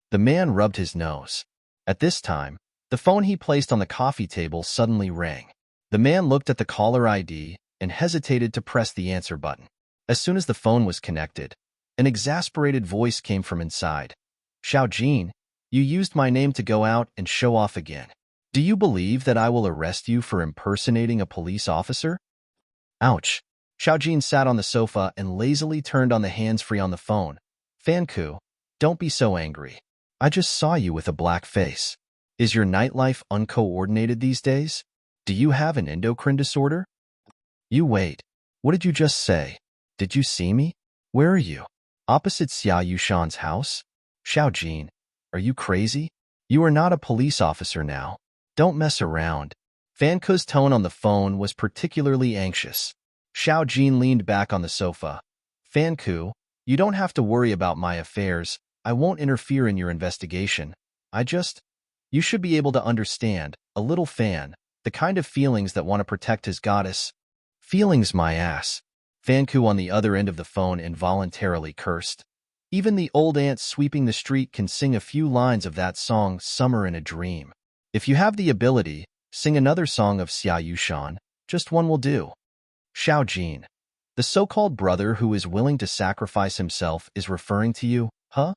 [SPEAKER 1] The man rubbed his nose. At this time, the phone he placed on the coffee table suddenly rang. The man looked at the caller ID and hesitated to press the answer button. As soon as the phone was connected, an exasperated voice came from inside. Xiao Jin, you used my name to go out and show off again. Do you believe that I will arrest you for impersonating a police officer? Ouch. Xiao Jin sat on the sofa and lazily turned on the hands-free on the phone. Fanku, don't be so angry. I just saw you with a black face. Is your nightlife uncoordinated these days? Do you have an endocrine disorder? You wait. What did you just say? Did you see me? Where are you? Opposite Xia Yushan's house? Xiao Jin, are you crazy? You are not a police officer now. Don't mess around. Fanku's tone on the phone was particularly anxious. Xiao Jin leaned back on the sofa. Fanku, you don't have to worry about my affairs. I won't interfere in your investigation. You should be able to understand, a little fan, the kind of feelings that want to protect his goddess. Feelings my ass. Fanku on the other end of the phone involuntarily cursed. Even the old ant sweeping the street can sing a few lines of that song, Summer in a Dream. If you have the ability, sing another song of Xia Yushan, just one will do. Xiao Jin, the so-called brother who is willing to sacrifice himself is referring to you, huh?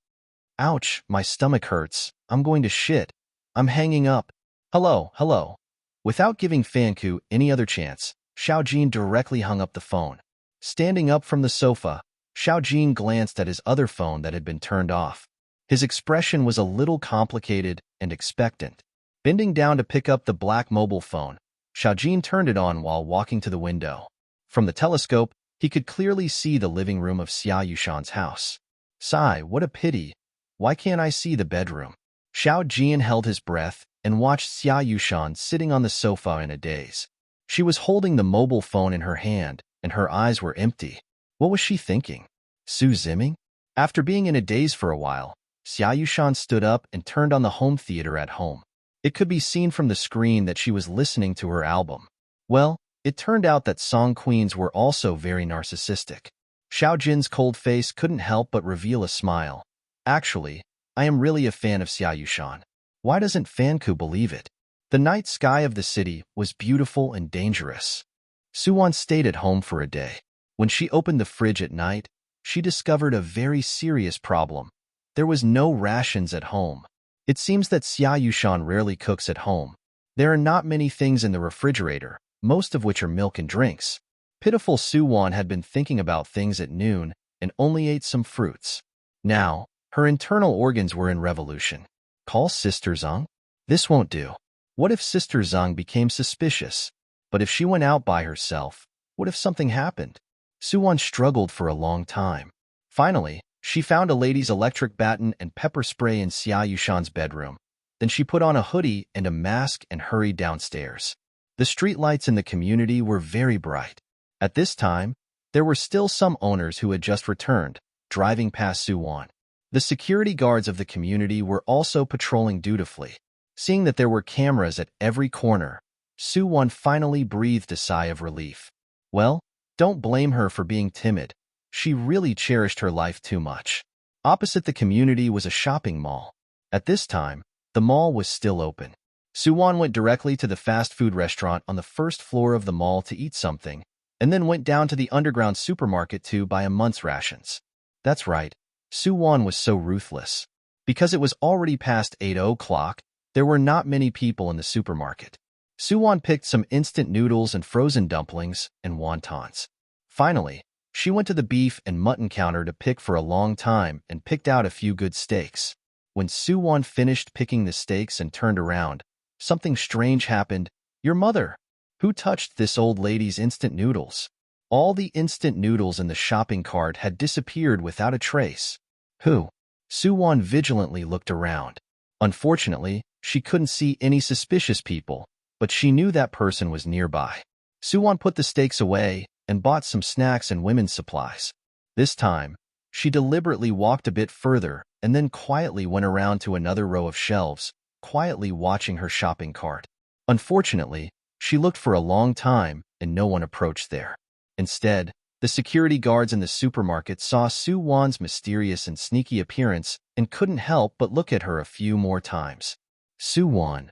[SPEAKER 1] Ouch, my stomach hurts. I'm going to shit. I'm hanging up. Hello. Without giving Fanku any other chance, Xiao Jin directly hung up the phone. Standing up from the sofa, Xiao Jin glanced at his other phone that had been turned off. His expression was a little complicated and expectant. Bending down to pick up the black mobile phone, Xiao Jin turned it on while walking to the window. From the telescope, he could clearly see the living room of Xia Yushan's house. Sigh, what a pity. Why can't I see the bedroom? Xiao Jin held his breath and watched Xia Yushan sitting on the sofa in a daze. She was holding the mobile phone in her hand, and her eyes were empty. What was she thinking? Su Ziming? After being in a daze for a while, Xia Yushan stood up and turned on the home theater at home. It could be seen from the screen that she was listening to her album. Well, it turned out that song queens were also very narcissistic. Xiao Jin's cold face couldn't help but reveal a smile. Actually, I am really a fan of Xia Yushan. Why doesn't Fanku believe it? The night sky of the city was beautiful and dangerous. Suwon stayed at home for a day. When she opened the fridge at night, she discovered a very serious problem. There was no rations at home. It seems that Xia Yushan rarely cooks at home. There are not many things in the refrigerator, most of which are milk and drinks. Pitiful Suwon had been thinking about things at noon and only ate some fruits. Now, her internal organs were in revolution. Call Sister Zhang? This won't do. What if Sister Zhang became suspicious? But if she went out by herself, What if something happened? Suwon struggled for a long time. Finally, she found a lady's electric baton and pepper spray in Xia Yushan's bedroom. Then she put on a hoodie and a mask and hurried downstairs. The streetlights in the community were very bright. At this time, there were still some owners who had just returned, driving past Suwon. The security guards of the community were also patrolling dutifully. Seeing that there were cameras at every corner, Suwon finally breathed a sigh of relief. Well, don't blame her for being timid. She really cherished her life too much. Opposite the community was a shopping mall. At this time, the mall was still open. Suwon went directly to the fast food restaurant on the first floor of the mall to eat something, and then went down to the underground supermarket to buy a month's rations. That's right, Suwon was so ruthless. Because it was already past 8 o'clock, there were not many people in the supermarket. Suwon picked some instant noodles and frozen dumplings and wontons. Finally, she went to the beef and mutton counter to pick for a long time and picked out a few good steaks. When Suwon finished picking the steaks and turned around, something strange happened. Your mother. Who touched this old lady's instant noodles? All the instant noodles in the shopping cart had disappeared without a trace. Who? Suwon vigilantly looked around. Unfortunately, she couldn't see any suspicious people, but she knew that person was nearby. Suwon put the steaks away and bought some snacks and women's supplies. This time, she deliberately walked a bit further and then quietly went around to another row of shelves, quietly watching her shopping cart. Unfortunately, she looked for a long time and no one approached there. Instead, the security guards in the supermarket saw Suwon's mysterious and sneaky appearance and couldn't help but look at her a few more times. Suwon.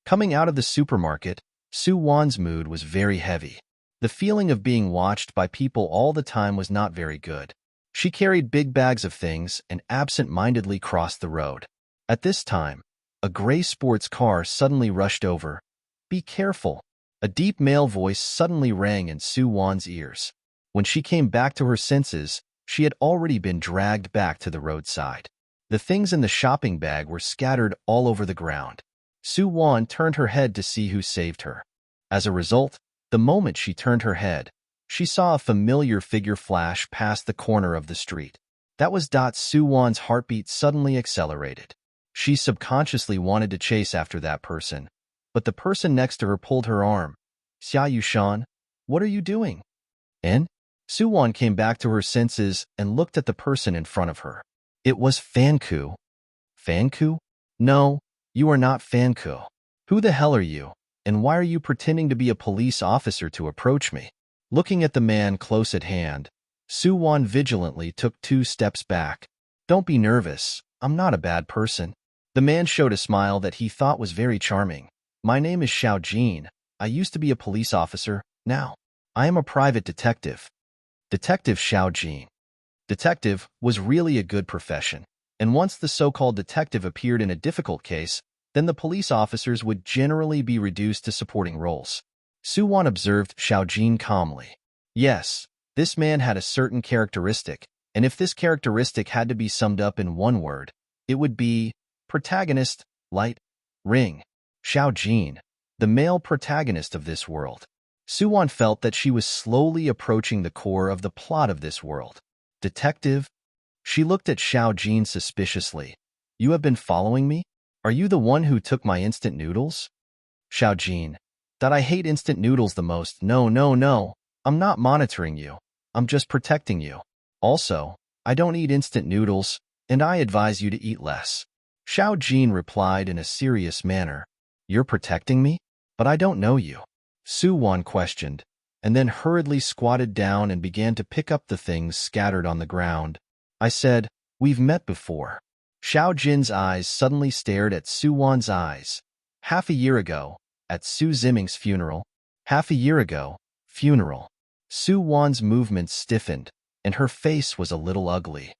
[SPEAKER 1] Coming out of the supermarket, Suwon's mood was very heavy. The feeling of being watched by people all the time was not very good. She carried big bags of things and absent-mindedly crossed the road. At this time, a gray sports car suddenly rushed over. Be careful. A deep male voice suddenly rang in Suwon's ears. When she came back to her senses, she had already been dragged back to the roadside. The things in the shopping bag were scattered all over the ground. Suwon turned her head to see who saved her. As a result, the moment she turned her head, she saw a familiar figure flash past the corner of the street. That was Suwon's heartbeat suddenly accelerated. She subconsciously wanted to chase after that person, but the person next to her pulled her arm. Xia Yushan, what are you doing? And Suwon came back to her senses and looked at the person in front of her. It was Fanku. Fanku? No, you are not Fanku. Who the hell are you? And why are you pretending to be a police officer to approach me? Looking at the man close at hand, Suwon vigilantly took 2 steps back. Don't be nervous. I'm not a bad person. The man showed a smile that he thought was very charming. My name is Xiao Jin. I used to be a police officer. Now, I am a private detective. Detective Xiao Jin. Detective was really a good profession, and once the so-called detective appeared in a difficult case, then the police officers would generally be reduced to supporting roles. Suwon observed Xiao Jin calmly. Yes, this man had a certain characteristic, and if this characteristic had to be summed up in one word, it would be protagonist, light, ring. Xiao Jin, the male protagonist of this world. Suwon felt that she was slowly approaching the core of the plot of this world. Detective? She looked at Xiao Jin suspiciously. You have been following me? Are you the one who took my instant noodles? Xiao Jin. That I hate instant noodles the most. No. I'm not monitoring you. I'm just protecting you. Also, I don't eat instant noodles, and I advise you to eat less. Xiao Jin replied in a serious manner. You're protecting me? But I don't know you. Suwon questioned, and then hurriedly squatted down and began to pick up the things scattered on the ground. I said, we've met before. Xiao Jin's eyes suddenly stared at Suwon's eyes. Half a year ago, at Su Ziming's funeral. Half a year ago, funeral. Suwon's movements stiffened, and her face was a little ugly.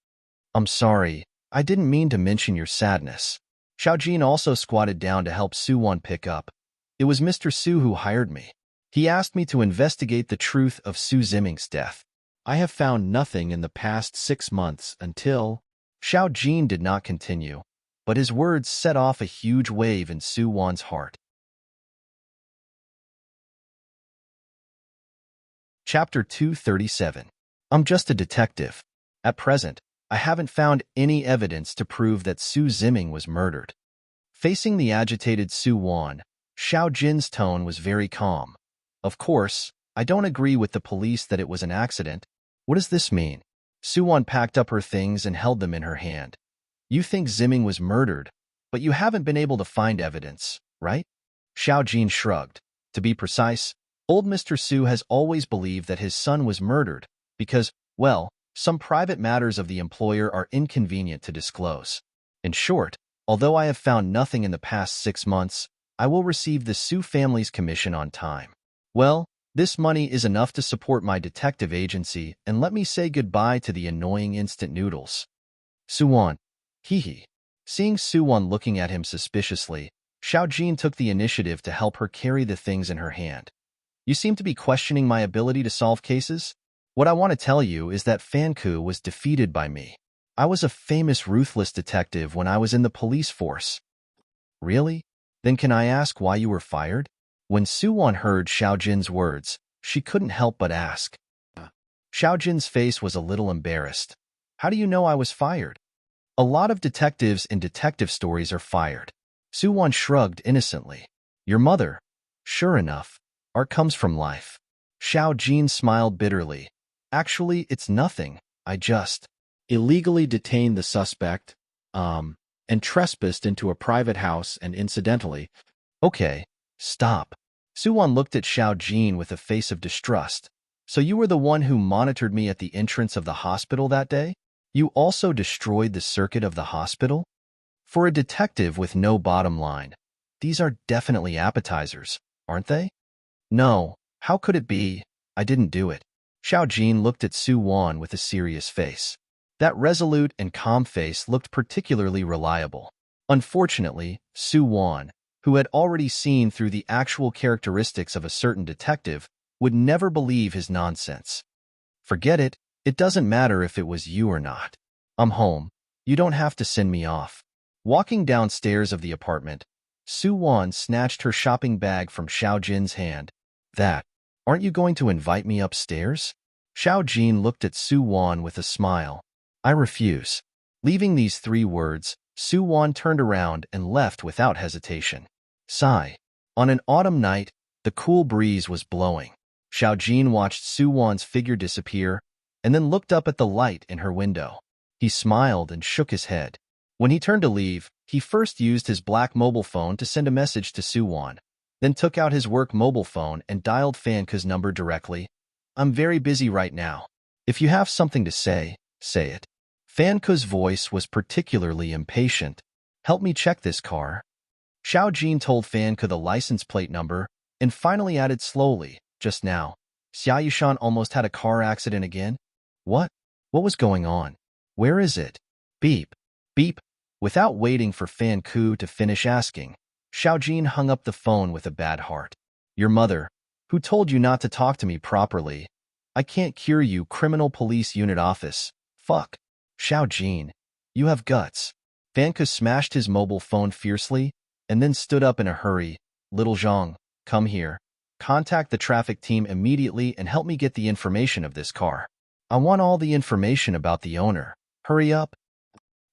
[SPEAKER 1] I'm sorry, I didn't mean to mention your sadness. Xiao Jin also squatted down to help Suwon pick up. It was Mr. Su who hired me. He asked me to investigate the truth of Su Ziming's death. I have found nothing in the past 6 months until... Xiao Jin did not continue, but his words set off a huge wave in Suwon's heart. Chapter 237. I'm just a detective. At present, I haven't found any evidence to prove that Su Ziming was murdered. Facing the agitated Su Wan, Xiao Jin's tone was very calm. Of course, I don't agree with the police that it was an accident. What does this mean? Su Wan packed up her things and held them in her hand. You think Ziming was murdered, but you haven't been able to find evidence, right? Xiao Jin shrugged. To be precise, old Mr. Su has always believed that his son was murdered because, well, some private matters of the employer are inconvenient to disclose. In short, although I have found nothing in the past 6 months, I will receive the Su family's commission on time. Well, this money is enough to support my detective agency, and let me say goodbye to the annoying instant noodles. Suwon. Hee. Seeing Suwon looking at him suspiciously, Xiao Jin took the initiative to help her carry the things in her hand. You seem to be questioning my ability to solve cases? What I want to tell you is that Fan Ku was defeated by me. I was a famous ruthless detective when I was in the police force. Really? Then can I ask why you were fired? When Suwon heard Xiao Jin's words, she couldn't help but ask. Xiao Jin's face was a little embarrassed. How do you know I was fired? A lot of detectives in detective stories are fired. Suwon shrugged innocently. Your mother. Sure enough, art comes from life. Xiao Jin smiled bitterly. Actually, it's nothing. I just illegally detained the suspect, and trespassed into a private house and incidentally. Okay, stop. Suwon looked at Xiao Jin with a face of distrust. So you were the one who monitored me at the entrance of the hospital that day? You also destroyed the circuit of the hospital? For a detective with no bottom line, these are definitely appetizers, aren't they? No, how could it be? I didn't do it. Xiao Jin looked at Su Wan with a serious face. That resolute and calm face looked particularly reliable. Unfortunately, Su Wan, who had already seen through the actual characteristics of a certain detective, would never believe his nonsense. Forget it, it doesn't matter if it was you or not. I'm home. You don't have to send me off. Walking downstairs of the apartment, Su Wan snatched her shopping bag from Xiao Jin's hand. Aren't you going to invite me upstairs? Xiao Jin looked at Su Wan with a smile. I refuse. Leaving these 3 words, Su Wan turned around and left without hesitation. Sigh. On an autumn night, the cool breeze was blowing. Xiao Jin watched Su Wan's figure disappear and then looked up at the light in her window. He smiled and shook his head. When he turned to leave, he first used his black mobile phone to send a message to Su Wan, then took out his work mobile phone and dialed Fan Ku's number directly. I'm very busy right now. If you have something to say, say it. Fan Ku's voice was particularly impatient. Help me check this car. Xiao Jin told Fan Ku the license plate number and finally added slowly, just now. Xia Yushan almost had a car accident again? What? What was going on? Where is it? Beep. Beep. Without waiting for Fan Ku to finish asking, Xiao Jin hung up the phone with a bad heart. Your mother, who told you not to talk to me properly. I can't cure you, criminal police unit office. Fuck. Xiao Jin, you have guts. Fan Ku smashed his mobile phone fiercely and then stood up in a hurry. Little Zhang, come here. Contact the traffic team immediately and help me get the information of this car. I want all the information about the owner. Hurry up.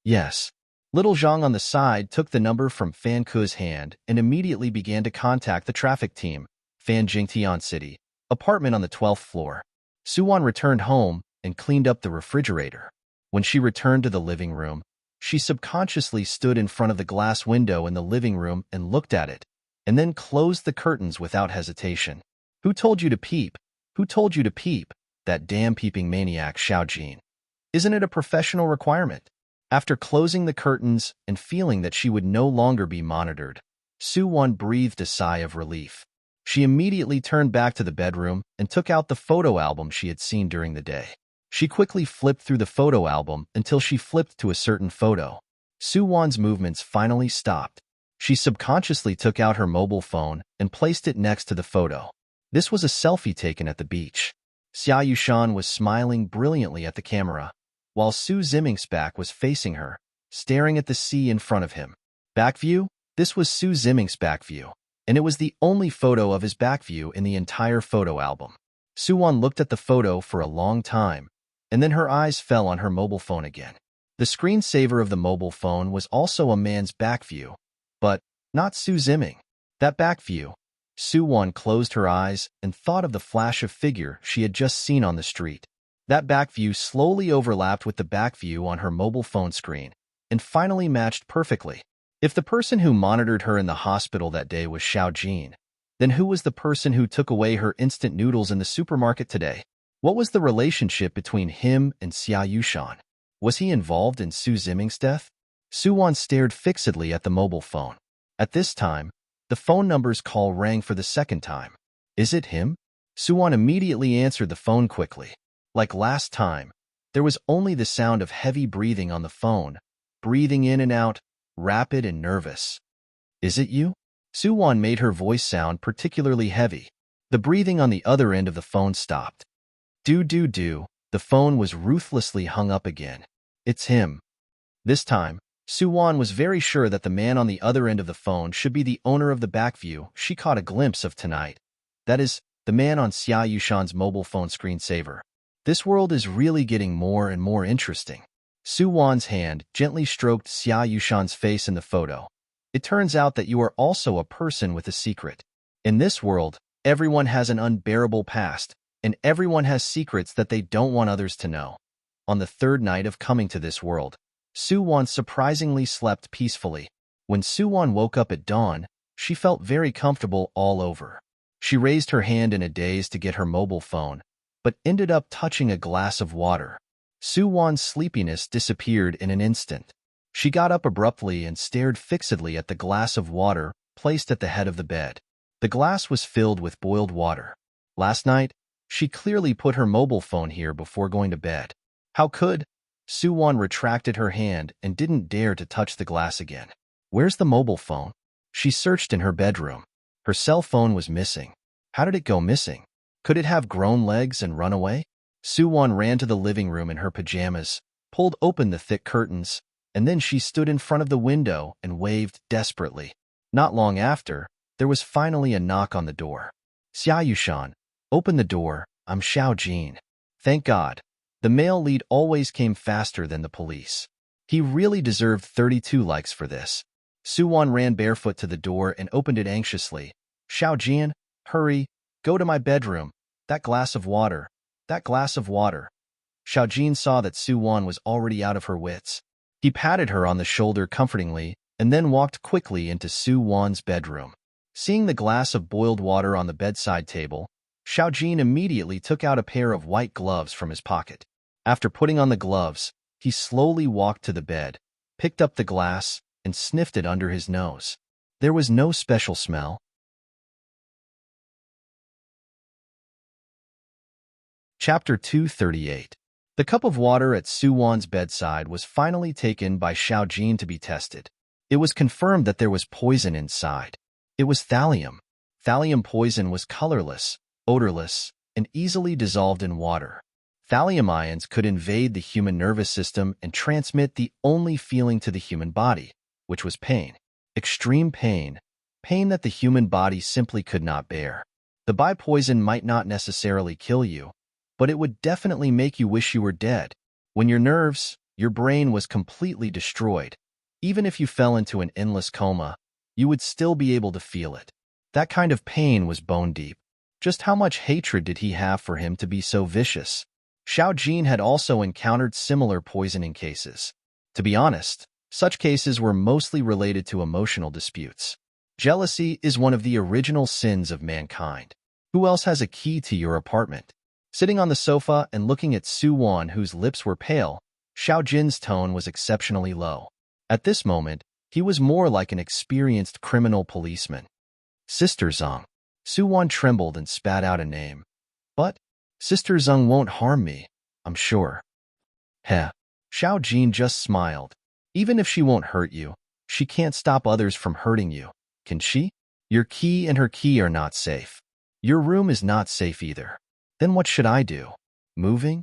[SPEAKER 1] Yes. Little Zhang on the side took the number from Fan Ku's hand and immediately began to contact the traffic team. Fan Jingtian City, apartment on the 12th floor. Suwon returned home and cleaned up the refrigerator. When she returned to the living room, she subconsciously stood in front of the glass window in the living room and looked at it, and then closed the curtains without hesitation. Who told you to peep? Who told you to peep? That damn peeping maniac Xiao Jin. Isn't it a professional requirement? After closing the curtains and feeling that she would no longer be monitored, Suwon breathed a sigh of relief. She immediately turned back to the bedroom and took out the photo album she had seen during the day. She quickly flipped through the photo album until she flipped to a certain photo. Suwon's movements finally stopped. She subconsciously took out her mobile phone and placed it next to the photo. This was a selfie taken at the beach. Xia Yushan was smiling brilliantly at the camera, while Su Ziming's back was facing her, staring at the sea in front of him. Back view? This was Su Ziming's back view, and it was the only photo of his back view in the entire photo album. Suwon looked at the photo for a long time, and then her eyes fell on her mobile phone again. The screensaver of the mobile phone was also a man's back view, but not Su Ziming. That back view. Suwon closed her eyes and thought of the flash of figure she had just seen on the street. That back view slowly overlapped with the back view on her mobile phone screen, and finally matched perfectly. If the person who monitored her in the hospital that day was Xiao Jin, then who was the person who took away her instant noodles in the supermarket today? What was the relationship between him and Xia Yushan? Was he involved in Su Ziming's death? Suwon stared fixedly at the mobile phone. At this time, the phone number's call rang for the second time. Is it him? Suwon immediately answered the phone quickly. Like last time, there was only the sound of heavy breathing on the phone, breathing in and out, rapid and nervous. Is it you? Suwon made her voice sound particularly heavy. The breathing on the other end of the phone stopped. Do. The phone was ruthlessly hung up again. It's him. This time, Suwon was very sure that the man on the other end of the phone should be the owner of the back view she caught a glimpse of tonight. That is, the man on Xia Yushan's mobile phone screensaver. This world is really getting more and more interesting. Suwon's hand gently stroked Xia Yushan's face in the photo. It turns out that you are also a person with a secret. In this world, everyone has an unbearable past, and everyone has secrets that they don't want others to know. On the third night of coming to this world, Suwon surprisingly slept peacefully. When Suwon woke up at dawn, she felt very comfortable all over. She raised her hand in a daze to get her mobile phone, but ended up touching a glass of water. Suwon's sleepiness disappeared in an instant. She got up abruptly and stared fixedly at the glass of water placed at the head of the bed. The glass was filled with boiled water. Last night, she clearly put her mobile phone here before going to bed. How could? Suwon retracted her hand and didn't dare to touch the glass again. Where's the mobile phone? She searched in her bedroom. Her cell phone was missing. How did it go missing? Could it have grown legs and run away? Suwon ran to the living room in her pajamas, pulled open the thick curtains, and then she stood in front of the window and waved desperately. Not long after, there was finally a knock on the door. Xia Yushan, open the door, I'm Xiao Jin. Thank God. The male lead always came faster than the police. He really deserved 32 likes for this. Suwon ran barefoot to the door and opened it anxiously. Xiao Jin, hurry, go to my bedroom. That glass of water. Xiao Jin saw that Suwon was already out of her wits. He patted her on the shoulder comfortingly and then walked quickly into Suwon's bedroom. Seeing the glass of boiled water on the bedside table, Xiao Jin immediately took out a pair of white gloves from his pocket. After putting on the gloves, he slowly walked to the bed, picked up the glass, and sniffed it under his nose. There was no special smell. Chapter 238. The cup of water at Suwon's bedside was finally taken by Xiao Jin to be tested. It was confirmed that there was poison inside. It was thallium. Thallium poison was colorless, odorless, and easily dissolved in water. Thallium ions could invade the human nervous system and transmit the only feeling to the human body, which was pain. Extreme pain. Pain that the human body simply could not bear. The poison might not necessarily kill you, but it would definitely make you wish you were dead. When your nerves, your brain was completely destroyed, even if you fell into an endless coma, you would still be able to feel it. That kind of pain was bone deep. Just how much hatred did he have for him to be so vicious? Xiao Jin had also encountered similar poisoning cases. To be honest, such cases were mostly related to emotional disputes. Jealousy is one of the original sins of mankind. Who else has a key to your apartment? Sitting on the sofa and looking at Suwon, whose lips were pale, Xiao Jin's tone was exceptionally low. At this moment, he was more like an experienced criminal policeman. Sister Zhang. Suwon trembled and spat out a name. But Sister Zhang won't harm me, I'm sure. Heh. Xiao Jin just smiled. Even if she won't hurt you, she can't stop others from hurting you, can she? Your key and her key are not safe. Your room is not safe either. Then what should I do? Moving?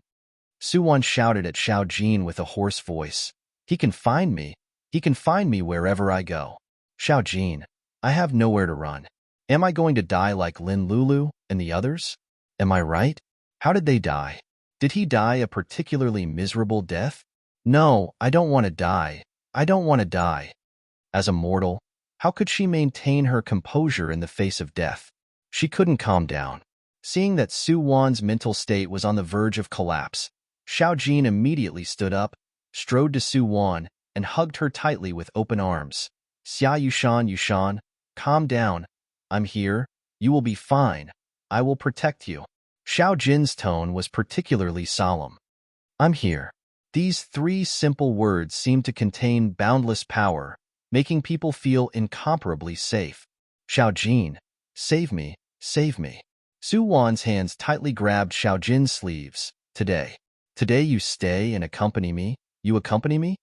[SPEAKER 1] Suwon shouted at Xiao Jin with a hoarse voice. He can find me. He can find me wherever I go. Xiao Jin, I have nowhere to run. Am I going to die like Lin Lulu and the others? Am I right? How did they die? Did he die a particularly miserable death? No, I don't want to die. I don't want to die. As a mortal, how could she maintain her composure in the face of death? She couldn't calm down. Seeing that Su Wan's mental state was on the verge of collapse, Xiao Jin immediately stood up, strode to Su Wan, and hugged her tightly with open arms. Xia Yushan, calm down. I'm here. You will be fine. I will protect you. Xiao Jin's tone was particularly solemn. I'm here. These three simple words seemed to contain boundless power, making people feel incomparably safe. Xiao Jin, save me, save me. Su Wan's hands tightly grabbed Xiao Jin's sleeves. Today you stay and accompany me? You accompany me?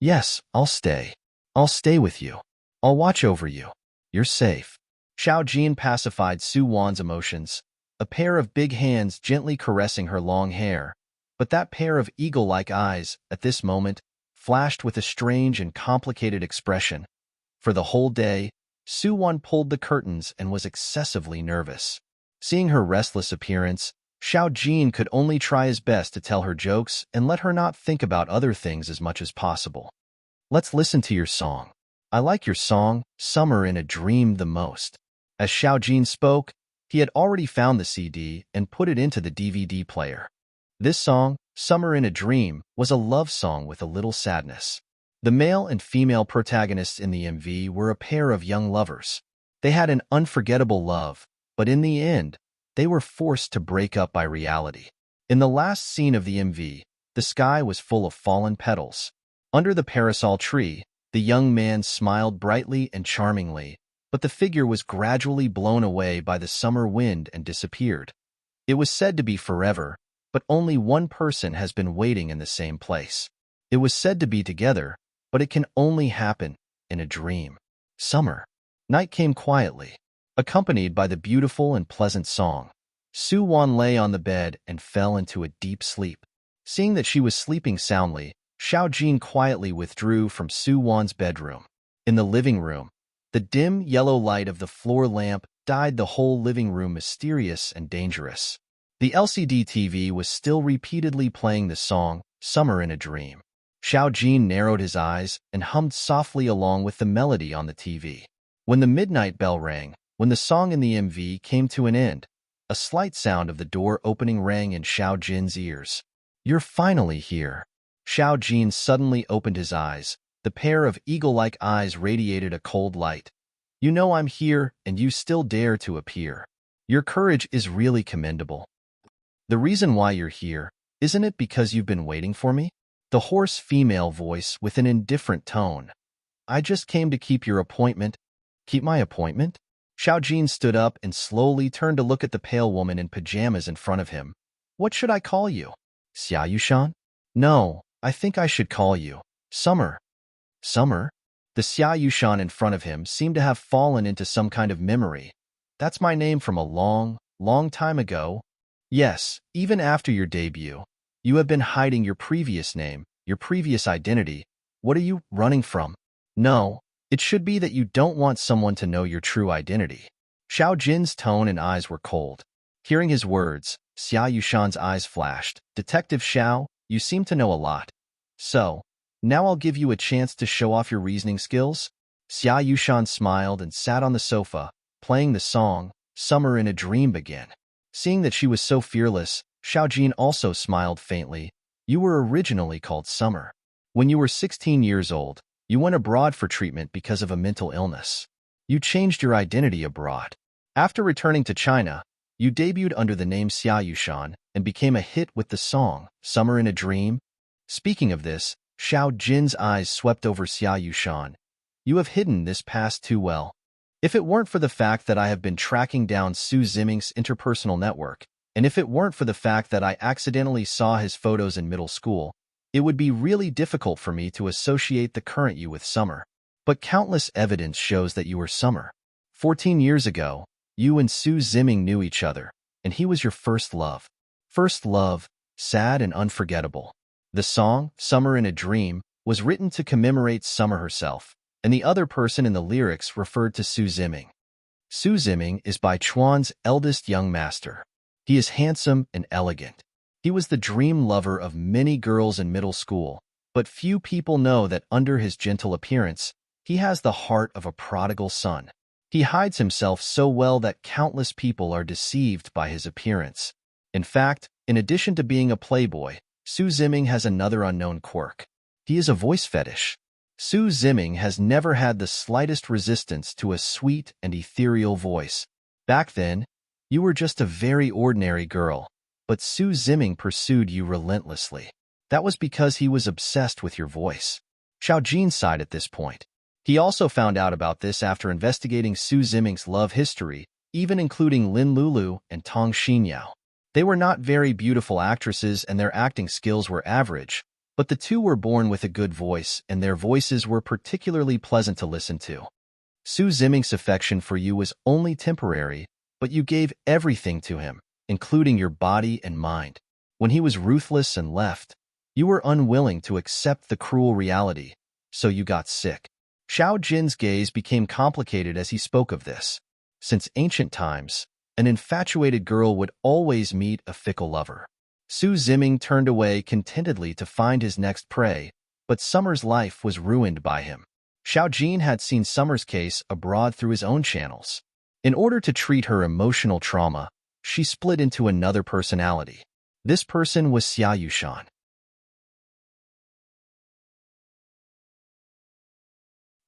[SPEAKER 1] Yes, I'll stay. I'll stay with you. I'll watch over you. You're safe. Xiao Jin pacified Su Wan's emotions, a pair of big hands gently caressing her long hair. But that pair of eagle-like eyes, at this moment, flashed with a strange and complicated expression. For the whole day, Su Wan pulled the curtains and was excessively nervous. Seeing her restless appearance, Xiao Jin could only try his best to tell her jokes and let her not think about other things as much as possible. Let's listen to your song. I like your song, Summer in a Dream, the most. As Xiao Jin spoke, he had already found the CD and put it into the DVD player. This song, Summer in a Dream, was a love song with a little sadness. The male and female protagonists in the MV were a pair of young lovers. They had an unforgettable love, but in the end, they were forced to break up by reality. In the last scene of the MV, the sky was full of fallen petals. Under the parasol tree, the young man smiled brightly and charmingly, but the figure was gradually blown away by the summer wind and disappeared. It was said to be forever, but only one person has been waiting in the same place. It was said to be together, but it can only happen in a dream. Summer. Night came quietly, accompanied by the beautiful and pleasant song. Su Wan lay on the bed and fell into a deep sleep. Seeing that she was sleeping soundly, Xiao Jin quietly withdrew from Su Wan's bedroom. In the living room, the dim yellow light of the floor lamp dyed the whole living room mysterious and dangerous. The LCD TV was still repeatedly playing the song, Summer in a Dream. Xiao Jin narrowed his eyes and hummed softly along with the melody on the TV. When the midnight bell rang, when the song in the MV came to an end, a slight sound of the door opening rang in Xiao Jin's ears. You're finally here. Xiao Jin suddenly opened his eyes. The pair of eagle-like eyes radiated a cold light. You know I'm here, and you still dare to appear. Your courage is really commendable. The reason why you're here, isn't it because you've been waiting for me? The hoarse female voice with an indifferent tone. I just came to keep your appointment. Keep my appointment? Xiao Jin stood up and slowly turned to look at the pale woman in pajamas in front of him. What should I call you? Xia Yushan? No, I think I should call you Summer. Summer? The Xia Yushan in front of him seemed to have fallen into some kind of memory. That's my name from a long, long time ago. Yes, even after your debut, you have been hiding your previous name, your previous identity. What are you running from? No, it should be that you don't want someone to know your true identity. Xiao Jin's tone and eyes were cold. Hearing his words, Xia Yushan's eyes flashed. Detective Xiao, you seem to know a lot. So, now I'll give you a chance to show off your reasoning skills. Xia Yushan smiled and sat on the sofa, playing the song, Summer in a Dream began. Seeing that she was so fearless, Xiao Jin also smiled faintly. You were originally called Summer. When you were 16 years old, you went abroad for treatment because of a mental illness. You changed your identity abroad. After returning to China, you debuted under the name Xia Yushan and became a hit with the song, Summer in a Dream. Speaking of this, Xiao Jin's eyes swept over Xia Yushan. You have hidden this past too well. If it weren't for the fact that I have been tracking down Su Ziming's interpersonal network, and if it weren't for the fact that I accidentally saw his photos in middle school, it would be really difficult for me to associate the current you with Summer. But countless evidence shows that you were Summer. 14 years ago, you and Su Ziming knew each other, and he was your first love. First love, sad and unforgettable. The song, Summer in a Dream, was written to commemorate Summer herself, and the other person in the lyrics referred to Su Ziming. Su Ziming is Bai Chuan's eldest young master. He is handsome and elegant. He was the dream lover of many girls in middle school, but few people know that under his gentle appearance, he has the heart of a prodigal son. He hides himself so well that countless people are deceived by his appearance. In fact, in addition to being a playboy, Su Ziming has another unknown quirk. He is a voice fetish. Su Ziming has never had the slightest resistance to a sweet and ethereal voice. Back then, you were just a very ordinary girl, but Su Ziming pursued you relentlessly. That was because he was obsessed with your voice. Xiao Jin sighed at this point. He also found out about this after investigating Su Ziming's love history, even including Lin Lulu and Tong Xinyao. They were not very beautiful actresses and their acting skills were average, but the two were born with a good voice and their voices were particularly pleasant to listen to. Su Ziming's affection for you was only temporary, but you gave everything to him, including your body and mind. When he was ruthless and left, you were unwilling to accept the cruel reality, so you got sick. Xiao Jin's gaze became complicated as he spoke of this. Since ancient times, an infatuated girl would always meet a fickle lover. Su Ziming turned away contentedly to find his next prey, but Summer's life was ruined by him. Xiao Jin had seen Summer's case abroad through his own channels. In order to treat her emotional trauma, she split into another personality. This person was Xia Yushan.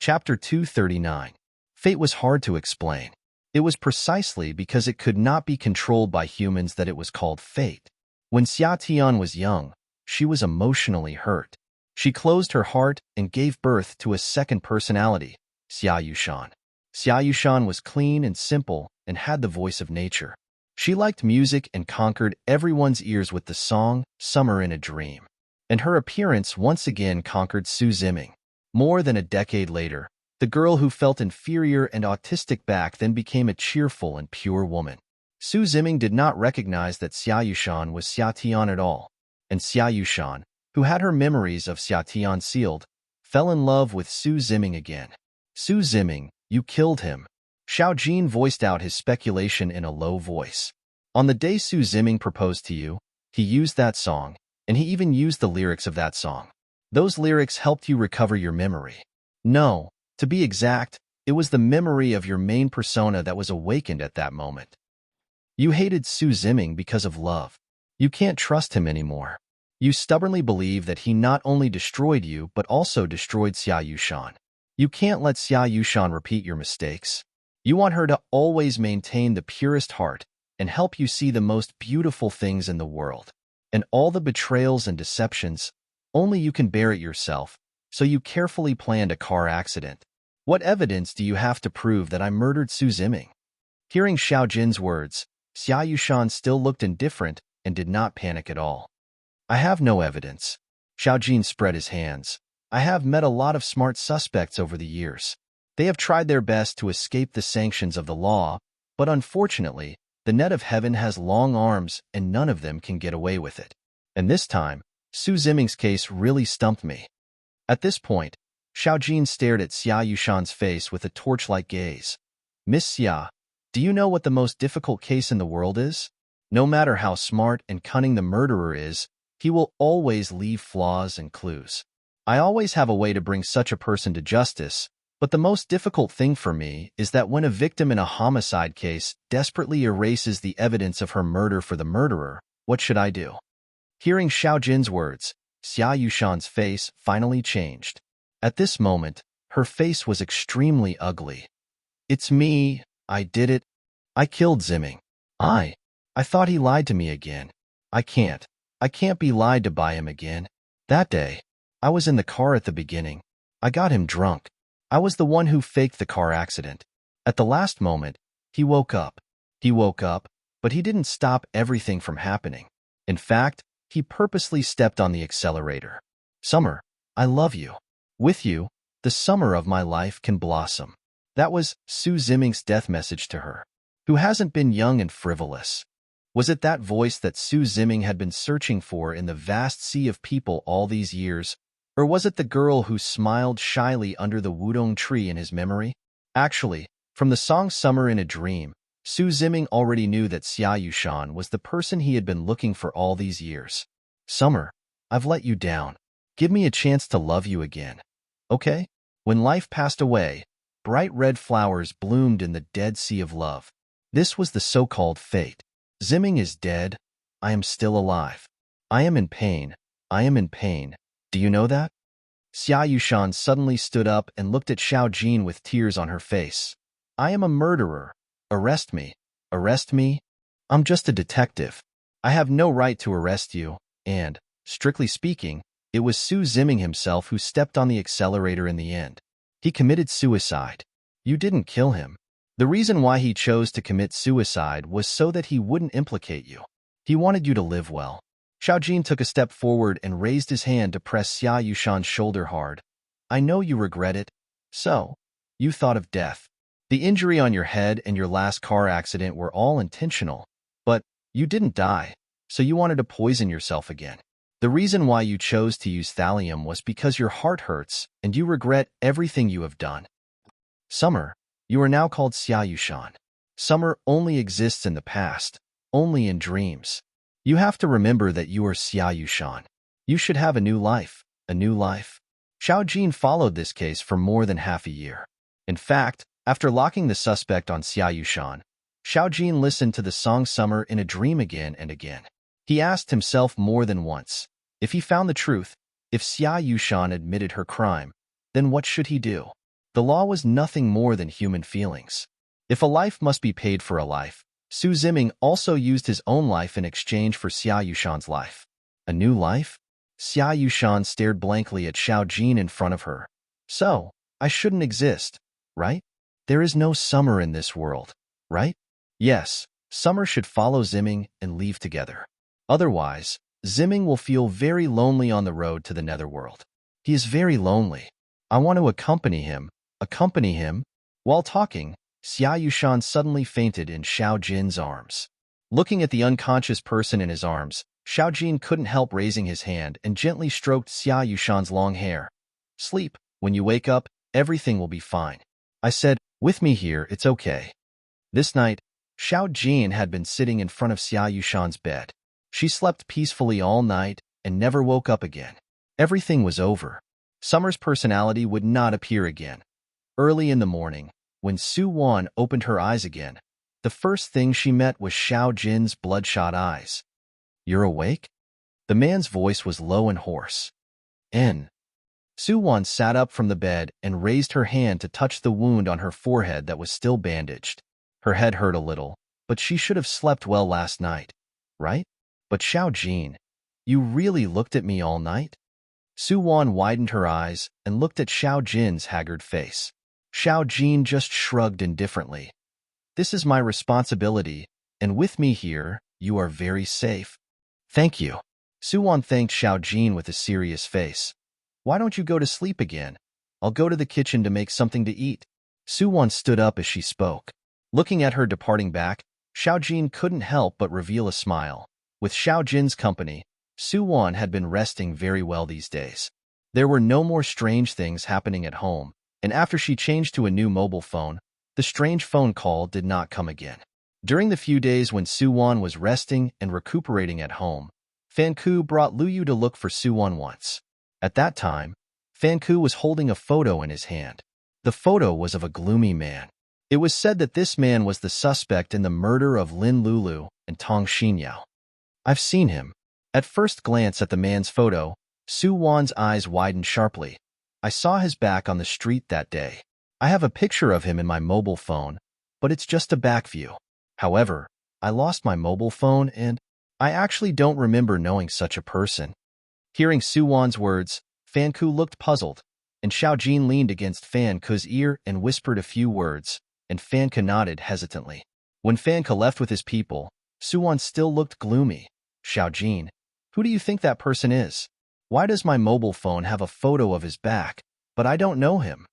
[SPEAKER 1] Chapter 239. Fate was hard to explain. It was precisely because it could not be controlled by humans that it was called fate. When Xia Tian was young, she was emotionally hurt. She closed her heart and gave birth to a second personality, Xia Yushan. Xia Yushan was clean and simple and had the voice of nature. She liked music and conquered everyone's ears with the song Summer in a Dream. And her appearance once again conquered Su Ziming. More than a decade later, the girl who felt inferior and autistic back then became a cheerful and pure woman. Su Ziming did not recognize that Xia Yushan was Xia Tian at all, and Xia Yushan, who had her memories of Xia Tian sealed, fell in love with Su Ziming again. Su Ziming, you killed him. Xiao Jin voiced out his speculation in a low voice. On the day Su Ziming proposed to you, he used that song, and he even used the lyrics of that song. Those lyrics helped you recover your memory. No, to be exact, it was the memory of your main persona that was awakened at that moment. You hated Su Ziming because of love. You can't trust him anymore. You stubbornly believe that he not only destroyed you but also destroyed Xia Yushan. You can't let Xia Yushan repeat your mistakes. You want her to always maintain the purest heart and help you see the most beautiful things in the world. And all the betrayals and deceptions, only you can bear it yourself, so you carefully planned a car accident. What evidence do you have to prove that I murdered Su Ziming? Hearing Xiao Jin's words, Xia Yushan still looked indifferent and did not panic at all. I have no evidence. Xiao Jin spread his hands. I have met a lot of smart suspects over the years. They have tried their best to escape the sanctions of the law, but unfortunately, the net of heaven has long arms and none of them can get away with it. And this time, Su Ziming's case really stumped me. At this point, Xiao Jin stared at Xia Yushan's face with a torch-like gaze. Miss Xia, do you know what the most difficult case in the world is? No matter how smart and cunning the murderer is, he will always leave flaws and clues. I always have a way to bring such a person to justice, but the most difficult thing for me is that when a victim in a homicide case desperately erases the evidence of her murder for the murderer, what should I do? Hearing Xiao Jin's words, Xia Yushan's face finally changed. At this moment, her face was extremely ugly. It's me, I did it. I killed Ziming. I thought he lied to me again. I can't be lied to by him again. That day, I was in the car at the beginning. I got him drunk. I was the one who faked the car accident. At the last moment, he woke up. He woke up, but he didn't stop everything from happening. In fact, he purposely stepped on the accelerator. Summer, I love you. With you, the summer of my life can blossom. That was Su Ziming's death message to her, who hasn't been young and frivolous. Was it that voice that Su Ziming had been searching for in the vast sea of people all these years, or was it the girl who smiled shyly under the wudong tree in his memory? Actually, from the song Summer in a Dream, Su Ziming already knew that Xia Yushan was the person he had been looking for all these years. Summer, I've let you down. Give me a chance to love you again. Okay? When life passed away, bright red flowers bloomed in the dead sea of love. This was the so-called fate. Ziming is dead. I am still alive. I am in pain. I am in pain. Do you know that? Xia Yushan suddenly stood up and looked at Xiao Jin with tears on her face. I am a murderer. Arrest me. Arrest me? I'm just a detective. I have no right to arrest you, and, strictly speaking, it was Su Ziming himself who stepped on the accelerator in the end. He committed suicide. You didn't kill him. The reason why he chose to commit suicide was so that he wouldn't implicate you. He wanted you to live well. Xiao Jin took a step forward and raised his hand to press Xia Yushan's shoulder hard. I know you regret it. So, you thought of death. The injury on your head and your last car accident were all intentional, but you didn't die, so you wanted to poison yourself again. The reason why you chose to use thallium was because your heart hurts and you regret everything you have done. Summer, you are now called Xia Yushan. Summer only exists in the past, only in dreams. You have to remember that you are Xia Yushan. You should have a new life, a new life. Xiao Jin followed this case for more than half a year. In fact, after locking the suspect on Xia Yushan, Xiao Jin listened to the song Summer in a dream again and again. He asked himself more than once, if he found the truth, if Xia Yushan admitted her crime, then what should he do? The law was nothing more than human feelings. If a life must be paid for a life, Su Ziming also used his own life in exchange for Xia Yushan's life. A new life? Xia Yushan stared blankly at Xiao Jin in front of her. So, I shouldn't exist, right? There is no Summer in this world, right? Yes, Summer should follow Ziming and leave together. Otherwise, Ziming will feel very lonely on the road to the netherworld. He is very lonely. I want to accompany him. While talking, Xia Yushan suddenly fainted in Xiao Jin's arms. Looking at the unconscious person in his arms, Xiao Jin couldn't help raising his hand and gently stroked Xia Yushan's long hair. Sleep. When you wake up, everything will be fine. I said, with me here, it's okay. This night, Xiao Jin had been sitting in front of Xia Yushan's bed. She slept peacefully all night and never woke up again. Everything was over. Summer's personality would not appear again. Early in the morning, when Su Wan opened her eyes again, the first thing she met was Xiao Jin's bloodshot eyes. You're awake? The man's voice was low and hoarse. Su Wan sat up from the bed and raised her hand to touch the wound on her forehead that was still bandaged. Her head hurt a little, but she should have slept well last night, right? But Xiao Jin, you really looked at me all night? Su Wan widened her eyes and looked at Xiao Jin's haggard face. Xiao Jin just shrugged indifferently. This is my responsibility, and with me here, you are very safe. Thank you. Su Wan thanked Xiao Jin with a serious face. Why don't you go to sleep again? I'll go to the kitchen to make something to eat. Su Wan stood up as she spoke. Looking at her departing back, Xiao Jin couldn't help but reveal a smile. With Xiao Jin's company, Su Wan had been resting very well these days. There were no more strange things happening at home, and after she changed to a new mobile phone, the strange phone call did not come again. During the few days when Su Wan was resting and recuperating at home, Fan Ku brought Lu Yu to look for Su Wan once. At that time, Fan Ku was holding a photo in his hand. The photo was of a gloomy man. It was said that this man was the suspect in the murder of Lin Lulu and Tong Xinyao. I've seen him. At first glance at the man's photo, Su Wan's eyes widened sharply. I saw his back on the street that day. I have a picture of him in my mobile phone, but it's just a back view. However, I lost my mobile phone and I actually don't remember knowing such a person. Hearing Su Wan's words, Fan Ku looked puzzled, and Xiao Jin leaned against Fan Ku's ear and whispered a few words, and Fan Ku nodded hesitantly. When Fan Ku left with his people, Su Wan still looked gloomy. Xiao Jin, who do you think that person is? Why does my mobile phone have a photo of his back, but I don't know him?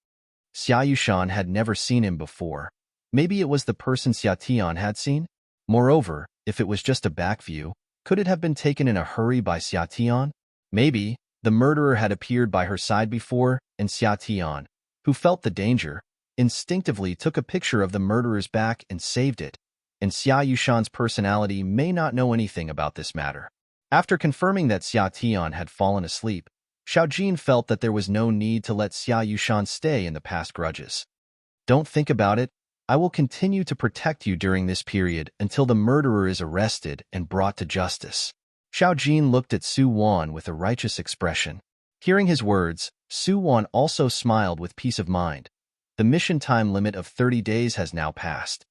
[SPEAKER 1] Xia Yushan had never seen him before. Maybe it was the person Xia Tian had seen? Moreover, if it was just a back view, could it have been taken in a hurry by Xia Tian? Maybe the murderer had appeared by her side before, and Xia Tian, who felt the danger, instinctively took a picture of the murderer's back and saved it. and Xia Yushan's personality may not know anything about this matter. After confirming that Xia Tian had fallen asleep, Xiao Jin felt that there was no need to let Xia Yushan stay in the past grudges. Don't think about it. I will continue to protect you during this period until the murderer is arrested and brought to justice. Xiao Jin looked at Su Wan with a righteous expression. Hearing his words, Su Wan also smiled with peace of mind. The mission time limit of 30 days has now passed.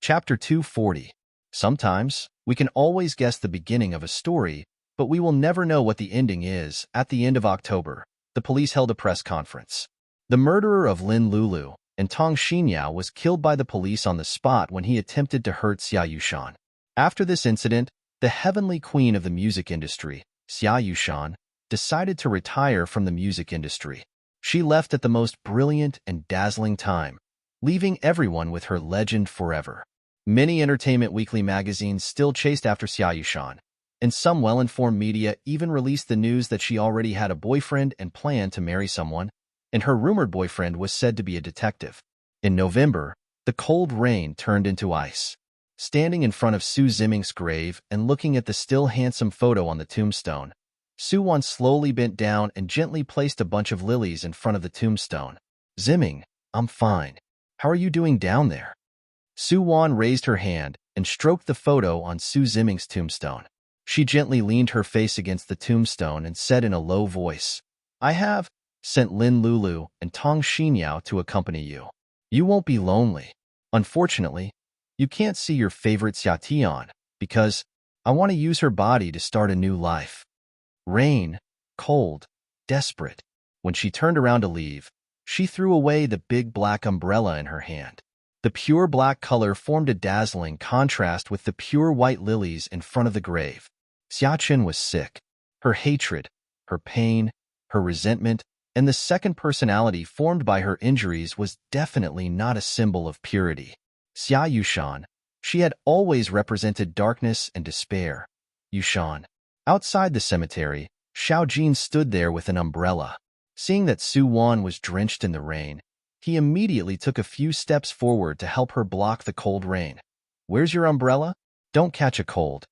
[SPEAKER 1] Chapter 240. Sometimes, we can always guess the beginning of a story, but we will never know what the ending is. At the end of October, the police held a press conference. The murderer of Lin Lulu and Tong Xinyao was killed by the police on the spot when he attempted to hurt Xia Yushan. After this incident, the heavenly queen of the music industry, Xia Yushan, decided to retire from the music industry. She left at the most brilliant and dazzling time, leaving everyone with her legend forever. Many entertainment weekly magazines still chased after Xia Yushan, and some well-informed media even released the news that she already had a boyfriend and planned to marry someone, and her rumored boyfriend was said to be a detective. In November, the cold rain turned into ice. Standing in front of Su Ziming's grave and looking at the still handsome photo on the tombstone, Su Wan slowly bent down and gently placed a bunch of lilies in front of the tombstone. "Ziming, I'm fine. How are you doing down there?" Su Wan raised her hand and stroked the photo on Su Ziming's tombstone. She gently leaned her face against the tombstone and said in a low voice, "I have sent Lin Lulu and Tong Xinyao to accompany you. You won't be lonely. Unfortunately, you can't see your favorite Xia Tian because I want to use her body to start a new life." Rain, cold, desperate. When she turned around to leave, she threw away the big black umbrella in her hand. The pure black color formed a dazzling contrast with the pure white lilies in front of the grave. Xia Chen was sick. Her hatred, her pain, her resentment, and the second personality formed by her injuries was definitely not a symbol of purity. Xia Yushan, she had always represented darkness and despair. Yushan. Outside the cemetery, Xiao Jin stood there with an umbrella. Seeing that Su Wan was drenched in the rain, he immediately took a few steps forward to help her block the cold rain. "Where's your umbrella? Don't catch a cold."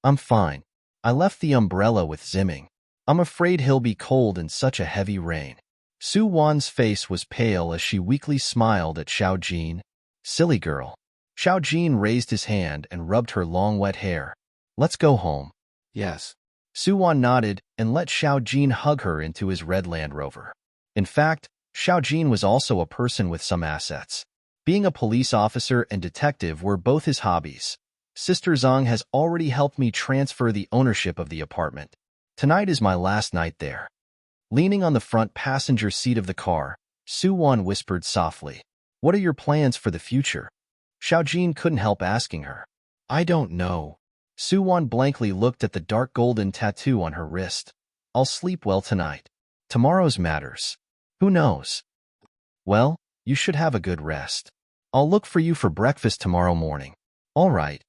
[SPEAKER 1] "I'm fine. I left the umbrella with Ziming. I'm afraid he'll be cold in such a heavy rain." Su Wan's face was pale as she weakly smiled at Xiao Jin. "Silly girl." Xiao Jin raised his hand and rubbed her long wet hair. "Let's go home."
[SPEAKER 2] Yes.
[SPEAKER 1] Su Wan nodded and let Xiao Jin hug her into his red Land Rover. In fact, Xiao Jin was also a person with some assets. Being a police officer and detective were both his hobbies. Sister Zhang has already helped me transfer the ownership of the apartment. Tonight is my last night there. Leaning on the front passenger seat of the car, Su Wan whispered softly, "What are your plans for the future?" Xiao Jin couldn't help asking her. "I don't know." Su Wan blankly looked at the dark golden tattoo on her wrist. "I'll sleep well tonight. Tomorrow's matters. Who knows?" "Well, you should have a good rest. I'll look for you for breakfast tomorrow morning." "All right."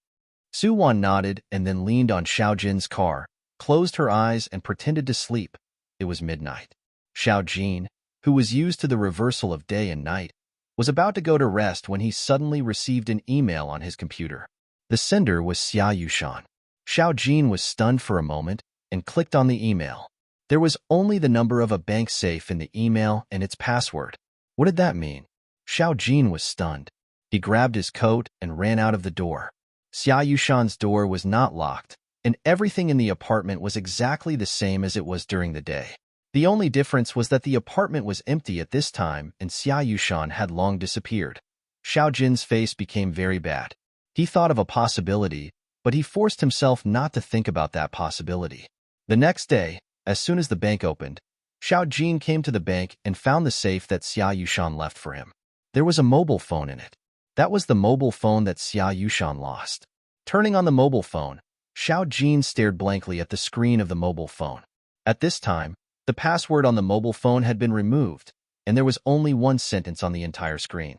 [SPEAKER 1] Su Wan nodded and then leaned on Xiao Jin's car, closed her eyes and pretended to sleep. It was midnight. Xiao Jin, who was used to the reversal of day and night, was about to go to rest when he suddenly received an email on his computer. The sender was Xia Yushan. Xiao Jin was stunned for a moment and clicked on the email. There was only the number of a bank safe in the email and its password. What did that mean? Xiao Jin was stunned. He grabbed his coat and ran out of the door. Xia Yushan's door was not locked, and everything in the apartment was exactly the same as it was during the day. The only difference was that the apartment was empty at this time and Xia Yushan had long disappeared. Xiao Jin's face became very bad. He thought of a possibility, but he forced himself not to think about that possibility. The next day, as soon as the bank opened, Xiao Jin came to the bank and found the safe that Xia Yushan left for him. There was a mobile phone in it. That was the mobile phone that Xia Yushan lost. Turning on the mobile phone, Xiao Jin stared blankly at the screen of the mobile phone. At this time, the password on the mobile phone had been removed, and there was only one sentence on the entire screen.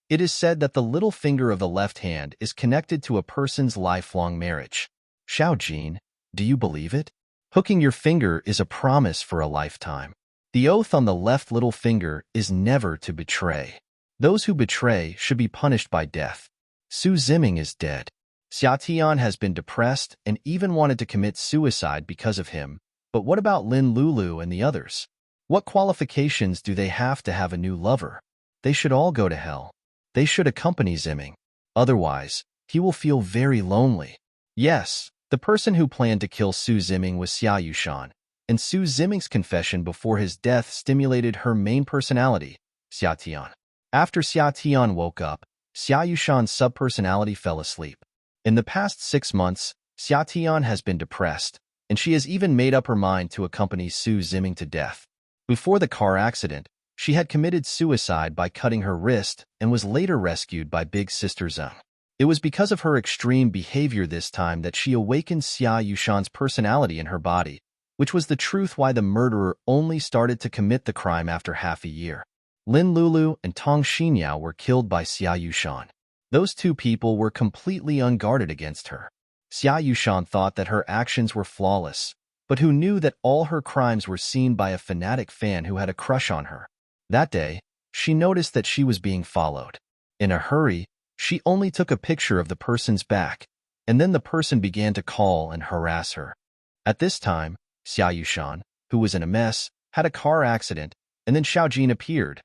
[SPEAKER 1] It is said that the little finger of the left hand is connected to a person's lifelong marriage. Xiao Jin, do you believe it? Hooking your finger is a promise for a lifetime. The oath on the left little finger is never to betray. Those who betray should be punished by death. Su Ziming is dead. Xia Tian has been depressed and even wanted to commit suicide because of him. But what about Lin Lulu and the others? What qualifications do they have to have a new lover? They should all go to hell. They should accompany Ziming. Otherwise, he will feel very lonely. Yes, the person who planned to kill Su Ziming was Xia Yushan, and Su Ziming's confession before his death stimulated her main personality, Xia Tian. After Xia Tian woke up, Xia Yushan's subpersonality fell asleep. In the past 6 months, Xia Tian has been depressed, and she has even made up her mind to accompany Su Ziming to death. Before the car accident, she had committed suicide by cutting her wrist and was later rescued by Big Sister Zheng. It was because of her extreme behavior this time that she awakened Xia Yushan's personality in her body, which was the truth why the murderer only started to commit the crime after half a year. Lin Lulu and Tong Xinyao were killed by Xia Yushan. Those two people were completely unguarded against her. Xia Yushan thought that her actions were flawless, but who knew that all her crimes were seen by a fanatic fan who had a crush on her. That day, she noticed that she was being followed. In a hurry, she only took a picture of the person's back, and then the person began to call and harass her. At this time, Xia Yushan, who was in a mess, had a car accident, and then Xiaojin appeared.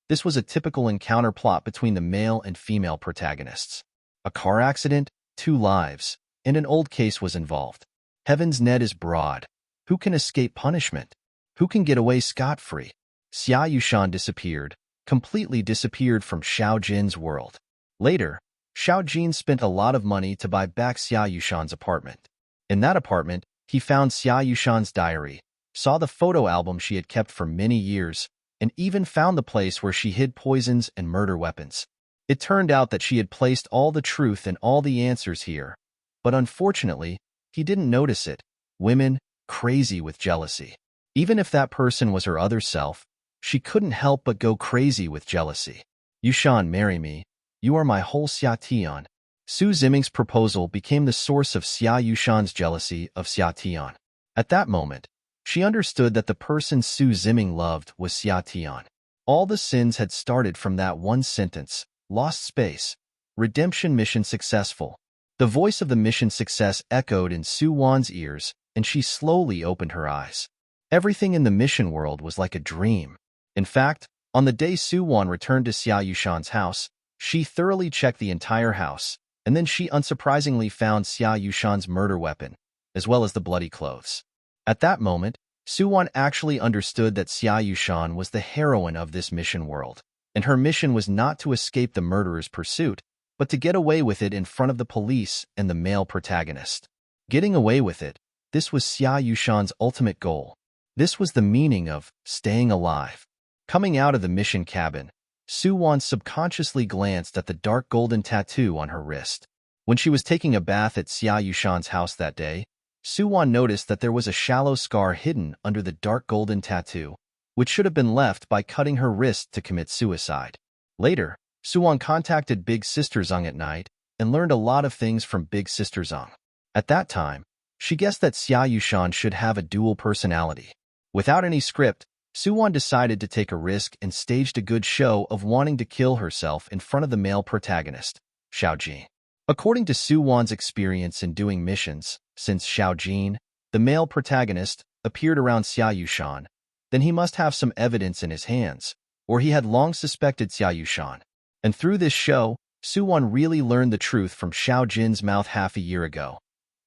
[SPEAKER 1] This was a typical encounter plot between the male and female protagonists. A car accident, 2 lives, and an old case was involved. Heaven's net is broad. Who can escape punishment? Who can get away scot-free? Xia Yushan disappeared, completely disappeared from Xiaojin's world. Later, Xiaojin spent a lot of money to buy back Xia Yushan's apartment. In that apartment, he found Xia Yushan's diary, saw the photo album she had kept for many years, and even found the place where she hid poisons and murder weapons. It turned out that she had placed all the truth and all the answers here, but unfortunately, he didn't notice it. Women, crazy with jealousy. Even if that person was her other self, she couldn't help but go crazy with jealousy. Yushan, marry me. You are my whole Xia Tian. Su Ziming's proposal became the source of Xia Yushan's jealousy of Xia Tian. At that moment, she understood that the person Su Ziming loved was Xia Tian. All the sins had started from that one sentence, lost space, redemption mission successful. The voice of the mission success echoed in Su Wan's ears, and she slowly opened her eyes. Everything in the mission world was like a dream. In fact, on the day Su Wan returned to Xia Yushan's house, she thoroughly checked the entire house, and then she unsurprisingly found Xia Yushan's murder weapon, as well as the bloody clothes. At that moment, Su Wan actually understood that Xia Yushan was the heroine of this mission world, and her mission was not to escape the murderer's pursuit, but to get away with it in front of the police and the male protagonist. Getting away with it, this was Xia Yushan's ultimate goal. This was the meaning of staying alive. Coming out of the mission cabin, Su Wan subconsciously glanced at the dark golden tattoo on her wrist. When she was taking a bath at Xia Yushan's house that day, Su Wan noticed that there was a shallow scar hidden under the dark golden tattoo, which should have been left by cutting her wrist to commit suicide. Later, Su Wan contacted Big Sister Zheng at night and learned a lot of things from Big Sister Zheng. At that time, she guessed that Xia Yushan should have a dual personality. Without any script, Su Wan decided to take a risk and staged a good show of wanting to kill herself in front of the male protagonist, Xiaojin. According to Su Wan's experience in doing missions, since Xiaojin, the male protagonist, appeared around Xia Yushan, then he must have some evidence in his hands, or he had long suspected Xia Yushan. And through this show, Su Wan really learned the truth from Xiaojin's mouth half a year ago.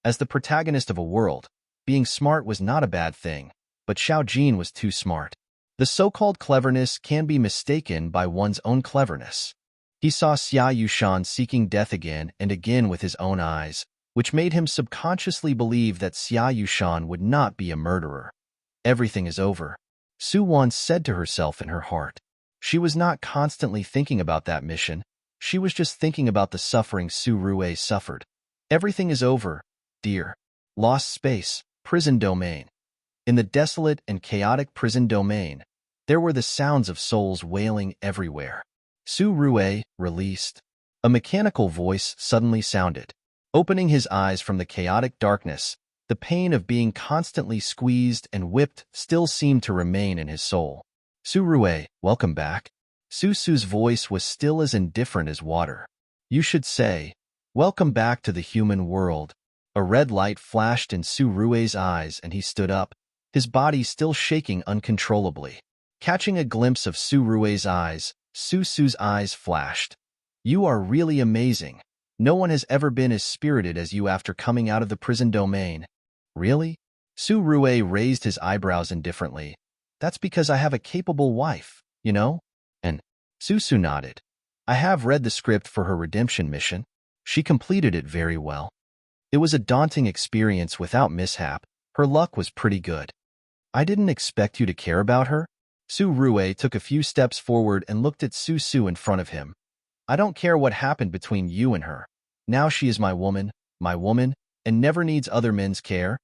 [SPEAKER 1] As the protagonist of a world, being smart was not a bad thing, but Xiaojin was too smart. The so-called cleverness can be mistaken by one's own cleverness. He saw Xia Yushan seeking death again and again with his own eyes, which made him subconsciously believe that Xia Yushan would not be a murderer. Everything is over, Su Wan said to herself in her heart. She was not constantly thinking about that mission. She was just thinking about the suffering Su Rue suffered. Everything is over, dear. Lost space, prison domain. In the desolate and chaotic prison domain, there were the sounds of souls wailing everywhere. Su Rue, released. A mechanical voice suddenly sounded. Opening his eyes from the chaotic darkness, The pain of being constantly squeezed and whipped still seemed to remain in his soul. Surue, welcome back. Susu's voice was still as indifferent as water. You should say, welcome back to the human world. A red light flashed in Surue's eyes and he stood up, his body still shaking uncontrollably. Catching a glimpse of Surue's eyes, Susu's eyes flashed. You are really amazing. No one has ever been as spirited as you after coming out of the prison domain. Really? Surue raised his eyebrows indifferently. That's because I have a capable wife, you know? And Susu nodded. I have read the script for her redemption mission. She completed it very well. It was a daunting experience without mishap. Her luck was pretty good. I didn't expect you to care about her. Surue took a few steps forward and looked at Susu in front of him. I don't care what happened between you and her. Now she is my woman, and never needs other men's care.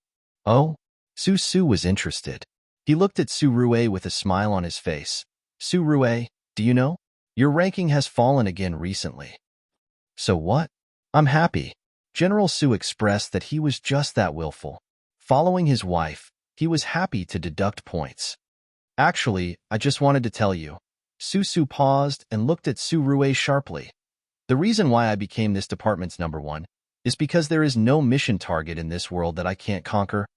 [SPEAKER 1] Oh? Susu was interested. He looked at Surue with a smile on his face. Surue, do you know? Your ranking has fallen again recently. So what? I'm happy. General Su expressed that he was just that willful. Following his wife, he was happy to deduct points. Actually, I just wanted to tell you. Susu paused and looked at Surue sharply. The reason why I became this department's #1 is because there is no mission target in this world that I can't conquer.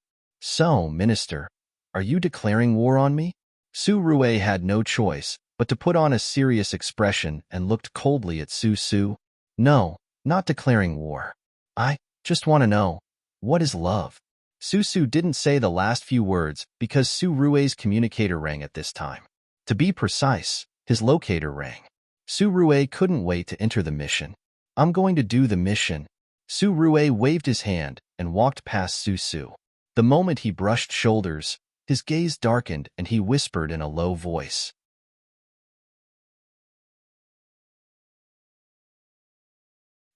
[SPEAKER 1] So, Minister, are you declaring war on me? Surue had no choice but to put on a serious expression and looked coldly at Susu. No, not declaring war. I just want to know, what is love? Susu didn't say the last few words because Surue's communicator rang at this time. To be precise, his locator rang. Surue couldn't wait to enter the mission. I'm going to do the mission. Surue waved his hand and walked past Susu. The moment he brushed shoulders, his gaze darkened and he whispered in a low voice.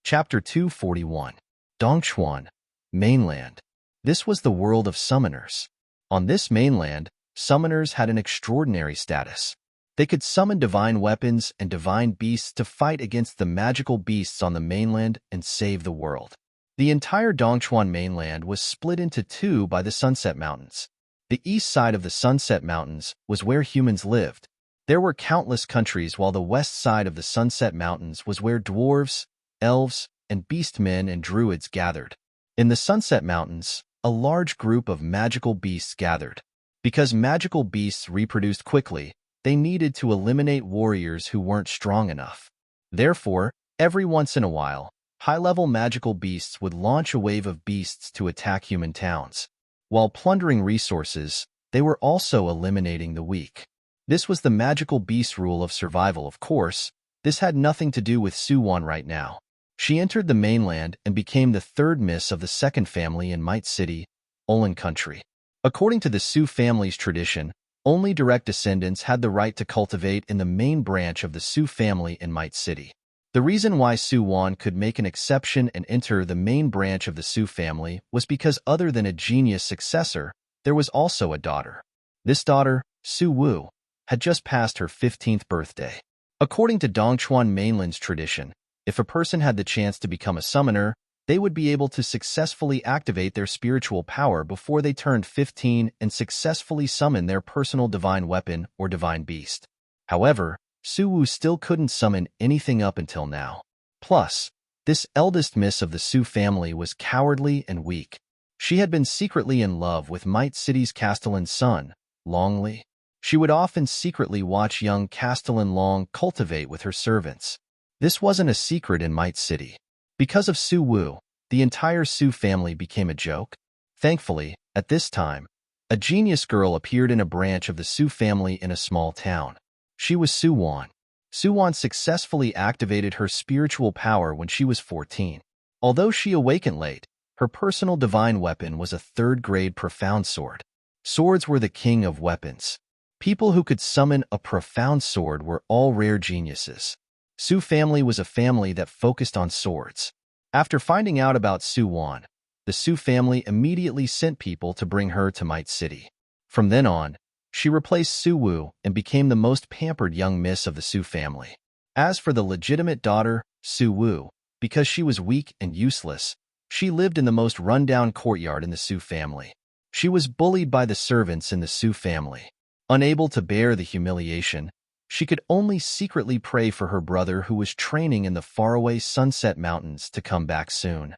[SPEAKER 1] Chapter 241. Dongchuan, Mainland. This was the world of summoners. On this mainland, summoners had an extraordinary status. They could summon divine weapons and divine beasts to fight against the magical beasts on the mainland and save the world. The entire Dongchuan mainland was split into two by the Sunset Mountains. The east side of the Sunset Mountains was where humans lived. There were countless countries, while the west side of the Sunset Mountains was where dwarves, elves, and beastmen and druids gathered. In the Sunset Mountains, a large group of magical beasts gathered. Because magical beasts reproduced quickly, they needed to eliminate warriors who weren't strong enough. Therefore, every once in a while, high-level magical beasts would launch a wave of beasts to attack human towns. While plundering resources, they were also eliminating the weak. This was the magical beast rule of survival, of course. This had nothing to do with Suwon right now. She entered the mainland and became the third miss of the second family in Might City, Olin Country. According to the Su family's tradition, only direct descendants had the right to cultivate in the main branch of the Su family in Might City. The reason why Suwon could make an exception and enter the main branch of the Su family was because other than a genius successor, there was also a daughter. This daughter, Su Wu, had just passed her 15th birthday. According to Dongchuan Mainland's tradition, if a person had the chance to become a summoner, they would be able to successfully activate their spiritual power before they turned 15 and successfully summon their personal divine weapon or divine beast. However, Suwu still couldn't summon anything up until now. Plus, this eldest miss of the Su family was cowardly and weak. She had been secretly in love with Might City's Castellan son, Longli. She would often secretly watch young Castellan Long cultivate with her servants. This wasn't a secret in Might City. Because of Su Wu, the entire Su family became a joke. Thankfully, at this time, a genius girl appeared in a branch of the Su family in a small town. She was Suwon. Suwon successfully activated her spiritual power when she was 14. Although she awakened late, her personal divine weapon was a third-grade profound sword. Swords were the king of weapons. People who could summon a profound sword were all rare geniuses. Su family was a family that focused on swords. After finding out about Suwon, the Su family immediately sent people to bring her to Might City. From then on, she replaced Su Wu and became the most pampered young miss of the Su family. As for the legitimate daughter, Su Wu, because she was weak and useless, She lived in the most rundown courtyard in the Su family. She was bullied by the servants in the Su family. Unable to bear the humiliation, she could only secretly pray for her brother who was training in the faraway Sunset Mountains to come back soon.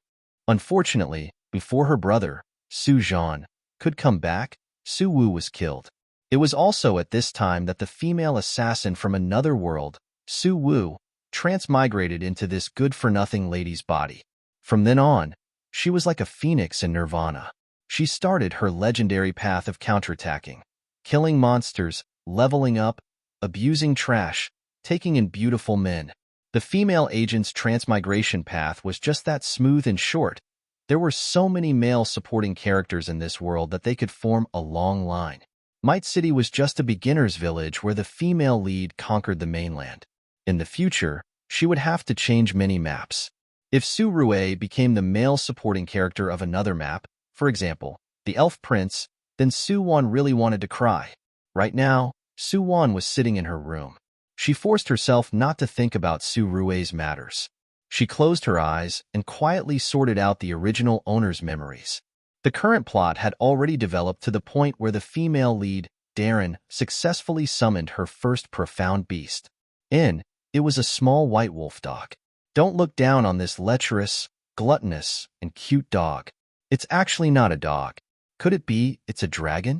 [SPEAKER 1] Unfortunately, before her brother, Su Zhan, could come back, Su Wu was killed. It was also at this time that the female assassin from another world, Su Wu, transmigrated into this good-for-nothing lady's body. From then on, she was like a phoenix in nirvana. She started her legendary path of counterattacking, killing monsters, leveling up, abusing trash, taking in beautiful men. The female agent's transmigration path was just that smooth and short. There were so many male supporting characters in this world that they could form a long line. Might City was just a beginner's village where the female lead conquered the mainland. In the future, she would have to change many maps. If Su Rue became the male supporting character of another map, for example, the Elf Prince, then Su Wan really wanted to cry. Right now, Su Wan was sitting in her room. She forced herself not to think about Su Rue's matters. She closed her eyes and quietly sorted out the original owner's memories. The current plot had already developed to the point where the female lead, Darren, successfully summoned her first profound beast. It was a small white wolf dog. Don't look down on this lecherous, gluttonous, and cute dog. It's actually not a dog. Could it be it's a dragon?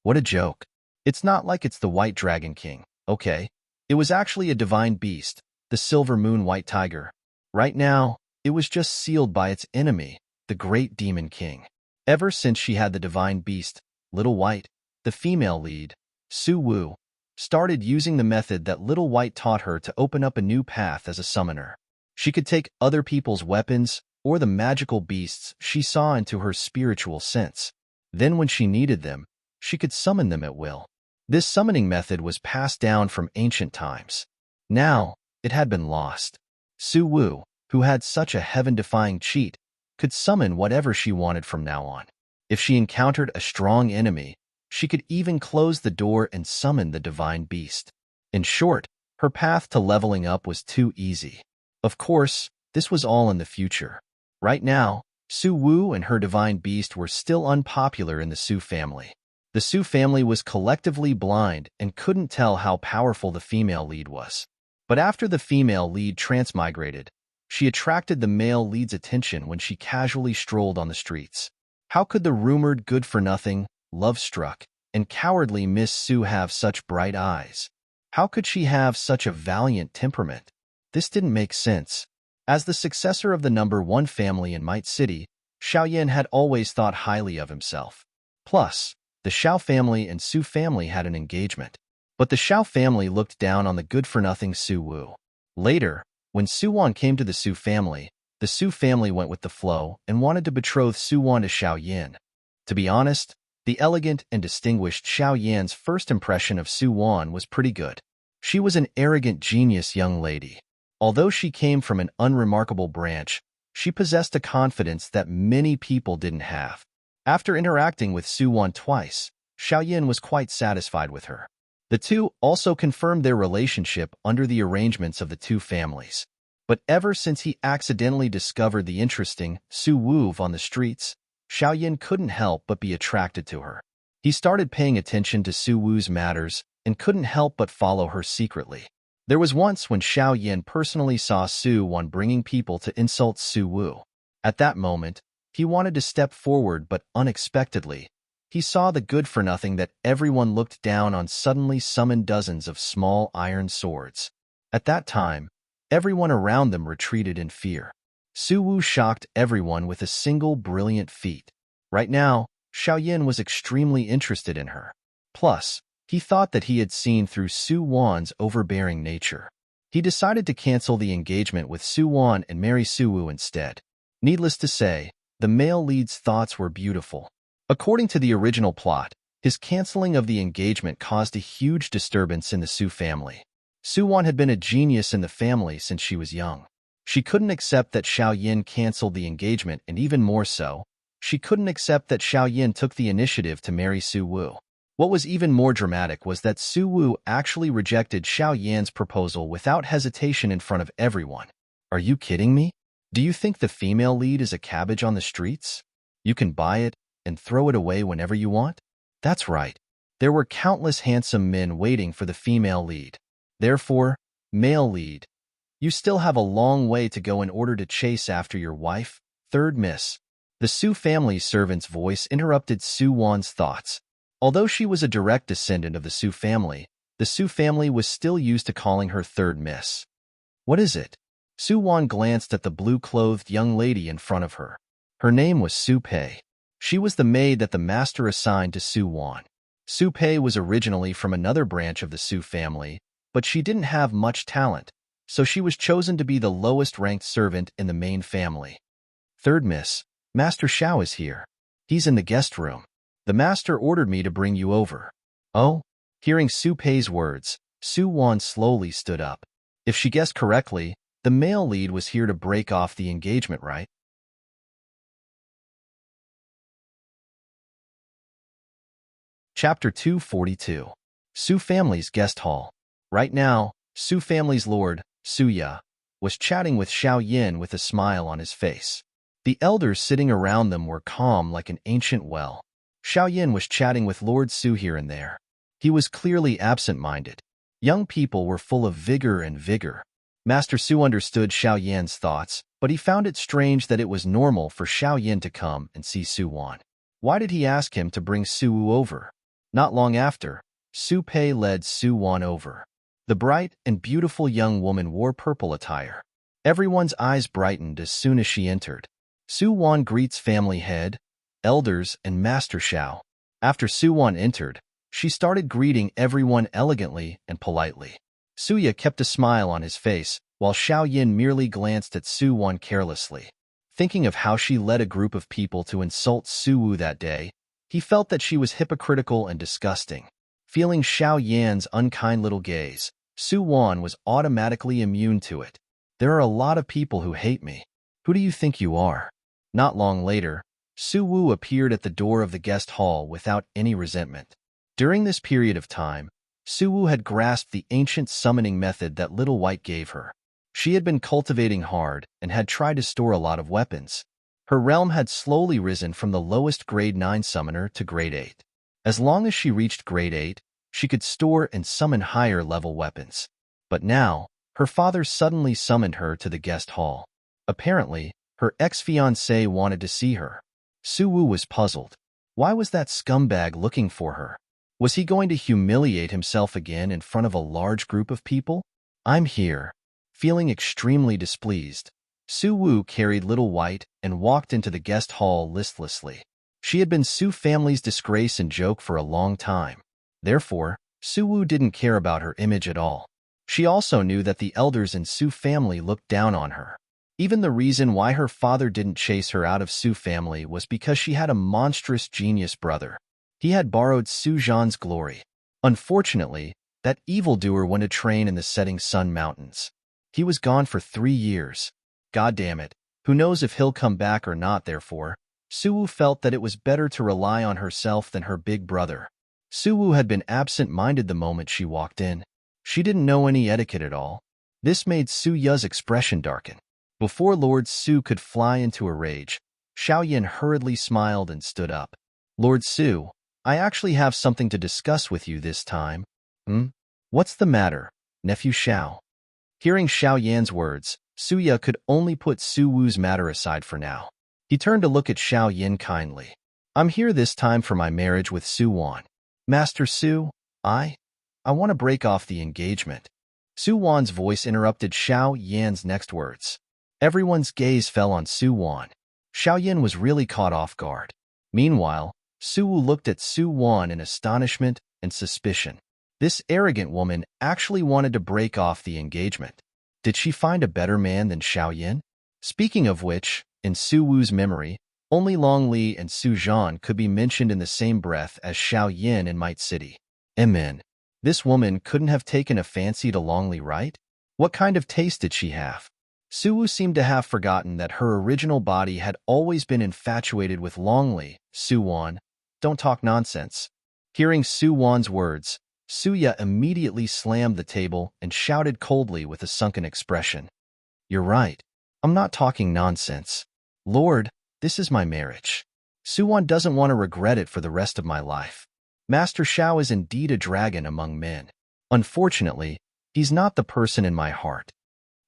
[SPEAKER 1] What a joke. It's not like it's the White Dragon King, okay? It was actually a divine beast, the Silver Moon White Tiger. Right now, it was just sealed by its enemy, the Great Demon King. Ever since she had the divine beast, Little White, the female lead, Su Wu, started using the method that Little White taught her to open up a new path as a summoner. She could take other people's weapons or the magical beasts she saw into her spiritual sense. Then when she needed them, she could summon them at will. This summoning method was passed down from ancient times. Now, it had been lost. Su Wu, who had such a heaven-defying cheat, could summon whatever she wanted from now on. If she encountered a strong enemy, she could even close the door and summon the divine beast. In short, her path to leveling up was too easy. Of course, this was all in the future. Right now, Su Wu and her divine beast were still unpopular in the Su family. The Su family was collectively blind and couldn't tell how powerful the female lead was. But after the female lead transmigrated, she attracted the male lead's attention when she casually strolled on the streets. How could the rumored good-for-nothing, love-struck, and cowardly Miss Su have such bright eyes? How could she have such a valiant temperament? This didn't make sense. As the successor of the #1 family in Might City, Xiaoyan had always thought highly of himself. Plus, the Xiao family and Su family had an engagement. But the Xiao family looked down on the good-for-nothing Su Wu. Later, when Su Wan came to the Su family went with the flow and wanted to betroth Su Wan to Xiaoyan. To be honest, the elegant and distinguished Xiaoyan's first impression of Su Wan was pretty good. She was an arrogant genius young lady. Although she came from an unremarkable branch, she possessed a confidence that many people didn't have. After interacting with Su Wan twice, Xiaoyan was quite satisfied with her. The two also confirmed their relationship under the arrangements of the two families. But ever since he accidentally discovered the interesting Su Wu on the streets, Xiaoyan couldn't help but be attracted to her. He started paying attention to Su Wu's matters and couldn't help but follow her secretly. There was once when Xiaoyan personally saw Su Wan bringing people to insult Su Wu. At that moment, he wanted to step forward, but unexpectedly, he saw the good-for-nothing that everyone looked down on suddenly summon dozens of small iron swords. At that time, everyone around them retreated in fear. Su Wu shocked everyone with a single brilliant feat. Right now, Xiaoyan was extremely interested in her. Plus, he thought that he had seen through Su Wan's overbearing nature. He decided to cancel the engagement with Su Wan and marry Su Wu instead. Needless to say, the male lead's thoughts were beautiful. According to the original plot, his canceling of the engagement caused a huge disturbance in the Su family. Su Wan had been a genius in the family since she was young. She couldn't accept that Xiaoyan canceled the engagement, and even more so, she couldn't accept that Xiaoyan took the initiative to marry Su Wu. What was even more dramatic was that Su Wu actually rejected Xiaoyan's proposal without hesitation in front of everyone. Are you kidding me? Do you think the female lead is a cabbage on the streets? You can buy it and throw it away whenever you want? That's right. There were countless handsome men waiting for the female lead. Therefore, male lead, you still have a long way to go in order to chase after your wife, third miss. The Su family's servant's voice interrupted Su Wan's thoughts. Although she was a direct descendant of the Su family was still used to calling her third miss. What is it? Su Wan glanced at the blue-clothed young lady in front of her. Her name was Su Pei. She was the maid that the master assigned to Su Wan. Su Pei was originally from another branch of the Su family, but she didn't have much talent, so she was chosen to be the lowest-ranked servant in the main family. Third miss, Master Xiao is here. He's in the guest room. The master ordered me to bring you over. Oh? Hearing Su Pei's words, Su Wan slowly stood up. If she guessed correctly, the male lead was here to break off the engagement, right? Chapter 242. Su family's guest hall. Right now, Su family's lord, Su Ya, was chatting with Xiao Yin with a smile on his face. The elders sitting around them were calm like an ancient well. Xiao Yin was chatting with Lord Su here and there. He was clearly absent-minded. Young people were full of vigor. Master Su understood Xiao Yan's thoughts, but he found it strange that it was normal for Xiao Yin to come and see Su Wan. Why did he ask him to bring Su Wu over? Not long after, Su Pei led Su Wan over. The bright and beautiful young woman wore purple attire. Everyone's eyes brightened as soon as she entered. Su Wan greets family head, elders, and Master Xiao. After Su Wan entered, she started greeting everyone elegantly and politely. Su Ya kept a smile on his face, while Xiao Yin merely glanced at Su Wan carelessly. Thinking of how she led a group of people to insult Su Wu that day, he felt that she was hypocritical and disgusting. Feeling Xiao Yan's unkind little gaze, Su Wan was automatically immune to it. There are a lot of people who hate me. Who do you think you are? Not long later, Su Wu appeared at the door of the guest hall without any resentment. During this period of time, Su Wu had grasped the ancient summoning method that Little White gave her. She had been cultivating hard and had tried to store a lot of weapons. Her realm had slowly risen from the lowest grade 9 summoner to grade 8. As long as she reached grade 8, she could store and summon higher level weapons. But now, her father suddenly summoned her to the guest hall. Apparently, her ex-fiancé wanted to see her. Su Wu was puzzled. Why was that scumbag looking for her? Was he going to humiliate himself again in front of a large group of people? I'm here. Feeling extremely displeased, Su Wu carried Little White and walked into the guest hall listlessly. She had been Su family's disgrace and joke for a long time. Therefore, Su Wu didn't care about her image at all. She also knew that the elders in Su family looked down on her. Even the reason why her father didn't chase her out of Su family was because she had a monstrous genius brother. He had borrowed Su Zhan's glory. Unfortunately, that evildoer went to train in the setting sun mountains. He was gone for 3 years. God damn it, who knows if he'll come back or not. Therefore, Su Wu felt that it was better to rely on herself than her big brother. Su Wu had been absent-minded the moment she walked in. She didn't know any etiquette at all. This made Su Ya's expression darken. Before Lord Su could fly into a rage, Xiao Yin hurriedly smiled and stood up. Lord Su, I actually have something to discuss with you this time. What's the matter, nephew Xiao? Hearing Xiao Yan's words, Su Ya could only put Su Wu's matter aside for now. He turned to look at Xiao Yin kindly. I'm here this time for my marriage with Su Wan. Master Su, I want to break off the engagement. Su Wan's voice interrupted Xiao Yan's next words. Everyone's gaze fell on Su Wan. Xiao Yin was really caught off guard. Meanwhile, Su Wu looked at Su Wan in astonishment and suspicion. This arrogant woman actually wanted to break off the engagement. Did she find a better man than Xiao Yin? Speaking of which, in Su Wu's memory, only Long Li and Su Zhan could be mentioned in the same breath as Xiao Yin in Might City. Amen. This woman couldn't have taken a fancy to Long Li, right? What kind of taste did she have? Su Wu seemed to have forgotten that her original body had always been infatuated with Long Li. Su Wan, don't talk nonsense. Hearing Su Wan's words, Su Ya immediately slammed the table and shouted coldly with a sunken expression. You're right. I'm not talking nonsense. Lord, this is my marriage. Suwon doesn't want to regret it for the rest of my life. Master Shao is indeed a dragon among men. Unfortunately, he's not the person in my heart.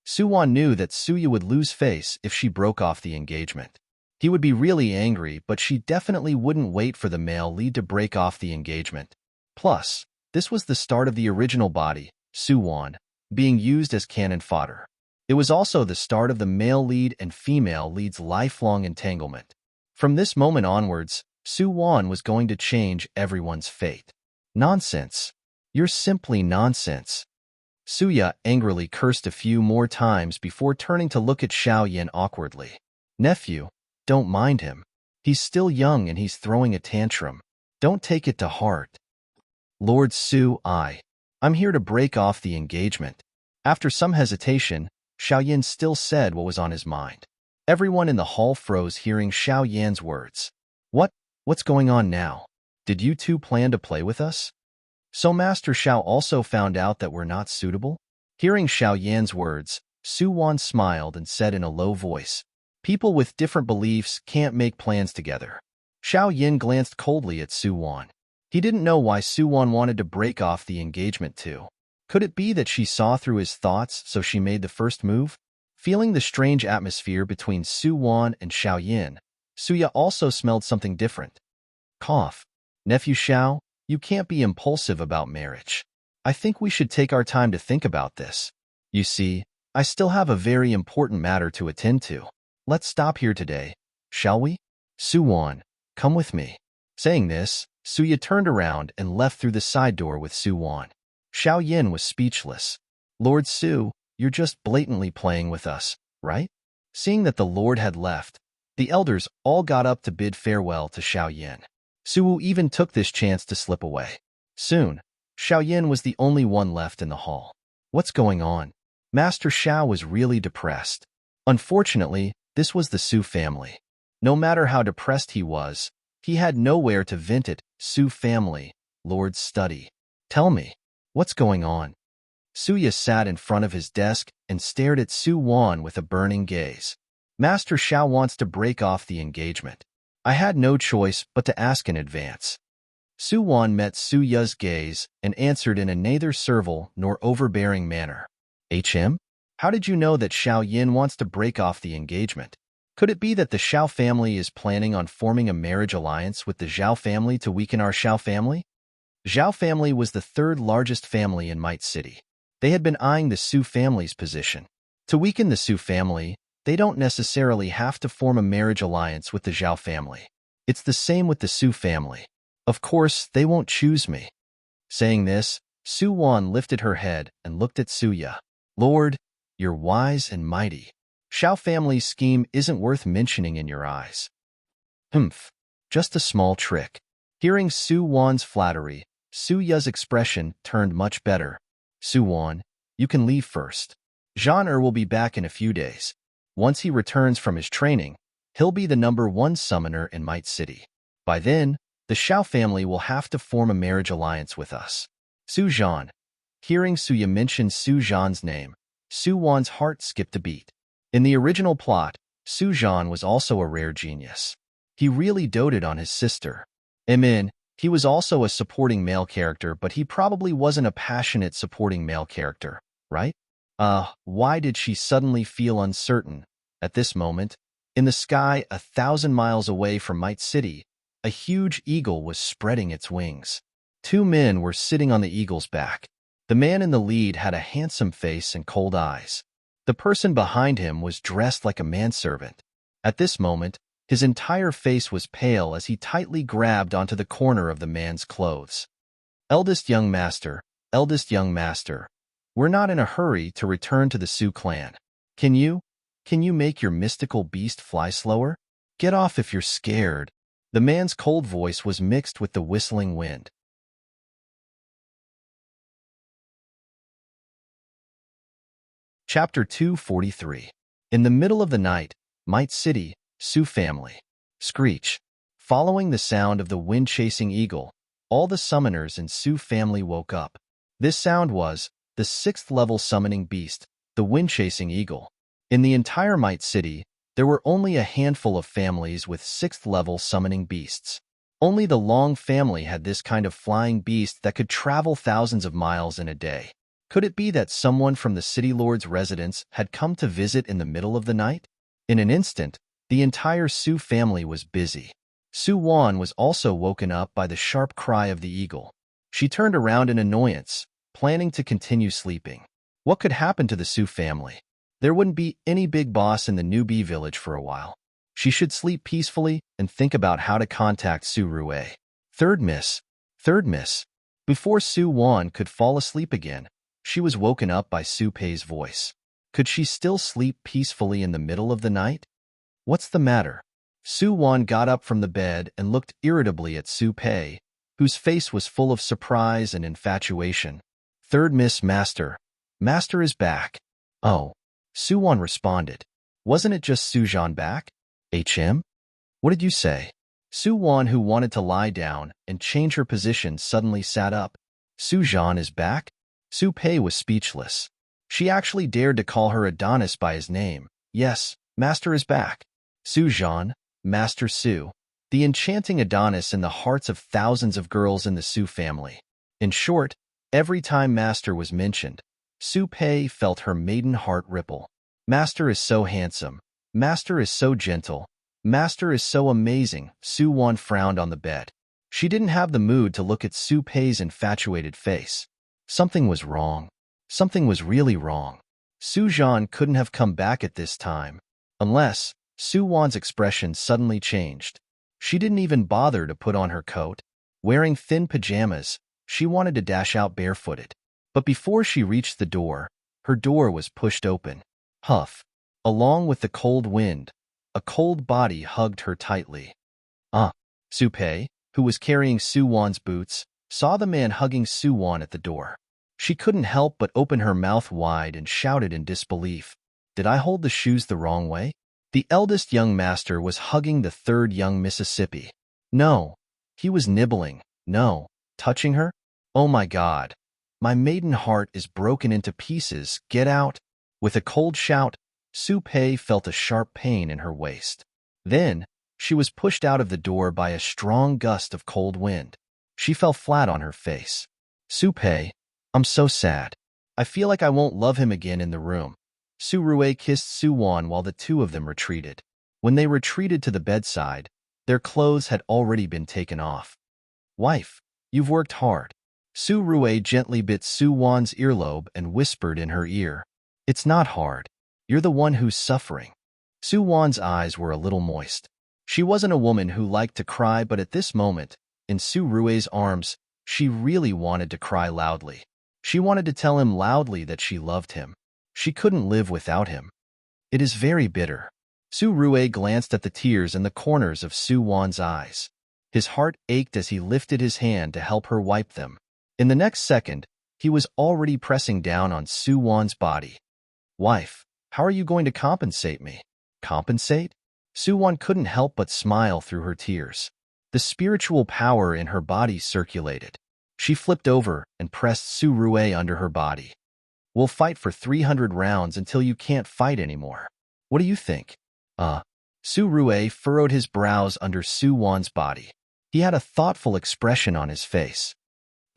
[SPEAKER 1] Suwon knew that Suya would lose face if she broke off the engagement. He would be really angry, but she definitely wouldn't wait for the male lead to break off the engagement. Plus, this was the start of the original body, Suwon, being used as cannon fodder. It was also the start of the male lead and female lead's lifelong entanglement. From this moment onwards, Suwon was going to change everyone's fate. Nonsense. You're simply nonsense. Suya angrily cursed a few more times before turning to look at Xiaoyan awkwardly. Nephew, don't mind him. He's still young and he's throwing a tantrum. Don't take it to heart. Lord Su, I'm here to break off the engagement. After some hesitation, Xiaoyan still said what was on his mind. Everyone in the hall froze hearing Xiaoyan's words. What's going on now? Did you two plan to play with us? So Master Xiao also found out that we're not suitable? Hearing Xiaoyan's words, Suwon smiled and said in a low voice, people with different beliefs can't make plans together. Xiaoyan glanced coldly at Suwon. He didn't know why Suwon wanted to break off the engagement too. Could it be that she saw through his thoughts, so she made the first move? Feeling the strange atmosphere between Suwon and Xiaoyan, Suya also smelled something different. Cough. Nephew Xiao, you can't be impulsive about marriage. I think we should take our time to think about this. You see, I still have a very important matter to attend to. Let's stop here today, shall we? Suwon, come with me. Saying this, Suya turned around and left through the side door with Suwon. Xiaoyan was speechless. Lord Su, you're just blatantly playing with us, right? Seeing that the Lord had left, the elders all got up to bid farewell to Xiaoyan. Suwu even took this chance to slip away. Soon, Xiaoyan was the only one left in the hall. What's going on? Master Xiao was really depressed. Unfortunately, this was the Su family. No matter how depressed he was, he had nowhere to vent it. Su family, Lord's study. Tell me, what's going on? Suya sat in front of his desk and stared at Suwon with a burning gaze. Master Xiao wants to break off the engagement. I had no choice but to ask in advance. Suwon met Suya's gaze and answered in a neither servile nor overbearing manner. How did you know that Xiaoyan wants to break off the engagement? Could it be that the Xiao family is planning on forming a marriage alliance with the Zhao family to weaken our Xiao family? Zhao family was the third largest family in Might City. They had been eyeing the Su family's position. To weaken the Su family, they don't necessarily have to form a marriage alliance with the Zhao family. It's the same with the Su family. Of course, they won't choose me. Saying this, Suwon lifted her head and looked at Suya. Lord, you're wise and mighty. Xiao family's scheme isn't worth mentioning in your eyes. Just a small trick. Hearing Suwon's flattery, Suya's expression turned much better. Suwon, you can leave first. Zhan will be back in a few days. Once he returns from his training, he'll be the #1 summoner in Might City. By then, the Xiao family will have to form a marriage alliance with us. Su Zhan. Hearing Suya mention Su Zhan's name, Suwon's heart skipped a beat. In the original plot, Su Zhan was also a rare genius. He really doted on his sister. He was also a supporting male character, but he probably wasn't a passionate supporting male character, right? Why did she suddenly feel uncertain? At this moment, in the sky 1,000 miles away from Might City, a huge eagle was spreading its wings. 2 men were sitting on the eagle's back. The man in the lead had a handsome face and cold eyes. The person behind him was dressed like a manservant. At this moment, his entire face was pale as he tightly grabbed onto the corner of the man's clothes. Eldest young master, we're not in a hurry to return to the Su clan. Can you make your mystical beast fly slower? Get off if you're scared. The man's cold voice was mixed with the whistling wind. Chapter 243. In the middle of the night, Might City, Su family. Screech. Following the sound of the wind-chasing eagle, all the summoners in Su family woke up. This sound was the 6th level summoning beast, the wind-chasing eagle. In the entire Might City, there were only a handful of families with 6th-level summoning beasts. Only the Long family had this kind of flying beast that could travel thousands of miles in a day. Could it be that someone from the City Lord's residence had come to visit in the middle of the night? In an instant, the entire Su family was busy. Su Wan was also woken up by the sharp cry of the eagle. She turned around in annoyance, planning to continue sleeping. What could happen to the Su family? There wouldn't be any big boss in the newbie village for a while. She should sleep peacefully and think about how to contact Su Rue. Third miss. Before Su Wan could fall asleep again, she was woken up by Su Pei's voice. Could she still sleep peacefully in the middle of the night? What's the matter? Su Wan got up from the bed and looked irritably at Su Pei, whose face was full of surprise and infatuation. Third miss, Master. Master is back. Oh. Su Wan responded. Wasn't it just Su Zhan back? HM? What did you say? Su Wan, who wanted to lie down and change her position, suddenly sat up. Su Zhan is back? Su Pei was speechless. She actually dared to call her Adonis by his name. Yes, Master is back. Su Zhan, Master Su, the enchanting Adonis in the hearts of thousands of girls in the Su family. In short, every time Master was mentioned, Su Pei felt her maiden heart ripple. Master is so handsome. Master is so gentle. Master is so amazing. Su Wan frowned on the bed. She didn't have the mood to look at Su Pei's infatuated face. Something was wrong. Something was really wrong. Su Zhan couldn't have come back at this time. Unless, Su Wan's expression suddenly changed. She didn't even bother to put on her coat. Wearing thin pajamas, she wanted to dash out barefooted. But before she reached the door, her door was pushed open. Huff. Along with the cold wind, a cold body hugged her tightly. Su Pei, who was carrying Su Wan's boots, saw the man hugging Su Wan at the door. She couldn't help but open her mouth wide and shouted in disbelief. Did I hold the shoes the wrong way? The eldest young master was hugging the third young Mississippi. No, he was nibbling. No, touching her? Oh my God. My maiden heart is broken into pieces. Get out. With a cold shout, Su Pei felt a sharp pain in her waist. Then, she was pushed out of the door by a strong gust of cold wind. She fell flat on her face. Su Pei, I'm so sad. I feel like I won't love him again in the room. Su Rue kissed Su Wan while the two of them retreated. When they retreated to the bedside, their clothes had already been taken off. Wife, you've worked hard. Su Rue gently bit Su Wan's earlobe and whispered in her ear. It's not hard. You're the one who's suffering. Su Wan's eyes were a little moist. She wasn't a woman who liked to cry, but at this moment, in Su Rue's arms, she really wanted to cry loudly. She wanted to tell him loudly that she loved him. She couldn't live without him. It is very bitter. Su Rue glanced at the tears in the corners of Su Wan's eyes. His heart ached as he lifted his hand to help her wipe them. In the next second, he was already pressing down on Su Wan's body. Wife, how are you going to compensate me? Compensate? Su Wan couldn't help but smile through her tears. The spiritual power in her body circulated. She flipped over and pressed Su Rue under her body. We'll fight for 300 rounds until you can't fight anymore. What do you think? Su Rue furrowed his brows under Su Wan's body. He had a thoughtful expression on his face.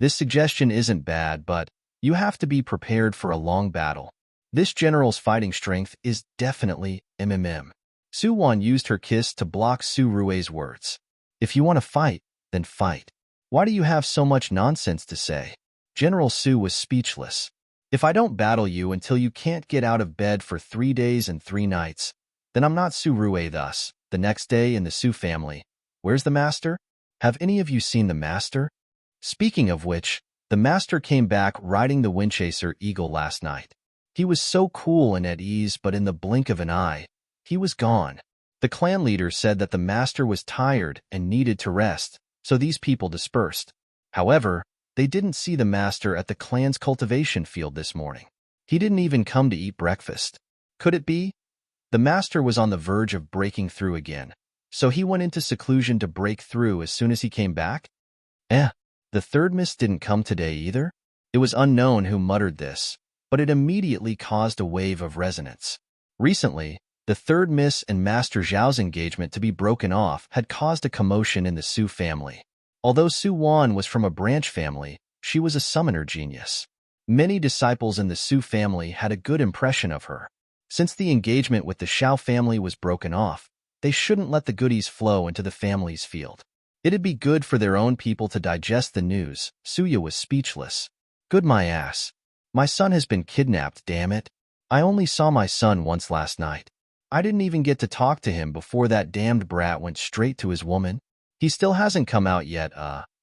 [SPEAKER 1] This suggestion isn't bad, but you have to be prepared for a long battle. This general's fighting strength is definitely MMM. Su Wan used her kiss to block Su Rue's words. If you want to fight, then fight. Why do you have so much nonsense to say? General Su was speechless. If I don't battle you until you can't get out of bed for 3 days and 3 nights, then I'm not Su Rue. Thus, the next day in the Su family. Where's the master? Have any of you seen the master? Speaking of which, the master came back riding the Windchaser Eagle last night. He was so cool and at ease, but in the blink of an eye, he was gone. The clan leader said that the master was tired and needed to rest, so these people dispersed. However, they didn't see the master at the clan's cultivation field this morning. He didn't even come to eat breakfast. Could it be? The master was on the verge of breaking through again, so he went into seclusion to break through as soon as he came back? The third miss didn't come today either? It was unknown who muttered this, but it immediately caused a wave of resonance. Recently, the third Miss and Master Zhao's engagement to be broken off had caused a commotion in the Su family. Although Su Wan was from a branch family, she was a summoner genius. Many disciples in the Su family had a good impression of her. Since the engagement with the Xiao family was broken off, they shouldn't let the goodies flow into the family's field. It'd be good for their own people to digest the news. Suya was speechless. Good my ass. My son has been kidnapped, damn it. I only saw my son once last night. I didn't even get to talk to him before that damned brat went straight to his woman. He still hasn't come out yet,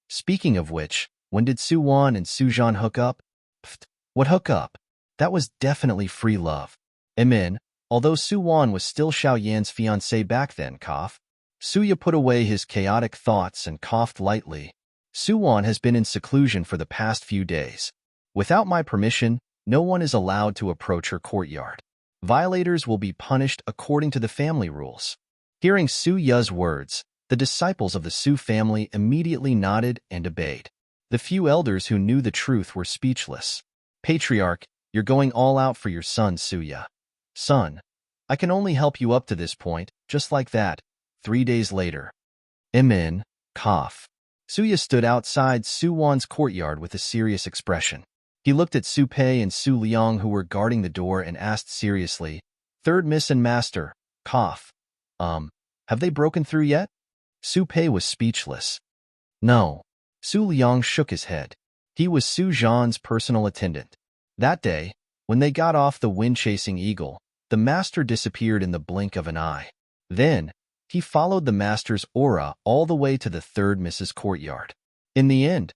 [SPEAKER 1] Speaking of which, when did Su Wan and Su Zhan hook up? Pfft, what hook up? That was definitely free love. Amen. Although Su Wan was still Xiao Yan's fiancée back then, cough. Suya put away his chaotic thoughts and coughed lightly. Su Wan has been in seclusion for the past few days. Without my permission, no one is allowed to approach her courtyard. Violators will be punished according to the family rules. Hearing Su Ya's words, the disciples of the Su family immediately nodded and obeyed. The few elders who knew the truth were speechless. Patriarch, you're going all out for your son, Suya. Son, I can only help you up to this point, just like that. 3 days later. Amen. Cough. Suya stood outside Su Wan's courtyard with a serious expression. He looked at Su Pei and Su Liang who were guarding the door and asked seriously, Third Miss and Master, cough. Have they broken through yet? Su Pei was speechless. No. Su Liang shook his head. He was Su Zhan's personal attendant. That day, when they got off the wind-chasing eagle, the master disappeared in the blink of an eye. Then, he followed the master's aura all the way to the third Miss's courtyard. In the end,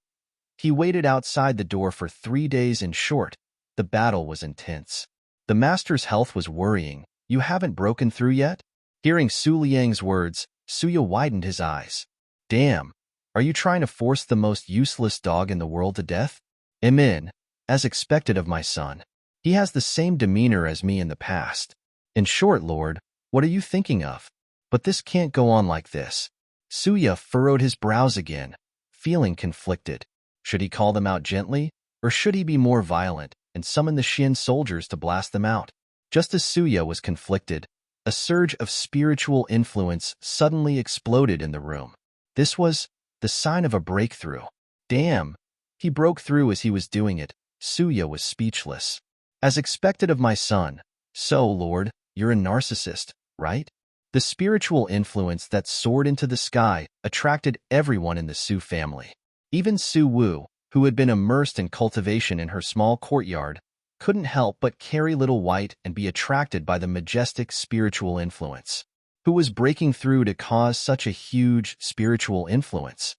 [SPEAKER 1] he waited outside the door for 3 days. In short, the battle was intense. The master's health was worrying. You haven't broken through yet? Hearing Su Liang's words, Suya widened his eyes. Damn, are you trying to force the most useless dog in the world to death? Amen. As expected of my son. He has the same demeanor as me in the past. In short, Lord, what are you thinking of? But this can't go on like this. Suya furrowed his brows again, feeling conflicted. Should he call them out gently, or should he be more violent and summon the Xian soldiers to blast them out? Just as Suya was conflicted, a surge of spiritual influence suddenly exploded in the room. This was the sign of a breakthrough. Damn! He broke through as he was doing it. Suya was speechless. As expected of my son, so, Lord, you're a narcissist, right? The spiritual influence that soared into the sky attracted everyone in the Su family. Even Su Wu, who had been immersed in cultivation in her small courtyard, couldn't help but carry Little White and be attracted by the majestic spiritual influence. Who was breaking through to cause such a huge spiritual influence?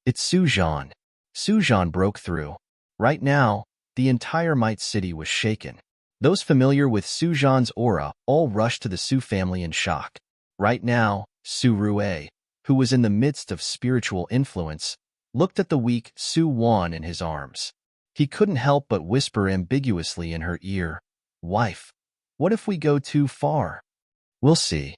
[SPEAKER 1] It's Su Zhan. Su Zhan broke through. Right now, the entire Might City was shaken. Those familiar with Su Zhan's aura all rushed to the Su family in shock. Right now, Su Rue, who was in the midst of spiritual influence, looked at the weak Su Wan in his arms. He couldn't help but whisper ambiguously in her ear, Wife, what if we go too far? We'll see.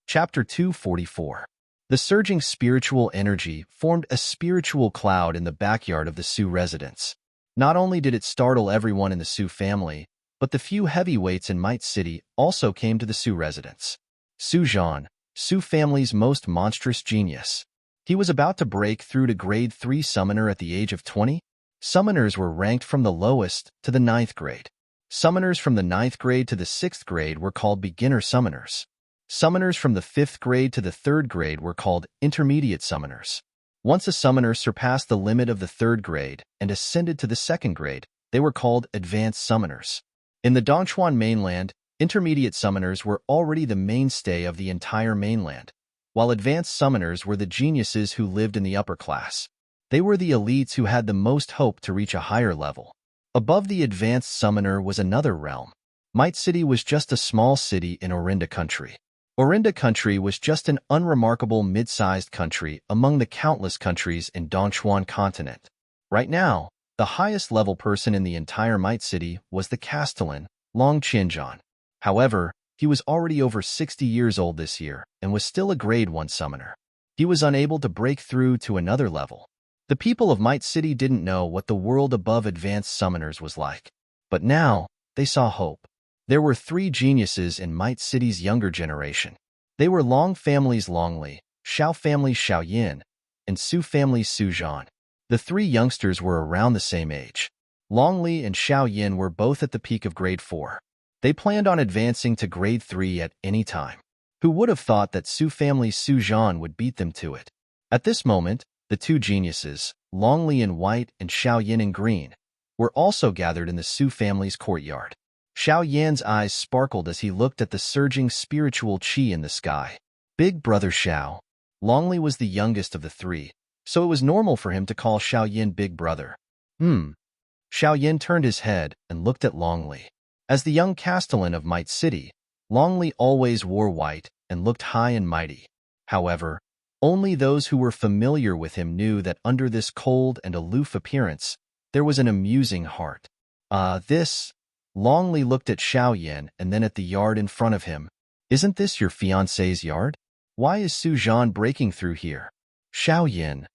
[SPEAKER 1] Chapter 244. The surging spiritual energy formed a spiritual cloud in the backyard of the Su residence. Not only did it startle everyone in the Su family, but the few heavyweights in Might City also came to the Su residence. Su Zhan, Su family's most monstrous genius. He was about to break through to grade 3 summoner at the age of 20. Summoners were ranked from the lowest to the 9th grade. Summoners from the 9th grade to the 6th grade were called beginner summoners. Summoners from the 5th grade to the 3rd grade were called intermediate summoners. Once a summoner surpassed the limit of the 3rd grade and ascended to the 2nd grade, they were called advanced summoners. In the Dongchuan mainland, intermediate summoners were already the mainstay of the entire mainland, while advanced summoners were the geniuses who lived in the upper class. They were the elites who had the most hope to reach a higher level. Above the advanced summoner was another realm. Might City was just a small city in Orinda country. Orinda country was just an unremarkable mid-sized country among the countless countries in Dongchuan continent. Right now, the highest level person in the entire Might City was the Castellan, Long Qinzhan. However, he was already over 60 years old this year and was still a grade 1 summoner. He was unable to break through to another level. The people of Might City didn't know what the world above advanced summoners was like. But now, they saw hope. There were 3 geniuses in Might City's younger generation. They were Long family's Longli, Xiao family's Xiaoyin, and Su family's Su Zhan. The 3 youngsters were around the same age. Longli and Xiaoyin were both at the peak of grade 4. They planned on advancing to grade 3 at any time. Who would have thought that Su family's Su Zhan would beat them to it? At this moment, the 2 geniuses, Longli in white and Xiaoyin in green, were also gathered in the Su family's courtyard. Xiaoyan's eyes sparkled as he looked at the surging spiritual qi in the sky. Big brother Xiao. Longli was the youngest of the 3, so it was normal for him to call Xiaoyin big brother. Xiaoyin turned his head and looked at Longli. As the young castellan of Might City, Longli always wore white and looked high and mighty. However, only those who were familiar with him knew that under this cold and aloof appearance, there was an amusing heart. Longli looked at Xiaoyin and then at the yard in front of him. Isn't this your fiancé's yard? Why is Su Zhan breaking through here? Xiaoyin.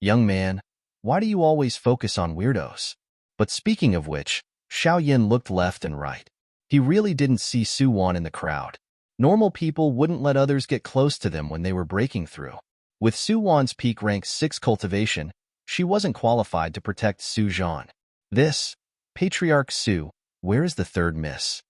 [SPEAKER 1] Young man, why do you always focus on weirdos? But speaking of which, Xiaoyin looked left and right. He really didn't see Su Wan in the crowd. Normal people wouldn't let others get close to them when they were breaking through. With Su Wan's peak rank 6 cultivation, she wasn't qualified to protect Su Zhan. Patriarch Su, where is the 3rd miss?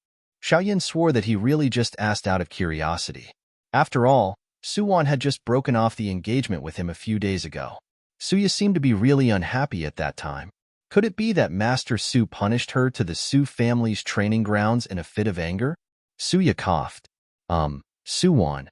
[SPEAKER 1] Xiaoyin swore that he really just asked out of curiosity. After all, Su Wan had just broken off the engagement with him a few days ago. Suya seemed to be really unhappy at that time. Could it be that Master Su punished her to the Su family's training grounds in a fit of anger? Suya coughed. Su Wan.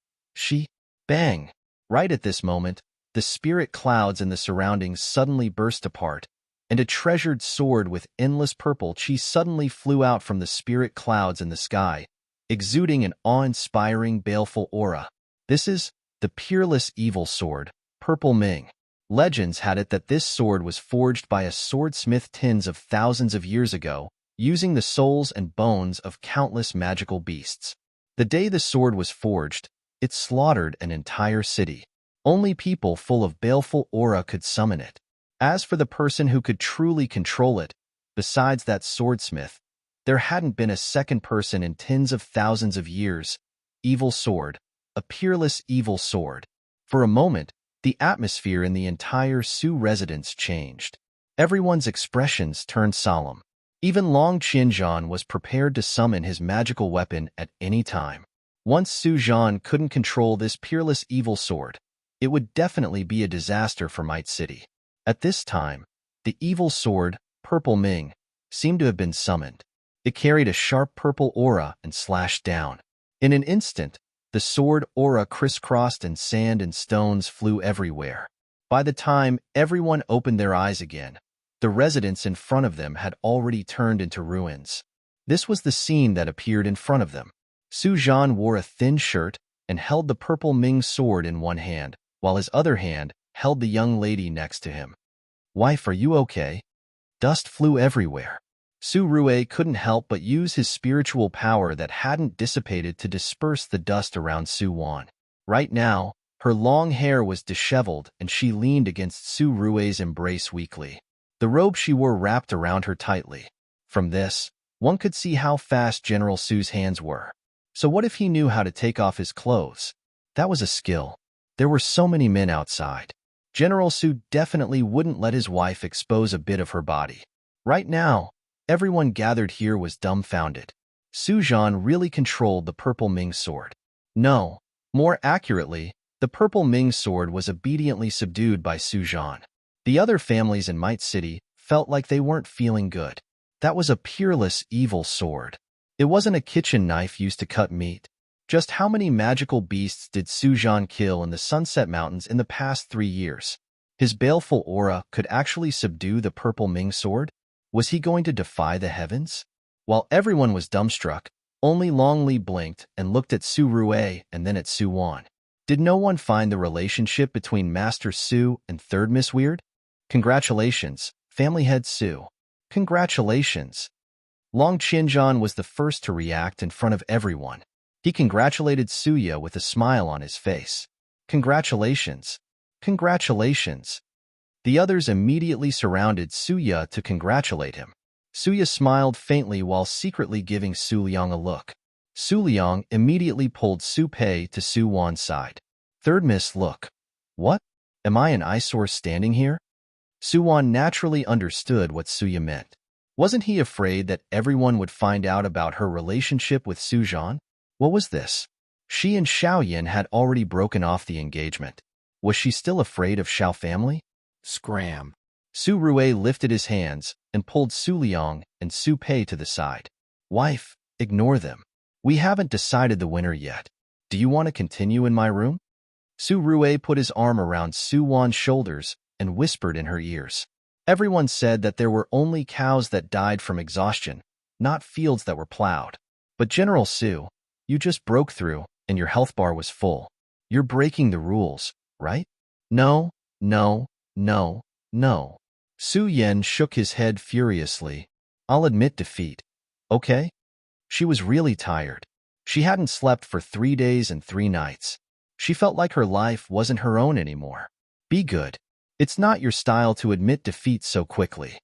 [SPEAKER 1] Bang. Right at this moment, the spirit clouds in the surroundings suddenly burst apart, and a treasured sword with endless purple chi suddenly flew out from the spirit clouds in the sky, exuding an awe-inspiring, baleful aura. This is the peerless evil sword, Purple Ming. Legends had it that this sword was forged by a swordsmith tens of thousands of years ago, using the souls and bones of countless magical beasts. The day the sword was forged, it slaughtered an entire city. Only people full of baleful aura could summon it. As for the person who could truly control it, besides that swordsmith, there hadn't been a second person in tens of thousands of years. Evil sword, a peerless evil sword. For a moment, the atmosphere in the entire Su residence changed. Everyone's expressions turned solemn. Even Long Qianzhan was prepared to summon his magical weapon at any time. Once Su Zhan couldn't control this peerless evil sword, it would definitely be a disaster for Might City. At this time, the evil sword, Purple Ming, seemed to have been summoned. It carried a sharp purple aura and slashed down. In an instant, the sword aura crisscrossed and sand and stones flew everywhere. By the time everyone opened their eyes again, the residence in front of them had already turned into ruins. This was the scene that appeared in front of them. Su Zhan wore a thin shirt and held the Purple Ming sword in one hand, while his other hand held the young lady next to him. Wife, are you okay? Dust flew everywhere. Su Rue couldn't help but use his spiritual power that hadn't dissipated to disperse the dust around Su Wan. Right now, her long hair was disheveled and she leaned against Su Rue's embrace weakly. The robe she wore wrapped around her tightly. From this, one could see how fast General Su's hands were. So what if he knew how to take off his clothes? That was a skill. There were so many men outside. General Su definitely wouldn't let his wife expose a bit of her body. Right now, everyone gathered here was dumbfounded. Su Zhan really controlled the Purple Ming sword. No, more accurately, the Purple Ming sword was obediently subdued by Su Zhan. The other families in Might City felt like they weren't feeling good. That was a peerless evil sword. It wasn't a kitchen knife used to cut meat. Just how many magical beasts did Su Zhan kill in the Sunset Mountains in the past 3 years? His baleful aura could actually subdue the Purple Ming sword? Was he going to defy the heavens? While everyone was dumbstruck, only Long Li blinked and looked at Su Rue and then at Su Wan. Did no one find the relationship between Master Su and Third Miss weird? Congratulations, family head Su. Congratulations. Long Qianzhan was the first to react in front of everyone. He congratulated Suya with a smile on his face. Congratulations. Congratulations. The others immediately surrounded Suya to congratulate him. Suya smiled faintly while secretly giving Su Liang a look. Su Liang immediately pulled Su Pei to Su Wan's side. Third miss, look. What? Am I an eyesore standing here? Su Wan naturally understood what Suya meant. Wasn't he afraid that everyone would find out about her relationship with Su Zhan? What was this? She and Xiao Yin had already broken off the engagement. Was she still afraid of Xiao family? Scram. Su Rue lifted his hands and pulled Su Liang and Su Pei to the side. Wife, ignore them. We haven't decided the winner yet. Do you want to continue in my room? Su Rue put his arm around Su Wan's shoulders and whispered in her ears. Everyone said that there were only cows that died from exhaustion, not fields that were plowed. But General Su, you just broke through and your health bar was full. You're breaking the rules, right? No, no, no, no. Su Yen shook his head furiously. I'll admit defeat. Okay? She was really tired. She hadn't slept for 3 days and 3 nights. She felt like her life wasn't her own anymore. Be good. It's not your style to admit defeat so quickly.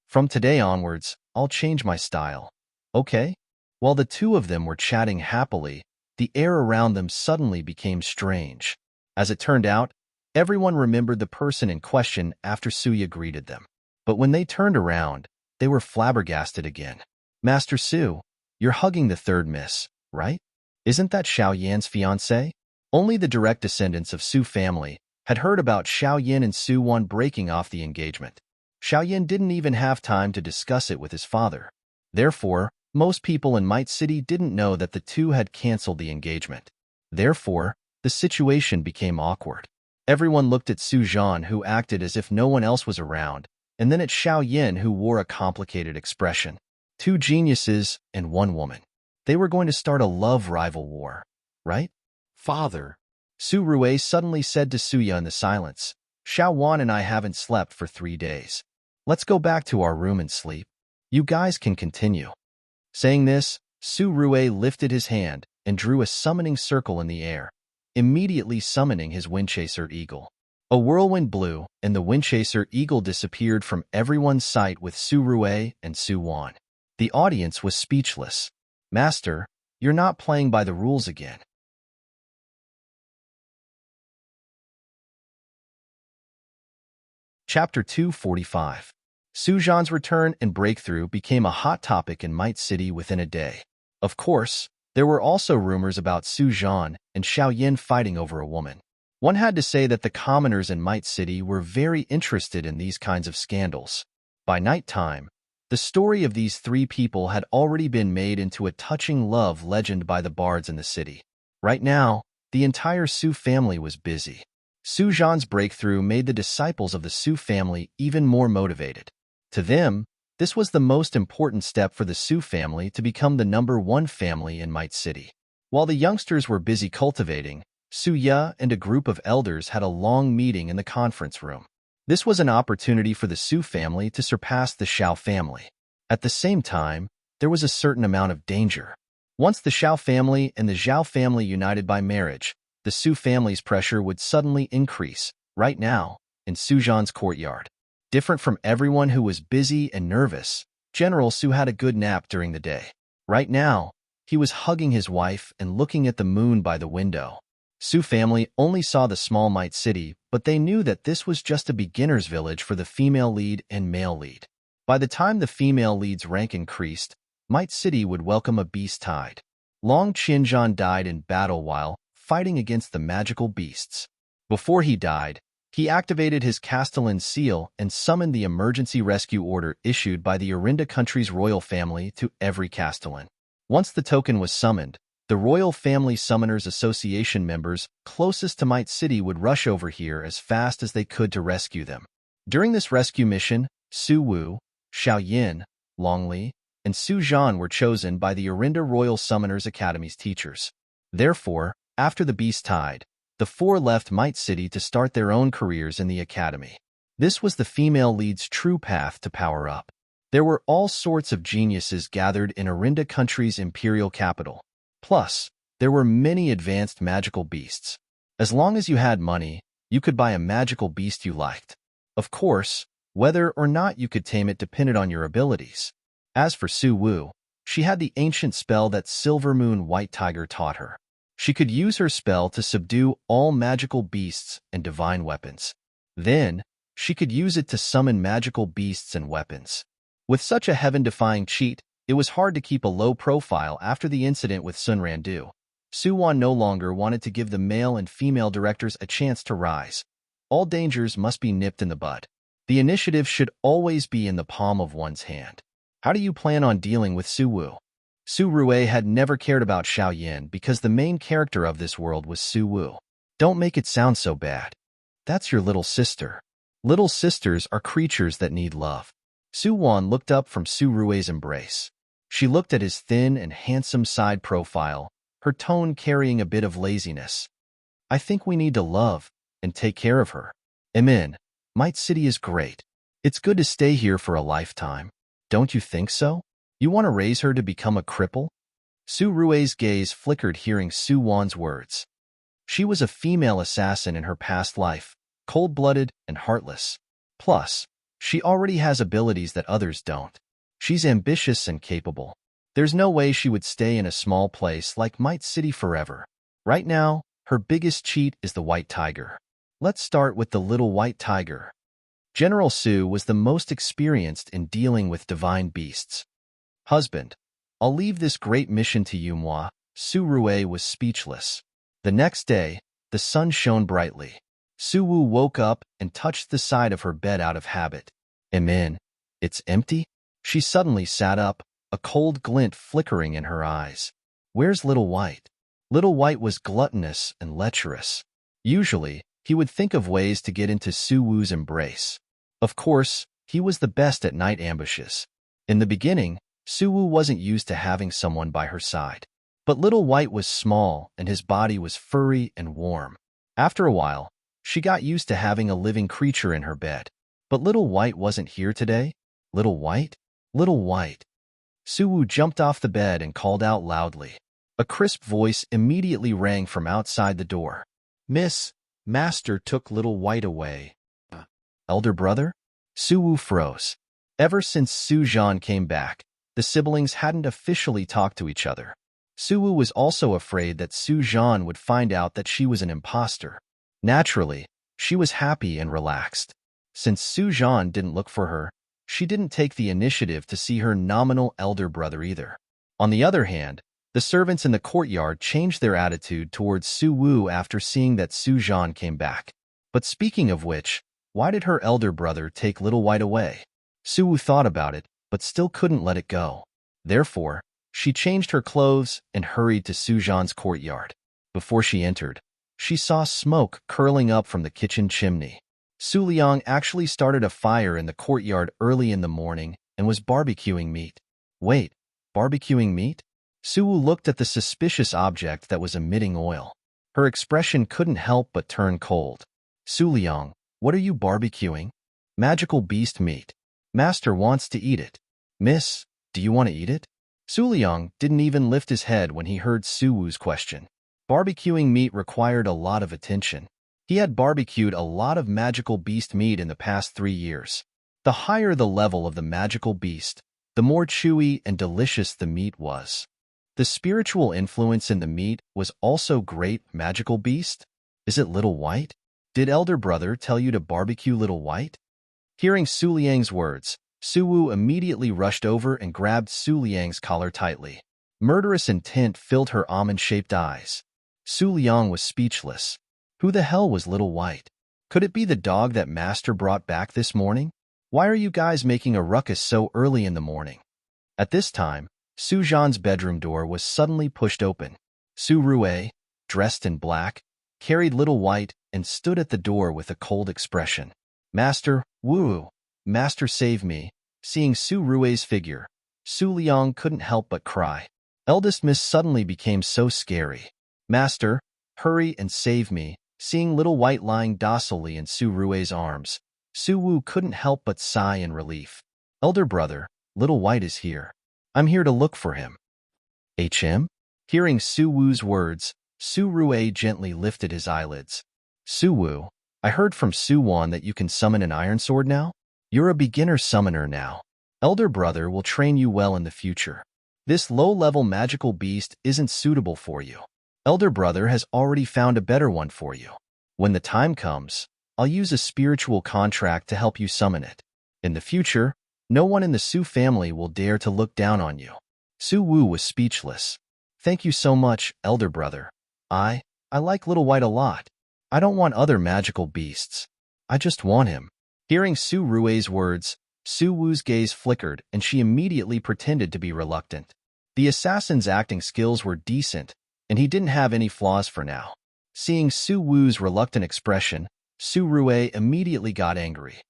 [SPEAKER 1] From today onwards, I'll change my style. Okay? While the two of them were chatting happily, the air around them suddenly became strange. As it turned out, everyone remembered the person in question after Suya greeted them. But when they turned around, they were flabbergasted again. Master Su, you're hugging the third miss, right? Isn't that Xiao Yan's fiancé? Only the direct descendants of Su family had heard about Xiao Yin and Su Wan breaking off the engagement. Xiao Yin didn't even have time to discuss it with his father. Therefore, most people in Might City didn't know that the two had canceled the engagement. Therefore, the situation became awkward. Everyone looked at Su Zhan, who acted as if no one else was around, and then at Xiao Yin, who wore a complicated expression. 2 geniuses and 1 woman. They were going to start a love rival war, right? Father. Su Rue suddenly said to Suya in the silence, Xiao Wan and I haven't slept for 3 days. Let's go back to our room and sleep. You guys can continue. Saying this, Su Rue lifted his hand and drew a summoning circle in the air, immediately summoning his Windchaser Eagle. A whirlwind blew, and the Windchaser Eagle disappeared from everyone's sight with Su Rue and Su Wan. The audience was speechless. Master, you're not playing by the rules again. Chapter 245. Su Zhan's return and breakthrough became a hot topic in Might City within a day. Of course, there were also rumors about Su Zhan and Xiao Yin fighting over a woman. One had to say that the commoners in Might City were very interested in these kinds of scandals. By night time, the story of these 3 people had already been made into a touching love legend by the bards in the city. Right now, the entire Su family was busy. Su Zhan's breakthrough made the disciples of the Su family even more motivated. To them, this was the most important step for the Su family to become the #1 family in Might City. While the youngsters were busy cultivating, Su Ya and a group of elders had a long meeting in the conference room. This was an opportunity for the Su family to surpass the Xiao family. At the same time, there was a certain amount of danger. Once the Xiao family and the Zhao family united by marriage, the Su family's pressure would suddenly increase, right now, in Su Zhan's courtyard. Different from everyone who was busy and nervous, General Su had a good nap during the day. Right now, he was hugging his wife and looking at the moon by the window. Su family only saw the small Might City, but they knew that this was just a beginner's village for the female lead and male lead. By the time the female lead's rank increased, Might City would welcome a beast tide. Long Qinzhan died in battle while fighting against the magical beasts. Before he died, he activated his Castellan seal and summoned the emergency rescue order issued by the Orinda country's royal family to every Castellan. Once the token was summoned, the Royal Family Summoners Association members closest to Might City would rush over here as fast as they could to rescue them. During this rescue mission, Su Wu, Xiao Yin, Long Li, and Su Zhan were chosen by the Orinda Royal Summoners Academy's teachers. Therefore, after the beast tide, the 4 left Might City to start their own careers in the academy. This was the female lead's true path to power up. There were all sorts of geniuses gathered in Orinda country's imperial capital. Plus, there were many advanced magical beasts. As long as you had money, you could buy a magical beast you liked. Of course, whether or not you could tame it depended on your abilities. As for Su Wu, she had the ancient spell that Silver Moon White Tiger taught her. She could use her spell to subdue all magical beasts and divine weapons. Then, she could use it to summon magical beasts and weapons. With such a heaven-defying cheat, it was hard to keep a low profile after the incident with Sun Randu. Su Wan no longer wanted to give the male and female directors a chance to rise. All dangers must be nipped in the bud. The initiative should always be in the palm of one's hand. How do you plan on dealing with Su Wu? Su Rue had never cared about Xiao Yin because the main character of this world was Su Wu. Don't make it sound so bad. That's your little sister. Little sisters are creatures that need love. Su Wan looked up from Su Rue's embrace. She looked at his thin and handsome side profile, her tone carrying a bit of laziness. I think we need to love and take care of her. Amen. Might City is great. It's good to stay here for a lifetime. Don't you think so? You want to raise her to become a cripple? Su Rue's gaze flickered hearing Su Wan's words. She was a female assassin in her past life, cold-blooded and heartless. Plus, she already has abilities that others don't. She's ambitious and capable. There's no way she would stay in a small place like Might City forever. Right now, her biggest cheat is the White Tiger. Let's start with the little White Tiger. General Su was the most experienced in dealing with divine beasts. Husband, I'll leave this great mission to you, moi. Su Rue was speechless. The next day, the sun shone brightly. Su Wu woke up and touched the side of her bed out of habit. Amen. It's empty? She suddenly sat up, a cold glint flickering in her eyes. Where's Little White? Little White was gluttonous and lecherous. Usually, he would think of ways to get into Su Wu's embrace. Of course, he was the best at night ambushes. In the beginning, Su Wu wasn't used to having someone by her side. But Little White was small and his body was furry and warm. After a while, she got used to having a living creature in her bed. But Little White wasn't here today. Little White? Little White. Su Wu jumped off the bed and called out loudly. A crisp voice immediately rang from outside the door. Miss, Master took Little White away. Elder brother? Su Wu froze. Ever since Su Zhan came back, the siblings hadn't officially talked to each other. Su Wu was also afraid that Su Zhan would find out that she was an imposter. Naturally, she was happy and relaxed. Since Su Zhan didn't look for her, she didn't take the initiative to see her nominal elder brother either. On the other hand, the servants in the courtyard changed their attitude towards Su Wu after seeing that Su Zhan came back. But speaking of which, why did her elder brother take Little White away? Su Wu thought about it, but still couldn't let it go. Therefore, she changed her clothes and hurried to Su Zhan's courtyard. Before she entered, she saw smoke curling up from the kitchen chimney. Su Liang actually started a fire in the courtyard early in the morning and was barbecuing meat. Wait, barbecuing meat? Su Wu looked at the suspicious object that was emitting oil. Her expression couldn't help but turn cold. Su Liang, what are you barbecuing? Magical beast meat. Master wants to eat it. Miss, do you want to eat it? Su Liang didn't even lift his head when he heard Su Wu's question. Barbecuing meat required a lot of attention. He had barbecued a lot of magical beast meat in the past 3 years. The higher the level of the magical beast, the more chewy and delicious the meat was. The spiritual influence in the meat was also great. Magical beast? Is it Little White? Did Elder Brother tell you to barbecue Little White? Hearing Su Liang's words, Su Wu immediately rushed over and grabbed Su Liang's collar tightly. Murderous intent filled her almond-shaped eyes. Su Liang was speechless. Who the hell was Little White? Could it be the dog that Master brought back this morning? Why are you guys making a ruckus so early in the morning? At this time, Su Zhan's bedroom door was suddenly pushed open. Su Rue, dressed in black, carried Little White and stood at the door with a cold expression. Master, woo! Master, save me! Seeing Su Rue's figure, Su Liang couldn't help but cry. Eldest Miss suddenly became so scary. Master, hurry and save me! Seeing Little White lying docilely in Su Rue's arms, Su Wu couldn't help but sigh in relief. Elder brother, Little White is here. I'm here to look for him. HM? Hearing Su Wu's words, Su Rue gently lifted his eyelids. Su Wu, I heard from Suwon that you can summon an iron sword now? You're a beginner summoner now. Elder brother will train you well in the future. This low-level magical beast isn't suitable for you. Elder brother has already found a better one for you. When the time comes, I'll use a spiritual contract to help you summon it. In the future, no one in the Su family will dare to look down on you. Su Wu was speechless. Thank you so much, elder brother. I like Little White a lot. I don't want other magical beasts. I just want him. Hearing Su Rue's words, Su Wu's gaze flickered and she immediately pretended to be reluctant. The assassin's acting skills were decent, and he didn't have any flaws for now. Seeing Su Wu's reluctant expression, Su Rue immediately got angry.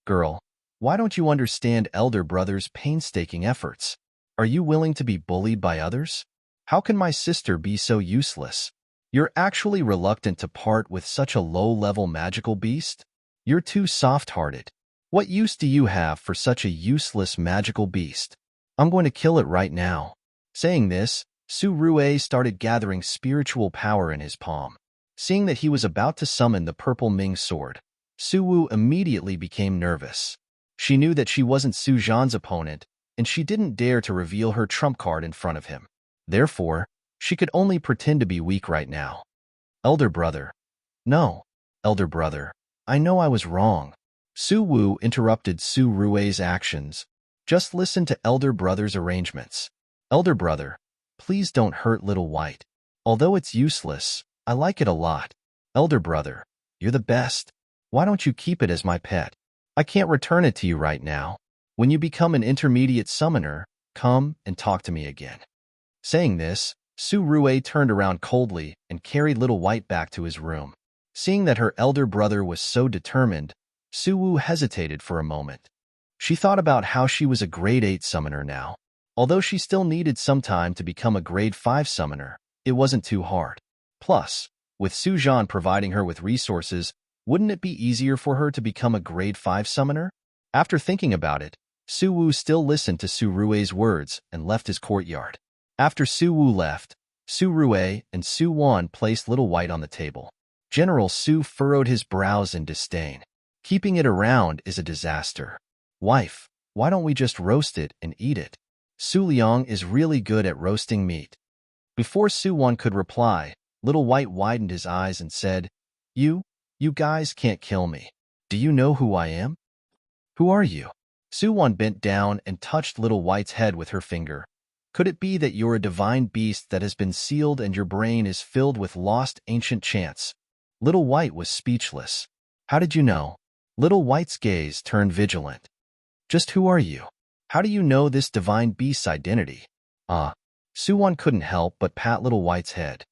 [SPEAKER 1] Girl, why don't you understand elder brother's painstaking efforts? Are you willing to be bullied by others? How can my sister be so useless? You're actually reluctant to part with such a low-level magical beast? You're too soft-hearted. What use do you have for such a useless magical beast? I'm going to kill it right now. Saying this, Su Rue started gathering spiritual power in his palm. Seeing that he was about to summon the purple Ming sword, Su Wu immediately became nervous. She knew that she wasn't Su Zhan's opponent, and she didn't dare to reveal her trump card in front of him. Therefore, she could only pretend to be weak right now. Elder brother. No, elder brother. I know I was wrong. Su Wu interrupted Su Rue's actions. Just listen to elder brother's arrangements. Elder brother, please don't hurt Little White. Although it's useless, I like it a lot. Elder brother, you're the best. Why don't you keep it as my pet? I can't return it to you right now. When you become an intermediate summoner, come and talk to me again. Saying this, Su Rue turned around coldly and carried Little White back to his room. Seeing that her elder brother was so determined, Su Wu hesitated for a moment. She thought about how she was a grade 8 summoner now. Although she still needed some time to become a grade 5 summoner, it wasn't too hard. Plus, with Su Zhan providing her with resources, wouldn't it be easier for her to become a grade 5 summoner? After thinking about it, Su Wu still listened to Su Rue's words and left his courtyard. After Su Wu left, Su Rue and Su Wan placed Little White on the table. General Su furrowed his brows in disdain. Keeping it around is a disaster. Wife, why don't we just roast it and eat it? Su Liang is really good at roasting meat. Before Su Wan could reply, Little White widened his eyes and said, You guys can't kill me. Do you know who I am? Who are you? Su Wan bent down and touched Little White's head with her finger. Could it be that you're a divine beast that has been sealed and your brain is filled with lost ancient chants? Little White was speechless. How did you know? Little White's gaze turned vigilant. Just who are you? How do you know this divine beast's identity? Su Wan couldn't help but pat Little White's head.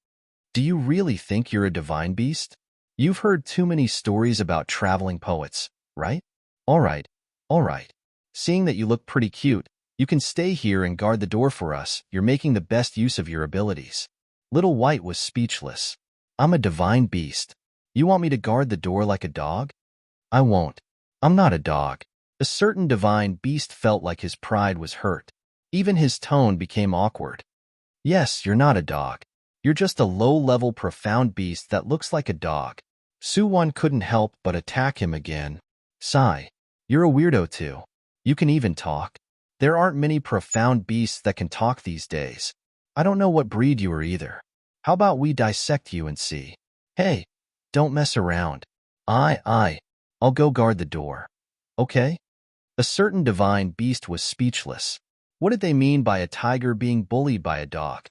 [SPEAKER 1] Do you really think you're a divine beast? You've heard too many stories about traveling poets, right? All right. Seeing that you look pretty cute, you can stay here and guard the door for us. You're making the best use of your abilities. Little White was speechless. I'm a divine beast. You want me to guard the door like a dog? I won't. I'm not a dog. A certain divine beast felt like his pride was hurt. Even his tone became awkward. Yes, you're not a dog. You're just a low-level profound beast that looks like a dog. Su Wan couldn't help but attack him again. Sigh. You're a weirdo too. You can even talk. There aren't many profound beasts that can talk these days. I don't know what breed you are either. How about we dissect you and see? Hey, don't mess around. I'll go guard the door. Okay? A certain divine beast was speechless. What did they mean by a tiger being bullied by a dog?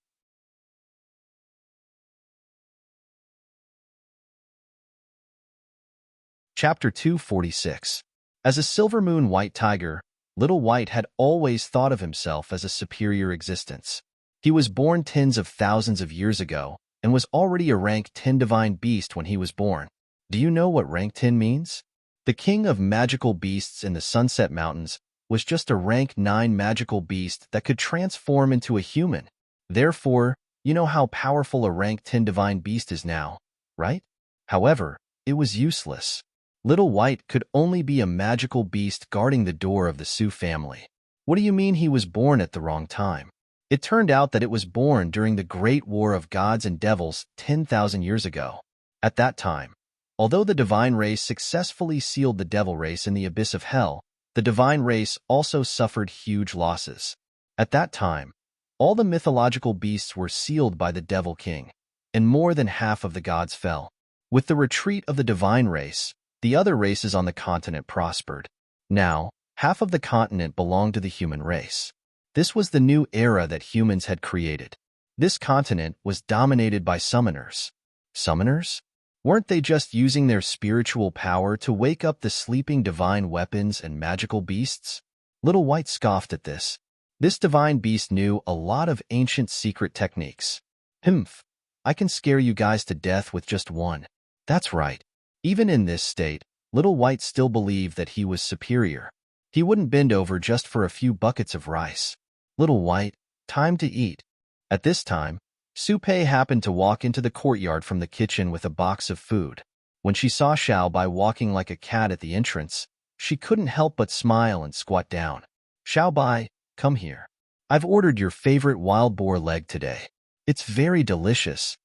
[SPEAKER 1] Chapter 246. As a silver moon white tiger, Little White had always thought of himself as a superior existence. He was born tens of thousands of years ago and was already a rank 10 divine beast when he was born. Do you know what rank 10 means? The king of magical beasts in the Sunset Mountains was just a rank 9 magical beast that could transform into a human. Therefore, you know how powerful a rank 10 divine beast is now, right? However, it was useless. Little White could only be a magical beast guarding the door of the Su family. What do you mean he was born at the wrong time? It turned out that it was born during the Great War of Gods and Devils 10,000 years ago. At that time, Although the divine race successfully sealed the devil race in the abyss of hell, the divine race also suffered huge losses. At that time, all the mythological beasts were sealed by the Devil King, and more than half of the gods fell. With the retreat of the divine race, the other races on the continent prospered. Now, half of the continent belonged to the human race. This was the new era that humans had created. This continent was dominated by summoners. Summoners? Weren't they just using their spiritual power to wake up the sleeping divine weapons and magical beasts? Little White scoffed at this. This divine beast knew a lot of ancient secret techniques. Humph, I can scare you guys to death with just one. That's right. Even in this state, Little White still believed that he was superior. He wouldn't bend over just for a few buckets of rice. Little White, time to eat. At this time, Su-pei happened to walk into the courtyard from the kitchen with a box of food. When she saw Xiao Bai walking like a cat at the entrance, she couldn't help but smile and squat down. Xiao Bai, come here. I've ordered your favorite wild boar leg today. It's very delicious.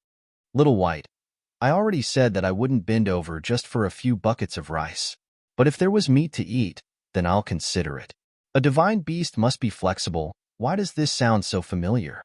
[SPEAKER 1] Little White, I already said that I wouldn't bend over just for a few buckets of rice. But if there was meat to eat, then I'll consider it. A divine beast must be flexible. Why does this sound so familiar?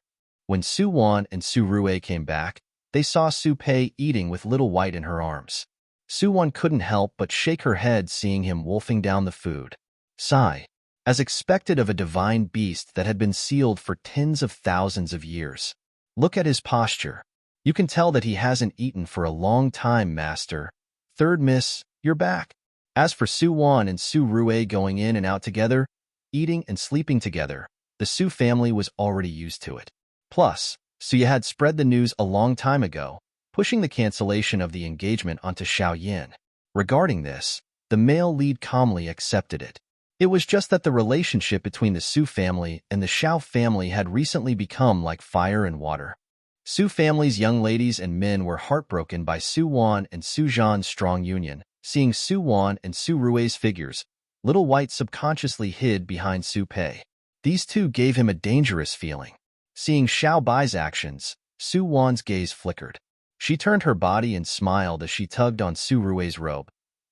[SPEAKER 1] When Su Wan and Su Rue came back, they saw Su-pei eating with Little White in her arms. Su Wan couldn't help but shake her head seeing him wolfing down the food. Sigh. As expected of a divine beast that had been sealed for tens of thousands of years. Look at his posture. You can tell that he hasn't eaten for a long time, master. Third miss, you're back. As for Su Wan and Su Rue going in and out together, eating and sleeping together, the Su family was already used to it. Plus, Suya had spread the news a long time ago, pushing the cancellation of the engagement onto Xiao Yin. Regarding this, the male lead calmly accepted it. It was just that the relationship between the Su family and the Xiao family had recently become like fire and water. Su family's young ladies and men were heartbroken by Su Wan and Su Zhan's strong union. Seeing Su Wan and Su Rue's figures, Little White subconsciously hid behind Su-pei. These two gave him a dangerous feeling. Seeing Xiao Bai's actions, Su Wan's gaze flickered. She turned her body and smiled as she tugged on Su Rue's robe.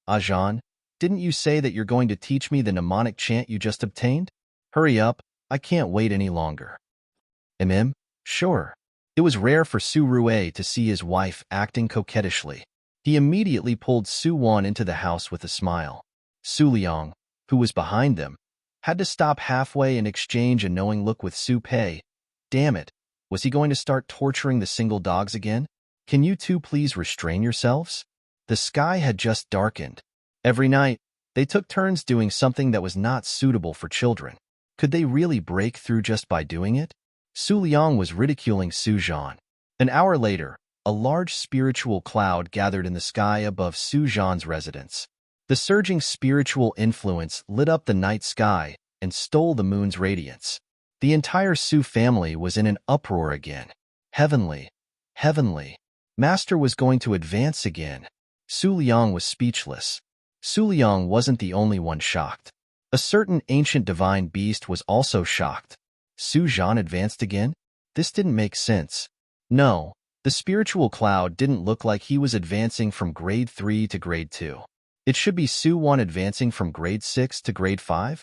[SPEAKER 1] Zhan, didn't you say that you're going to teach me the mnemonic chant you just obtained? Hurry up, I can't wait any longer. Sure. It was rare for Su Rue to see his wife acting coquettishly. He immediately pulled Su Wan into the house with a smile. Su Liang, who was behind them, had to stop halfway and exchange a knowing look with Su-pei. Damn it, was he going to start torturing the single dogs again? Can you two please restrain yourselves? The sky had just darkened. Every night, they took turns doing something that was not suitable for children. Could they really break through just by doing it? Su Liang was ridiculing Su Zhan. An hour later, a large spiritual cloud gathered in the sky above Su Zhan's residence. The surging spiritual influence lit up the night sky and stole the moon's radiance. The entire Su family was in an uproar again. Heavenly. Heavenly. Master was going to advance again. Su Liang was speechless. Su Liang wasn't the only one shocked. A certain ancient divine beast was also shocked. Su Zhan advanced again? This didn't make sense. No, the spiritual cloud didn't look like he was advancing from grade 3 to grade 2. It should be Su Wan advancing from grade 6 to grade 5?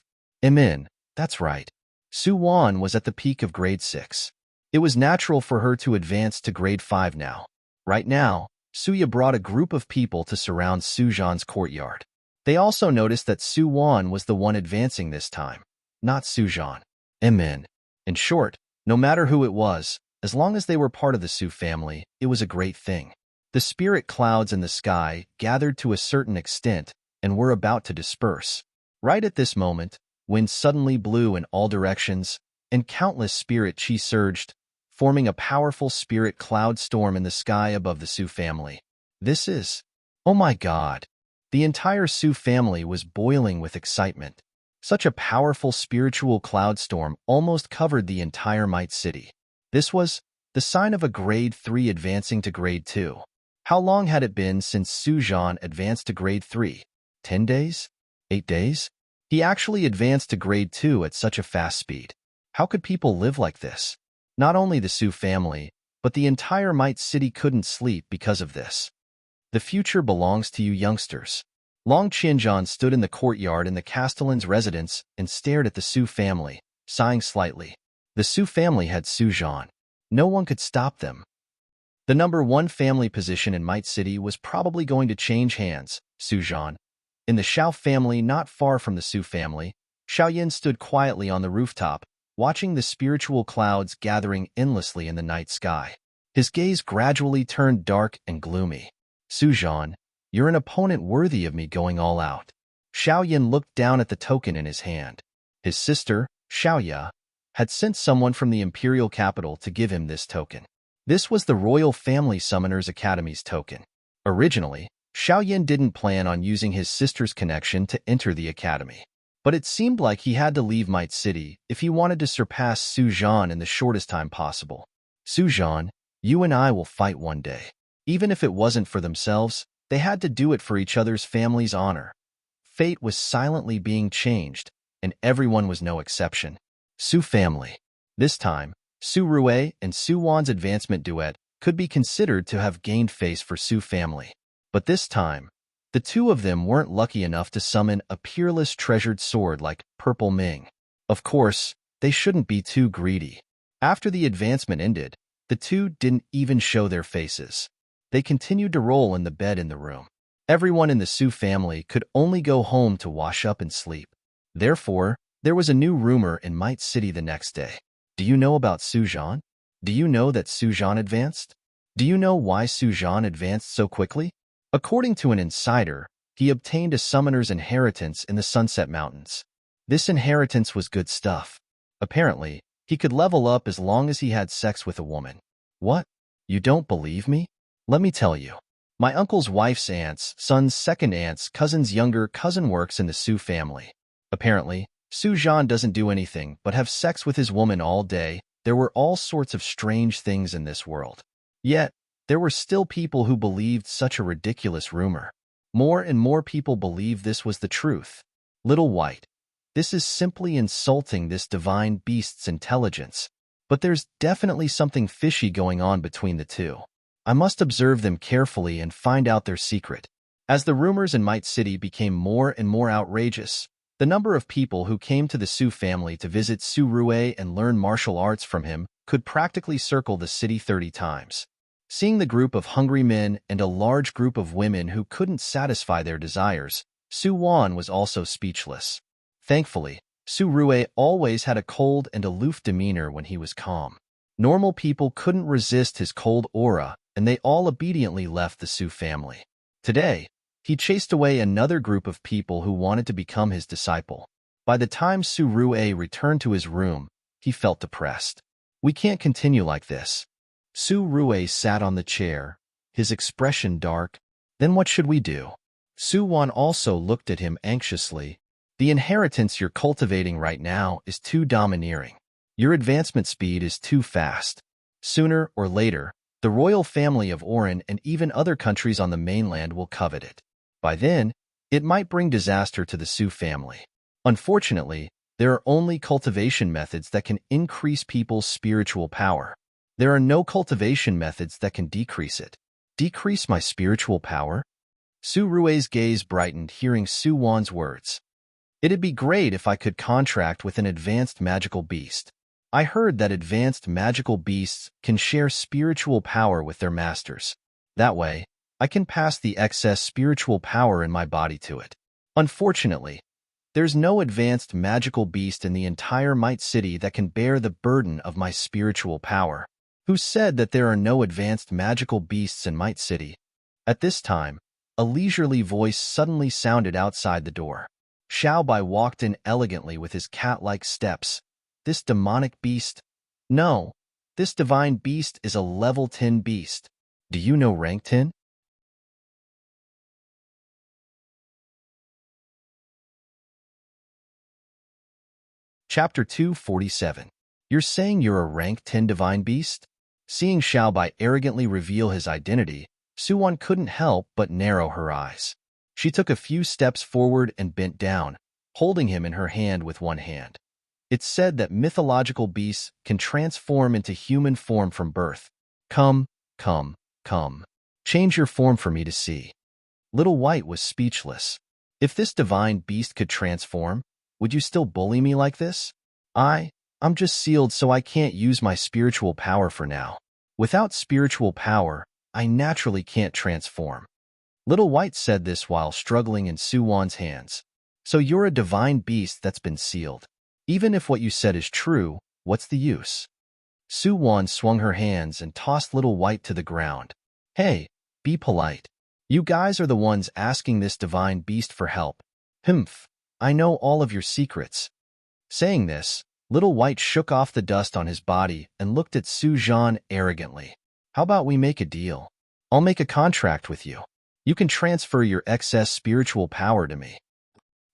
[SPEAKER 1] That's right. Su Wan was at the peak of grade 6. It was natural for her to advance to grade 5 now. Right now, Suya brought a group of people to surround Su Zhan's courtyard. They also noticed that Su Wan was the one advancing this time, not Su Zhan. In short, no matter who it was, as long as they were part of the Su family, it was a great thing. The spirit clouds in the sky gathered to a certain extent and were about to disperse. Right at this moment, wind suddenly blew in all directions, and countless spirit chi surged, forming a powerful spirit cloud storm in the sky above the Su family. This is... Oh my God! The entire Su family was boiling with excitement. Such a powerful spiritual cloud storm almost covered the entire Might City. This was the sign of a grade 3 advancing to grade 2. How long had it been since Su Zhan advanced to grade 3? 10 days? 8 days? He actually advanced to grade 2 at such a fast speed. How could people live like this? Not only the Su family, but the entire Might City couldn't sleep because of this. The future belongs to you youngsters. Long Qianzhan stood in the courtyard in the Castellan's residence and stared at the Su family, sighing slightly. The Su family had Su Zhan. No one could stop them. The number one family position in Might City was probably going to change hands, Su Zhan. In the Xiao family, not far from the Su family, Xiaoyan stood quietly on the rooftop, watching the spiritual clouds gathering endlessly in the night sky. His gaze gradually turned dark and gloomy. Su Zhan, you're an opponent worthy of me going all out. Xiaoyan looked down at the token in his hand. His sister, Xiaoya, had sent someone from the imperial capital to give him this token. This was the Royal Family Summoners Academy's token. Originally, Xiaoyan didn't plan on using his sister's connection to enter the academy. But it seemed like he had to leave Might City if he wanted to surpass Su Zhan in the shortest time possible. Su Zhan, you and I will fight one day. Even if it wasn't for themselves, they had to do it for each other's family's honor. Fate was silently being changed, and everyone was no exception. Su family. This time, Su Rue and Su Wan's advancement duet could be considered to have gained face for Su family. But this time, the two of them weren't lucky enough to summon a peerless treasured sword like Purple Ming. Of course, they shouldn't be too greedy. After the advancement ended, the two didn't even show their faces. They continued to roll in the bed in the room. Everyone in the Su family could only go home to wash up and sleep. Therefore, there was a new rumor in Might City the next day. Do you know about Su Zhan? Do you know that Su Zhan advanced? Do you know why Su Zhan advanced so quickly? According to an insider, he obtained a summoner's inheritance in the Sunset Mountains. This inheritance was good stuff. Apparently, he could level up as long as he had sex with a woman. What? You don't believe me? Let me tell you. My uncle's wife's aunt's son's second aunt's cousin's younger cousin works in the Su family. Apparently, Su Zhan doesn't do anything but have sex with his woman all day. There were all sorts of strange things in this world. Yet, there were still people who believed such a ridiculous rumor. More and more people believed this was the truth. Little White, this is simply insulting this divine beast's intelligence. But there's definitely something fishy going on between the two. I must observe them carefully and find out their secret. As the rumors in Might City became more and more outrageous, the number of people who came to the Su family to visit Su Rue and learn martial arts from him could practically circle the city 30 times. Seeing the group of hungry men and a large group of women who couldn't satisfy their desires, Su Wan was also speechless. Thankfully, Su Rue always had a cold and aloof demeanor when he was calm. Normal people couldn't resist his cold aura, and they all obediently left the Su family. Today, he chased away another group of people who wanted to become his disciple. By the time Su Rue returned to his room, he felt depressed. We can't continue like this. Su Rue sat on the chair, his expression dark. Then what should we do? Su Wan also looked at him anxiously. The inheritance you're cultivating right now is too domineering. Your advancement speed is too fast. Sooner or later, the royal family of Orin and even other countries on the mainland will covet it. By then, it might bring disaster to the Su family. Unfortunately, there are only cultivation methods that can increase people's spiritual power. There are no cultivation methods that can decrease it. Decrease my spiritual power? Su Rue's gaze brightened hearing Su Wan's words. It'd be great if I could contract with an advanced magical beast. I heard that advanced magical beasts can share spiritual power with their masters. That way, I can pass the excess spiritual power in my body to it. Unfortunately, there's no advanced magical beast in the entire Might City that can bear the burden of my spiritual power. Who said that there are no advanced magical beasts in Might City? At this time, a leisurely voice suddenly sounded outside the door. Xiao Bai walked in elegantly with his cat-like steps. This demonic beast? No, this divine beast is a level 10 beast. Do you know rank 10? Chapter 247. You're saying you're a rank 10 divine beast? Seeing Xiao Bai arrogantly reveal his identity, Su Wan couldn't help but narrow her eyes. She took a few steps forward and bent down, holding him in her hand with one hand. It's said that mythological beasts can transform into human form from birth. Come, come, come. Change your form for me to see. Little White was speechless. If this divine beast could transform, would you still bully me like this? I'm just sealed so I can't use my spiritual power for now. Without spiritual power, I naturally can't transform. Little White said this while struggling in Su-won's hands. So you're a divine beast that's been sealed. Even if what you said is true, what's the use? Su-won swung her hands and tossed Little White to the ground. Hey, be polite. You guys are the ones asking this divine beast for help. Humph, I know all of your secrets. Saying this, Little White shook off the dust on his body and looked at Su-jon arrogantly. How about we make a deal? I'll make a contract with you. You can transfer your excess spiritual power to me.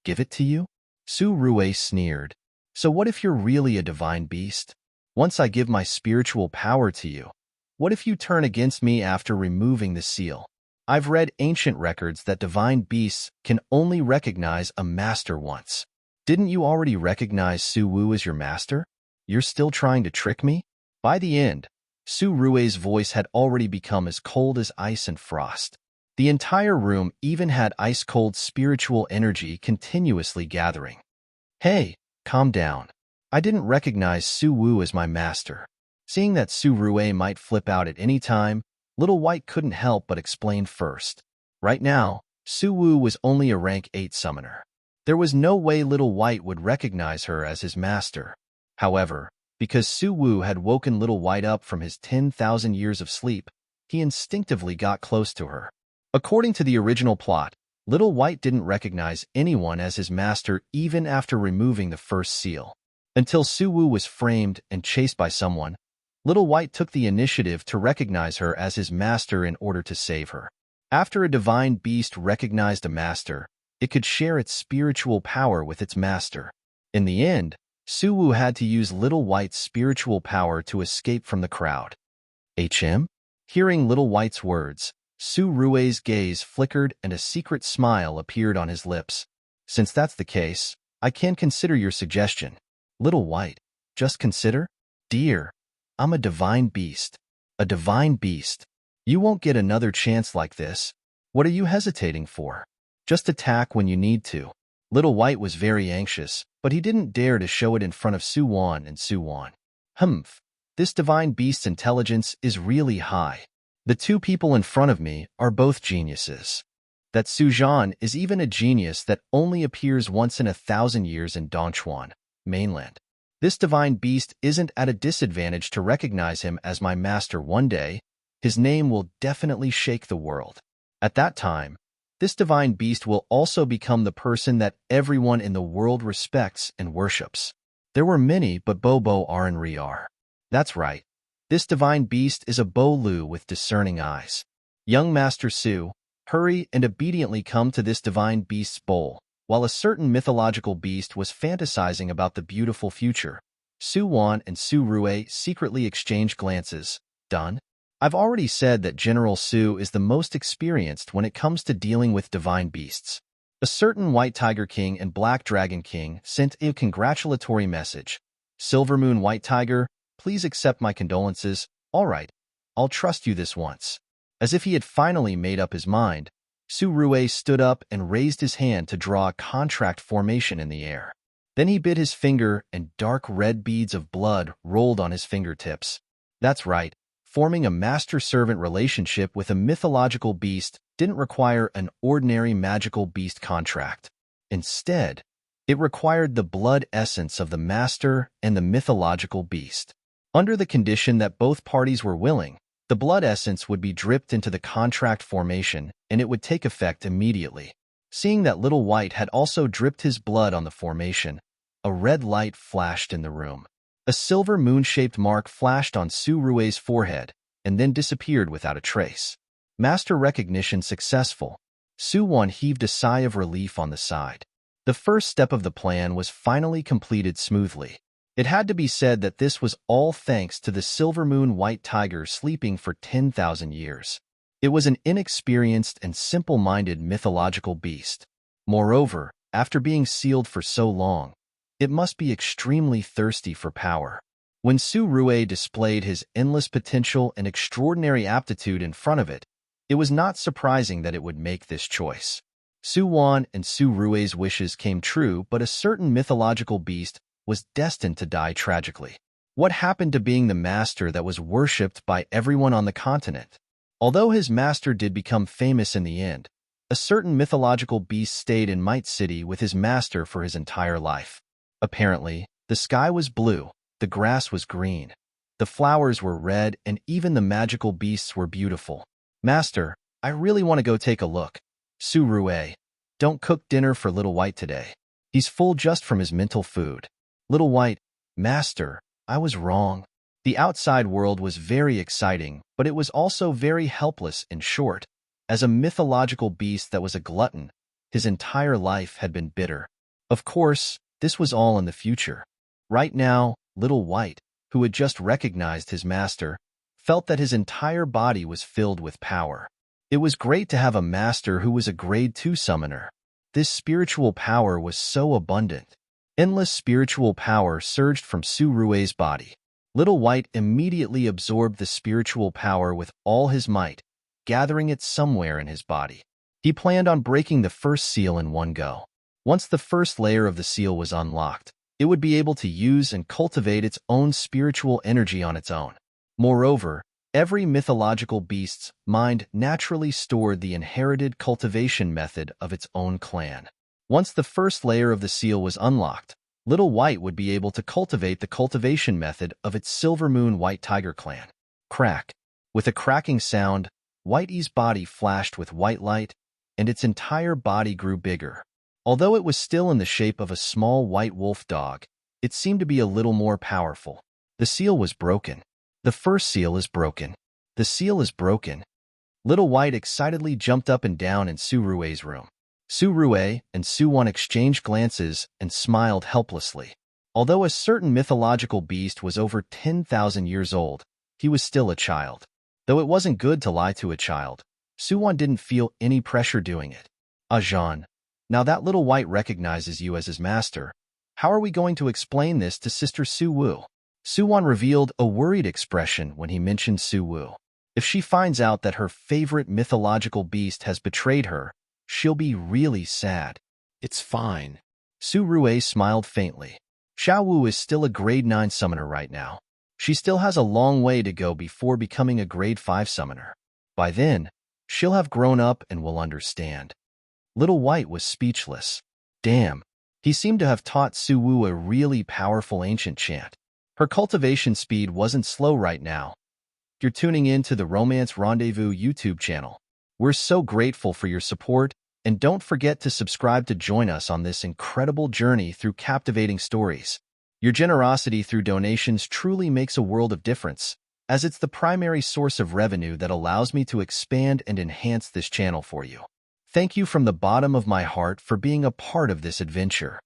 [SPEAKER 1] Give it to you? Su-rue sneered. So what if you're really a divine beast? Once I give my spiritual power to you, what if you turn against me after removing the seal? I've read ancient records that divine beasts can only recognize a master once. Didn't you already recognize Su-woo as your master? You're still trying to trick me? By the end, Su-rue's voice had already become as cold as ice and frost. The entire room even had ice-cold spiritual energy continuously gathering. Hey, calm down. I didn't recognize Su-woo as my master. Seeing that Su-rue might flip out at any time, Little White couldn't help but explain first. Right now, Su-woo was only a rank 8 summoner. There was no way Little White would recognize her as his master. However, because Su-woo had woken Little White up from his 10,000 years of sleep, he instinctively got close to her. According to the original plot, Little White didn't recognize anyone as his master even after removing the first seal. Until Su-woo was framed and chased by someone, Little White took the initiative to recognize her as his master in order to save her. After a divine beast recognized a master, it could share its spiritual power with its master. In the end, Su-woo had to use Little White's spiritual power to escape from the crowd. HM? Hearing Little White's words, Su-rue's gaze flickered and a secret smile appeared on his lips. Since that's the case, I can consider your suggestion. Little White, just consider? Dear, I'm a divine beast. A divine beast. You won't get another chance like this. What are you hesitating for? Just attack when you need to. Little White was very anxious, but he didn't dare to show it in front of Su-won and Su-won. Humph, this divine beast's intelligence is really high. The two people in front of me are both geniuses. That Su-jon is even a genius that only appears once in 1,000 years in Dongchuan, mainland. This divine beast isn't at a disadvantage to recognize him as my master one day. His name will definitely shake the world. At that time, this divine beast will also become the person that everyone in the world respects and worships. There were many, but Bobo Arenri are. That's right. This divine beast is a Bo-lu with discerning eyes. Young Master Su, hurry and obediently come to this divine beast's bowl. While a certain mythological beast was fantasizing about the beautiful future, Su-won and Su-rue secretly exchanged glances. Done? I've already said that General Su is the most experienced when it comes to dealing with divine beasts. A certain White Tiger King and Black Dragon King sent a congratulatory message. Silver Moon White Tiger, please accept my condolences. All right, I'll trust you this once. As if he had finally made up his mind, Su-rue stood up and raised his hand to draw a contract formation in the air. Then he bit his finger and dark red beads of blood rolled on his fingertips. That's right, forming a master-servant relationship with a mythological beast didn't require an ordinary magical beast contract. Instead, it required the blood essence of the master and the mythological beast. Under the condition that both parties were willing, the blood essence would be dripped into the contract formation, and it would take effect immediately. Seeing that Little White had also dripped his blood on the formation, a red light flashed in the room. A silver moon-shaped mark flashed on Su-rue's forehead, and then disappeared without a trace. Master recognition successful. Su-won heaved a sigh of relief on the side. The first step of the plan was finally completed smoothly. It had to be said that this was all thanks to the Silver Moon White Tiger sleeping for 10,000 years. It was an inexperienced and simple-minded mythological beast. Moreover, after being sealed for so long, it must be extremely thirsty for power. When Su-rue displayed his endless potential and extraordinary aptitude in front of it, It was not surprising that it would make this choice. Su Wan and Su Rui's wishes came true, but a certain mythological beast was destined to die tragically. What happened to being the master that was worshipped by everyone on the continent? Although his master did become famous in the end, a certain mythological beast stayed in Might City with his master for his entire life. Apparently, the sky was blue, the grass was green, the flowers were red, and even the magical beasts were beautiful. Master, I really want to go take a look. Su Rui, don't cook dinner for Little White today. He's full just from his mental food. Little White, Master, I was wrong. The outside world was very exciting, but it was also very helpless and short. As a mythological beast that was a glutton, his entire life had been bitter. Of course, this was all in the future. Right now, Little White, who had just recognized his master, felt that his entire body was filled with power. It was great to have a master who was a grade 2 summoner. This spiritual power was so abundant. Endless spiritual power surged from Su Rui's body. Little White immediately absorbed the spiritual power with all his might, gathering it somewhere in his body. He planned on breaking the first seal in one go. Once the first layer of the seal was unlocked, it would be able to use and cultivate its own spiritual energy on its own. Moreover, every mythological beast's mind naturally stored the inherited cultivation method of its own clan. Once the first layer of the seal was unlocked, Little White would be able to cultivate the cultivation method of its Silver Moon White Tiger clan. Crack. With a cracking sound, Whitey's body flashed with white light, and its entire body grew bigger. Although it was still in the shape of a small white wolf dog, it seemed to be a little more powerful. The seal was broken. The first seal is broken. The seal is broken. Little White excitedly jumped up and down in Su Rui's room. Su Rui and Su Wan exchanged glances and smiled helplessly. Although a certain mythological beast was over 10,000 years old, he was still a child. Though it wasn't good to lie to a child, Su Wan didn't feel any pressure doing it. Ajahn, now that Little White recognizes you as his master, how are we going to explain this to Sister Su Wu? Su Wan revealed a worried expression when he mentioned Su Wu. If she finds out that her favorite mythological beast has betrayed her, she'll be really sad.
[SPEAKER 2] It's fine.
[SPEAKER 1] Su Rui smiled faintly. Xiao Wu is still a grade 9 summoner right now. She still has a long way to go before becoming a grade 5 summoner. By then, she'll have grown up and will understand. Little White was speechless. Damn, he seemed to have taught Su Wu a really powerful ancient chant. Her cultivation speed wasn't slow right now. You're tuning in to the Romance Rendezvous YouTube channel. We're so grateful for your support, and don't forget to subscribe to join us on this incredible journey through captivating stories. Your generosity through donations truly makes a world of difference, as it's the primary source of revenue that allows me to expand and enhance this channel for you. Thank you from the bottom of my heart for being a part of this adventure.